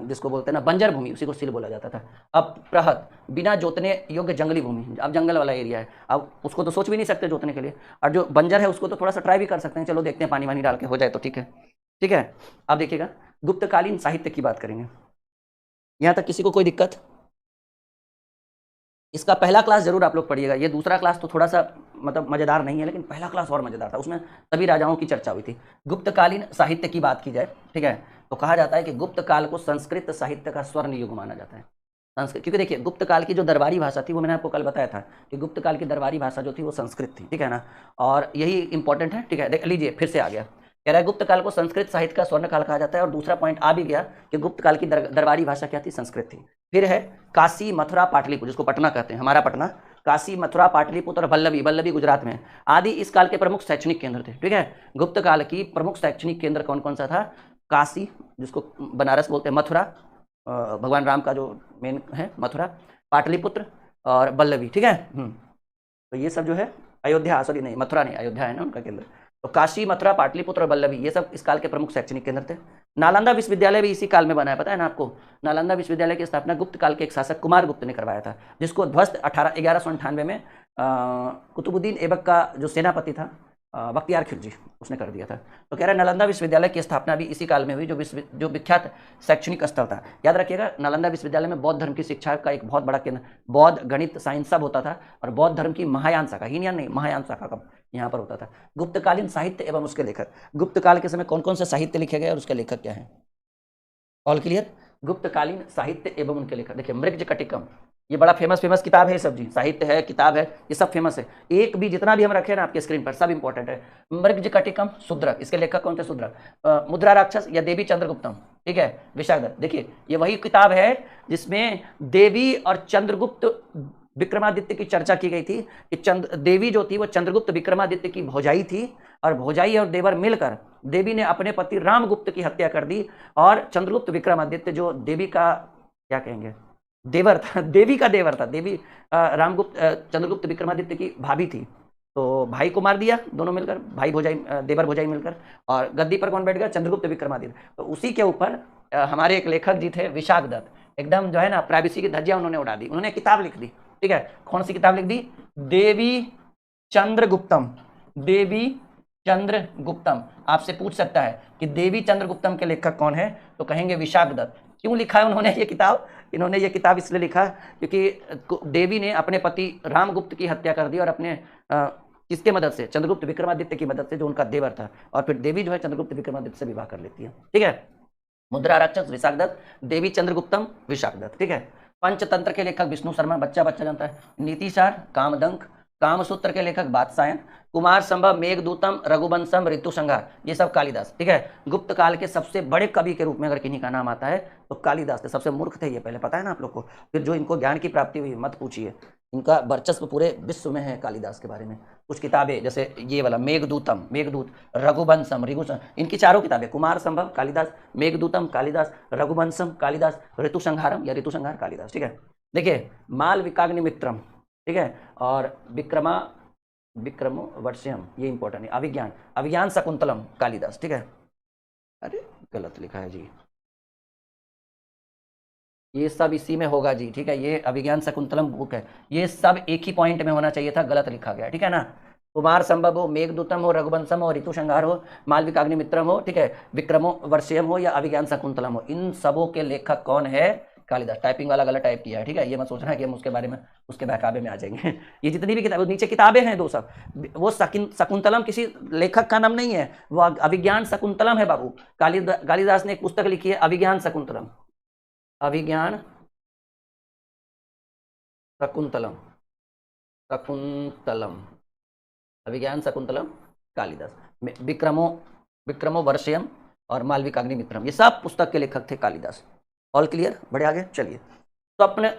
जिसको बोलते हैं ना बंजर भूमि, उसी को सिल बोला जाता था। अब प्रहत, बिना जोतने योग्य जंगली भूमि, अब जंगल वाला एरिया है, अब उसको तो सोच भी नहीं सकते जोतने के लिए, और जो बंजर है उसको तो थोड़ा सा ट्राई भी कर सकते हैं, चलो देखते हैं पानी वानी डाल के हो जाए तो ठीक है, ठीक है। अब देखिएगा, गुप्तकालीन साहित्य की बात करेंगे। यहाँ तक किसी को कोई दिक्कत? इसका पहला क्लास जरूर आप लोग पढ़िएगा, ये दूसरा क्लास तो थोड़ा सा मतलब मजेदार नहीं है, लेकिन पहला क्लास और मजेदार था, उसमें सभी राजाओं की चर्चा हुई थी। गुप्तकालीन साहित्य की बात की जाए, ठीक है, तो कहा जाता है कि गुप्त काल को संस्कृत साहित्य का स्वर्ण युग माना जाता है। संस्कृत, क्योंकि देखिए गुप्त काल की जो दरबारी भाषा थी, वो मैंने आपको कल बताया था कि गुप्त काल की दरबारी भाषा जो थी वो संस्कृत थी, ठीक है ना, और यही इंपॉर्टेंट है, ठीक है। देख लीजिए, फिर से आ गया, कह रहा है गुप्त काल को संस्कृत साहित्य का स्वर्ण काल कहा जाता है, और दूसरा पॉइंट आ भी गया कि गुप्त काल की दरबारी भाषा क्या थी? संस्कृत थी। फिर है काशी, मथुरा, पाटलिपुत्र, जिसको पटना कहते हैं, हमारा पटना, काशी, मथुरा, पाटलिपुत्र और बल्लभी गुजरात में आदि इस काल के प्रमुख शैक्षणिक केंद्र थे, ठीक है। गुप्त काल की प्रमुख शैक्षणिक केंद्र कौन कौन सा था? काशी, जिसको बनारस बोलते हैं, मथुरा, भगवान राम का जो मेन है मथुरा, पाटलिपुत्र और बल्लभी, ठीक है। तो ये सब जो है, अयोध्या, सॉरी नहीं, मथुरा नहीं, अयोध्या है ना उनका केंद्र। तो काशी, मथुरा, पाटलिपुत्र और बल्लभी, ये सब इस काल के प्रमुख शैक्षणिक केंद्र थे। नालंदा विश्वविद्यालय भी इसी काल में बना है, पता है ना आपको। नालंदा विश्वविद्यालय की स्थापना गुप्त काल के एक शासक कुमार गुप्त ने करवाया था, जिसको ध्वस्त 1198 में कुतुबुद्दीन ऐबक का जो सेनापति था, बख्तियार खिलजी, उसने कर दिया था। तो कह रहा है नालंदा विश्वविद्यालय की स्थापना भी इसी काल में हुई, जो विख्यात शैक्षणिक स्थल था। याद रखिएगा, नालंदा विश्वविद्यालय में बौद्ध धर्म की शिक्षा का एक बहुत बड़ा केंद्र, बौद्ध, गणित, साइंस सब होता था, और बौद्ध धर्म की महायान शाखा, हीनयान नहीं, महायान शाखा का यहाँ पर होता था। गुप्तकालीन साहित्य एवं उसके लेखक, गुप्त काल के समय कौन कौन से साहित्य लिखे गए और उसके लेखक क्या है? All clear? गुप्तकालीन साहित्य एवं उनके लेखक, देखिए मृगजकटिकम, ये बड़ा फेमस किताब है, सब जी साहित्य है, किताब है, ये सब फेमस है। एक भी जितना भी हम रखे ना आपके स्क्रीन पर, सब इंपॉर्टेंट है। मृगजकटिकम, शूद्रक, इसके लेखक कौन थे? शूद्रक। मुद्रा राक्षस या देवी चंद्रगुप्तम, ठीक है, विशाखदत्त। देखिए ये वही किताब है जिसमें देवी और चंद्रगुप्त विक्रमादित्य की चर्चा की गई थी कि देवी जो थी वो चंद्रगुप्त विक्रमादित्य की भौजाई थी, और भौजाई और देवर मिलकर देवी ने अपने पति रामगुप्त की हत्या कर दी, और चंद्रगुप्त विक्रमादित्य जो देवी का क्या कहेंगे, देवर था, देवी का देवर था, देवी रामगुप्त चंद्रगुप्त विक्रमादित्य की भाभी थी, तो भाई को मार दिया दोनों मिलकर, भाई भौजाई, देवर भौजाई मिलकर, और गद्दी पर कौन बैठ गया? चंद्रगुप्त विक्रमादित्य। तो उसी के ऊपर हमारे एक लेखक जी थे विशाखदत्त, एकदम जो है ना प्राइवेसी की धज्जियां उन्होंने उड़ा दी, उन्होंने किताब लिख दी, ठीक है। कौन सी किताब लिख दी? देवी चंद्रगुप्तम, देवी चंद्रगुप्तम। आपसे पूछ सकता है कि देवी चंद्रगुप्तम के लेखक कौन है, तो कहेंगे विशाखदत्त। क्यों लिखा है उन्होंने ये किताब? इन्होंने ये किताब इसलिए लिखा क्योंकि देवी ने अपने पति रामगुप्त की हत्या कर दी, और अपने किसके मदद से? चंद्रगुप्त विक्रमादित्य की मदद से, जो उनका देवर था, और फिर देवी जो है चंद्रगुप्त विक्रमादित्य से विवाह कर लेती है, ठीक है। मुद्रा राक्षस विशाखदत्त, देवी चंद्रगुप्तम विशाखदत्त, ठीक है। पंचतंत्र के लेखक विष्णु शर्मा, बच्चा बच्चा जानता है। नीतिसार, कामदंक, कामसूत्र के लेखक बादशायन, कुमार संभव, मेघदूतम, रघुवंशम, ऋतु संहार, ये सब कालिदास। ठीक है, गुप्त काल के सबसे बड़े कवि के रूप में अगर किन्हीं का नाम आता है तो कालिदास थे। सबसे मूर्ख थे ये, पहले पता है ना आप लोग को। फिर जो इनको ज्ञान की प्राप्ति हुई मत पूछिए, इनका वर्चस्व पूरे विश्व में है कालिदास के बारे में। कुछ किताबें जैसे ये वाला मेघदूतम, मेघदूत, रघुवंशम, ऋगुवंशम, इनकी चारों किताबें, कुमार संभव कालिदास, मेघदूतम कालिदास, रघुवंशम कालिदास, ऋतु संहारम या ऋतु संहार कालिदास। ठीक है, देखिए मालविकाग्निमित्रम, ठीक है, और विक्रमो वर्ष्यम, ये इंपॉर्टेंट है। अभिज्ञान, अभिज्ञान शकुंतलम कालिदास। ठीक है, अरे गलत लिखा है जी, ये सब इसी में होगा जी। ठीक है, ये अभिज्ञान शकुंतलम बुक है, ये सब एक ही पॉइंट में होना चाहिए था, गलत लिखा गया। ठीक है ना, कुमार संभव हो, मेघदूतम हो, रघुवंशम हो, ऋतु संहार हो, मालविकाग्निमित्रम हो, ठीक है, विक्रमो वर्ष्यम हो या अभिज्ञान शकुंतलम हो, इन सबों के लेखक कौन है? कालिदास। टाइपिंग वाला गलत टाइप किया है। ठीक है, ये मत सोचना कि हम उसके बारे में उसके बहकावे में आ जाएंगे। ये जितनी भी किताबें नीचे किताबें हैं दो सब, वो शकुंतलम किसी लेखक का नाम नहीं है, वो अभिज्ञान शकुंतलम है बाबू। कालिदास ने एक पुस्तक लिखी है अभिज्ञान शकुंतलम, अभिज्ञान शकुंतलम, शकुंतलम, अभिज्ञान शकुंतलम कालिदास। विक्रमो वर्ष्यम और मालविकाग्निमित्रम, ये सब पुस्तक के लेखक थे कालिदास। ऑल क्लियर, बढ़े आगे चलिए। स्वप्न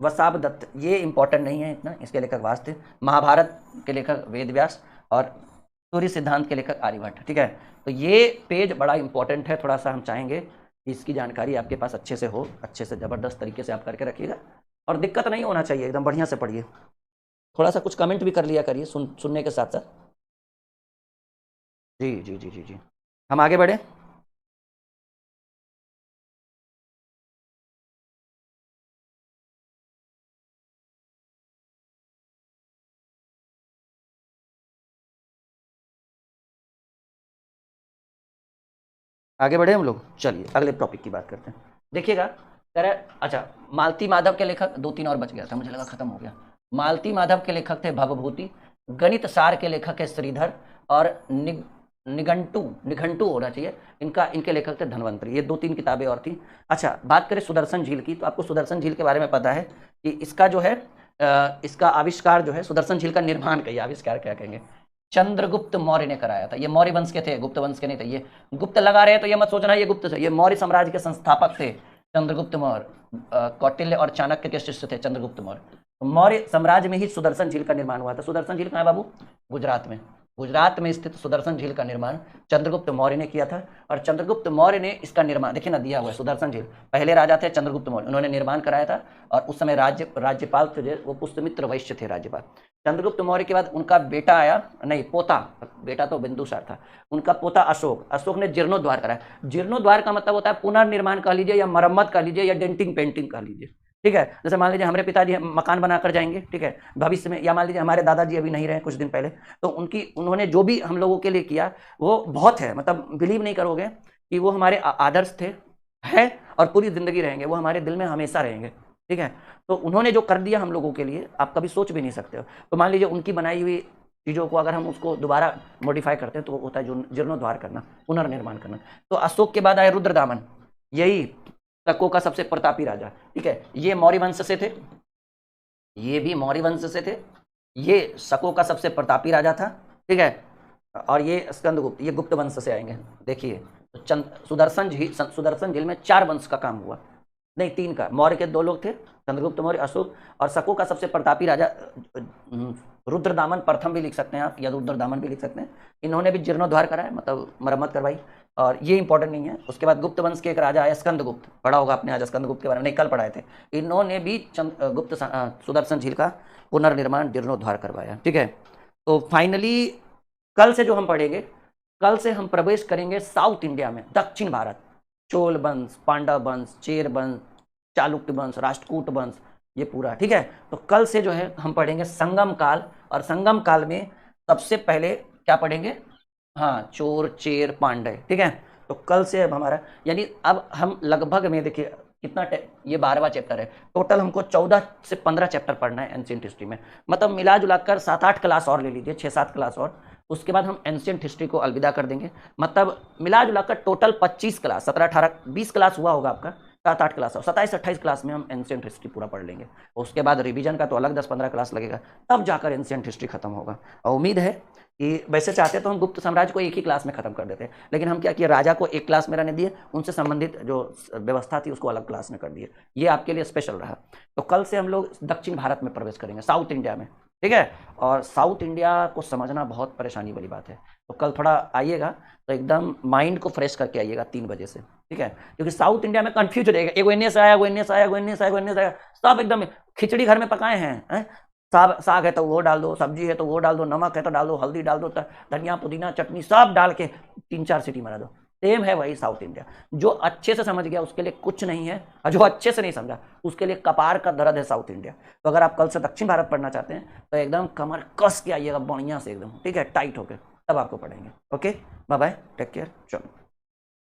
वसावदत्त, ये इंपॉर्टेंट नहीं है इतना, इसके लेखक वास थे। महाभारत के लेखक वेदव्यास और सूर्य सिद्धांत के लेखक आर्यभट्ट। ठीक है, तो ये पेज बड़ा इंपॉर्टेंट है, थोड़ा सा हम चाहेंगे कि इसकी जानकारी आपके पास अच्छे से हो, अच्छे से ज़बरदस्त तरीके से आप करके रखिएगा और दिक्कत नहीं होना चाहिए, एकदम बढ़िया से पढ़िए। थोड़ा सा कुछ कमेंट भी कर लिया करिए सुनने के साथ साथ। जी जी जी जी जी, हम आगे बढ़े। आगे बढ़े हम लोग, चलिए अगले टॉपिक की बात करते हैं। देखिएगा, कह रहे अच्छा, मालती माधव के लेखक, दो तीन और बच गया था, मुझे लगा खत्म हो गया। मालती माधव के लेखक थे भवभूति, गणित सार के लेखक है श्रीधर और निघंटू, निघंटू होना चाहिए इनका, इनके लेखक थे धनवंतरी। ये दो तीन किताबें और थी। अच्छा, बात करें सुदर्शन झील की, तो आपको सुदर्शन झील के बारे में पता है कि इसका जो है इसका आविष्कार जो है, सुदर्शन झील का निर्माण कहिए, आविष्कार क्या कहेंगे, चंद्रगुप्त मौर्य ने कराया था। ये मौर्य वंश के थे, गुप्त वंश के नहीं थे। ये गुप्त लगा रहे हैं तो ये मत सोचना ये गुप्त से, ये मौर्य साम्राज्य के संस्थापक थे चंद्रगुप्त मौर्य। कौटिल्य और चाणक्य के शिष्य थे चंद्रगुप्त मौर्य। मौर्य साम्राज्य में ही सुदर्शन झील का निर्माण हुआ था। सुदर्शन झील कहाँ है बाबू? गुजरात में। गुजरात में स्थित सुदर्शन झील का निर्माण चंद्रगुप्त मौर्य ने किया था। और चंद्रगुप्त मौर्य ने इसका निर्माण, देखिए ना दिया हुआ है सुदर्शन झील, पहले राजा थे चंद्रगुप्त मौर्य, उन्होंने निर्माण कराया था। और उस समय राज्यपाल थे वो पुष्यमित्र वैश्य थे राज्यपाल। चंद्रगुप्त मौर्य के बाद उनका बेटा आया, नहीं पोता, बेटा तो बिंदुसार था, उनका पोता अशोक। अशोक ने जीर्णोद्वार कराया। जीर्णोद्वार का मतलब होता है पुनर्निर्माण कह लीजिए या मरम्मत कह लीजिए या डेंटिंग पेंटिंग कह लीजिए। ठीक है, जैसे मान लीजिए हमारे पिताजी मकान बनाकर जाएंगे, ठीक है, भविष्य में, या मान लीजिए हमारे दादाजी अभी नहीं रहे कुछ दिन पहले, तो उन्होंने जो भी हम लोगों के लिए किया वो बहुत है, मतलब बिलीव नहीं करोगे कि वो हमारे आदर्श थे, है और पूरी जिंदगी रहेंगे, वो हमारे दिल में हमेशा रहेंगे। ठीक है, तो उन्होंने जो कर दिया हम लोगों के लिए आप कभी सोच भी नहीं सकते हो। तो मान लीजिए उनकी बनाई हुई चीज़ों को अगर हम उसको दोबारा मॉडिफाई करते हैं तो वो होता है जीर्णोद्वार करना, पुनर्निर्माण करना। तो अशोक के बाद आए रुद्रदामन, यही शकों का सबसे प्रतापी राजा। ठीक है, ये मौर्य वंश से थे, ये भी मौर्य वंश से थे, ये शकों का सबसे प्रतापी राजा था। ठीक है, और ये स्कंदगुप्त, ये गुप्त वंश से आएंगे। देखिए सुदर्शन झील में 4 वंश का काम हुआ, नहीं 3 का। मौर्य के 2 लोग थे, चंद्रगुप्त मौर्य, अशोक, और शकों का सबसे प्रतापी राजा रुद्रदामन प्रथम भी लिख सकते हैं आप, या रुद्रदामन भी लिख सकते हैं। इन्होंने भी जीर्णोद्वार कराया, मतलब मरम्मत करवाई। और ये इंपॉर्टेंट नहीं है। उसके बाद गुप्त वंश के एक राजा आया स्कंदगुप्त, पढ़ा होगा आपने आज स्कंदगुप्त के बारे में, नहीं कल पढ़ाए थे। इन्होंने भी सुदर्शन झील का पुनर्निर्माण जीर्णोद्वार करवाया। ठीक है, तो फाइनली कल से जो हम पढ़ेंगे, कल से हम प्रवेश करेंगे साउथ इंडिया में, दक्षिण भारत, चोल वंश, पांडव वंश, चेर वंश, चालुक्य वंश, राष्ट्रकूट वंश, ये पूरा। ठीक है, तो कल से जो है हम पढ़ेंगे संगम काल, और संगम काल में सबसे पहले क्या पढ़ेंगे? हाँ, चोर, चेर, पांड्य। ठीक है, तो कल से अब हमारा, यानी अब हम लगभग में देखिए कितना ये 12वां चैप्टर है, टोटल हमको 14 से 15 चैप्टर पढ़ना है एंशिएंट हिस्ट्री में। मतलब मिला जुलाकर 7-8 क्लास और ले लीजिए, 6-7 क्लास और, उसके बाद हम एंशिएंट हिस्ट्री को अलविदा कर देंगे। मतलब मिला जुलाकर टोटल 25 क्लास, 17, 18, 20 क्लास हुआ होगा आपका, 7-8 क्लास और 27-28 क्लास में हम एंशिएंट हिस्ट्री पूरा पढ़ लेंगे। उसके बाद रिवीजन का तो अलग 10-15 क्लास लगेगा, तब जाकर एंशिएंट हिस्ट्री खत्म होगा। और उम्मीद है कि वैसे चाहते तो हम गुप्त साम्राज्य को एक ही क्लास में खत्म कर देते, लेकिन हम क्या किए, राजा को एक क्लास में रहने दिए, उनसे संबंधित जो व्यवस्था थी उसको अलग क्लास में कर दिए। ये आपके लिए स्पेशल रहा। तो कल से हम लोग दक्षिण भारत में प्रवेश करेंगे, साउथ इंडिया में, ठीक है। और साउथ इंडिया को समझना बहुत परेशानी वाली बात है, तो कल थोड़ा आइएगा तो एकदम माइंड को फ्रेश करके आइएगा 3 बजे से, ठीक है। क्योंकि साउथ इंडिया में कंफ्यूज हो जाएगा, एगो एन्ने से आया, एगो एन्ने से आया, एगो एन्ने से आया, एगो एन्ने से आया, सब एकदम खिचड़ी घर में पकाए हैं। साग है तो वो डाल दो, सब्जी है तो वो डाल दो, नमक है तो डाल दो, हल्दी डाल दो, धनिया पुदीना चटनी सब डाल के 3-4 सीटी मारा दो। सेम है वही साउथ इंडिया। जो अच्छे से समझ गया उसके लिए कुछ नहीं है, और जो अच्छे से नहीं समझा उसके लिए कपार का दर्द है साउथ इंडिया। तो अगर आप कल से दक्षिण भारत पढ़ना चाहते हैं तो एकदम कमर कस के आइएगा बढ़िया से एकदम, ठीक है, टाइट होकर, तब आपको पढ़ेंगे। Okay, bye bye, take care, चलो।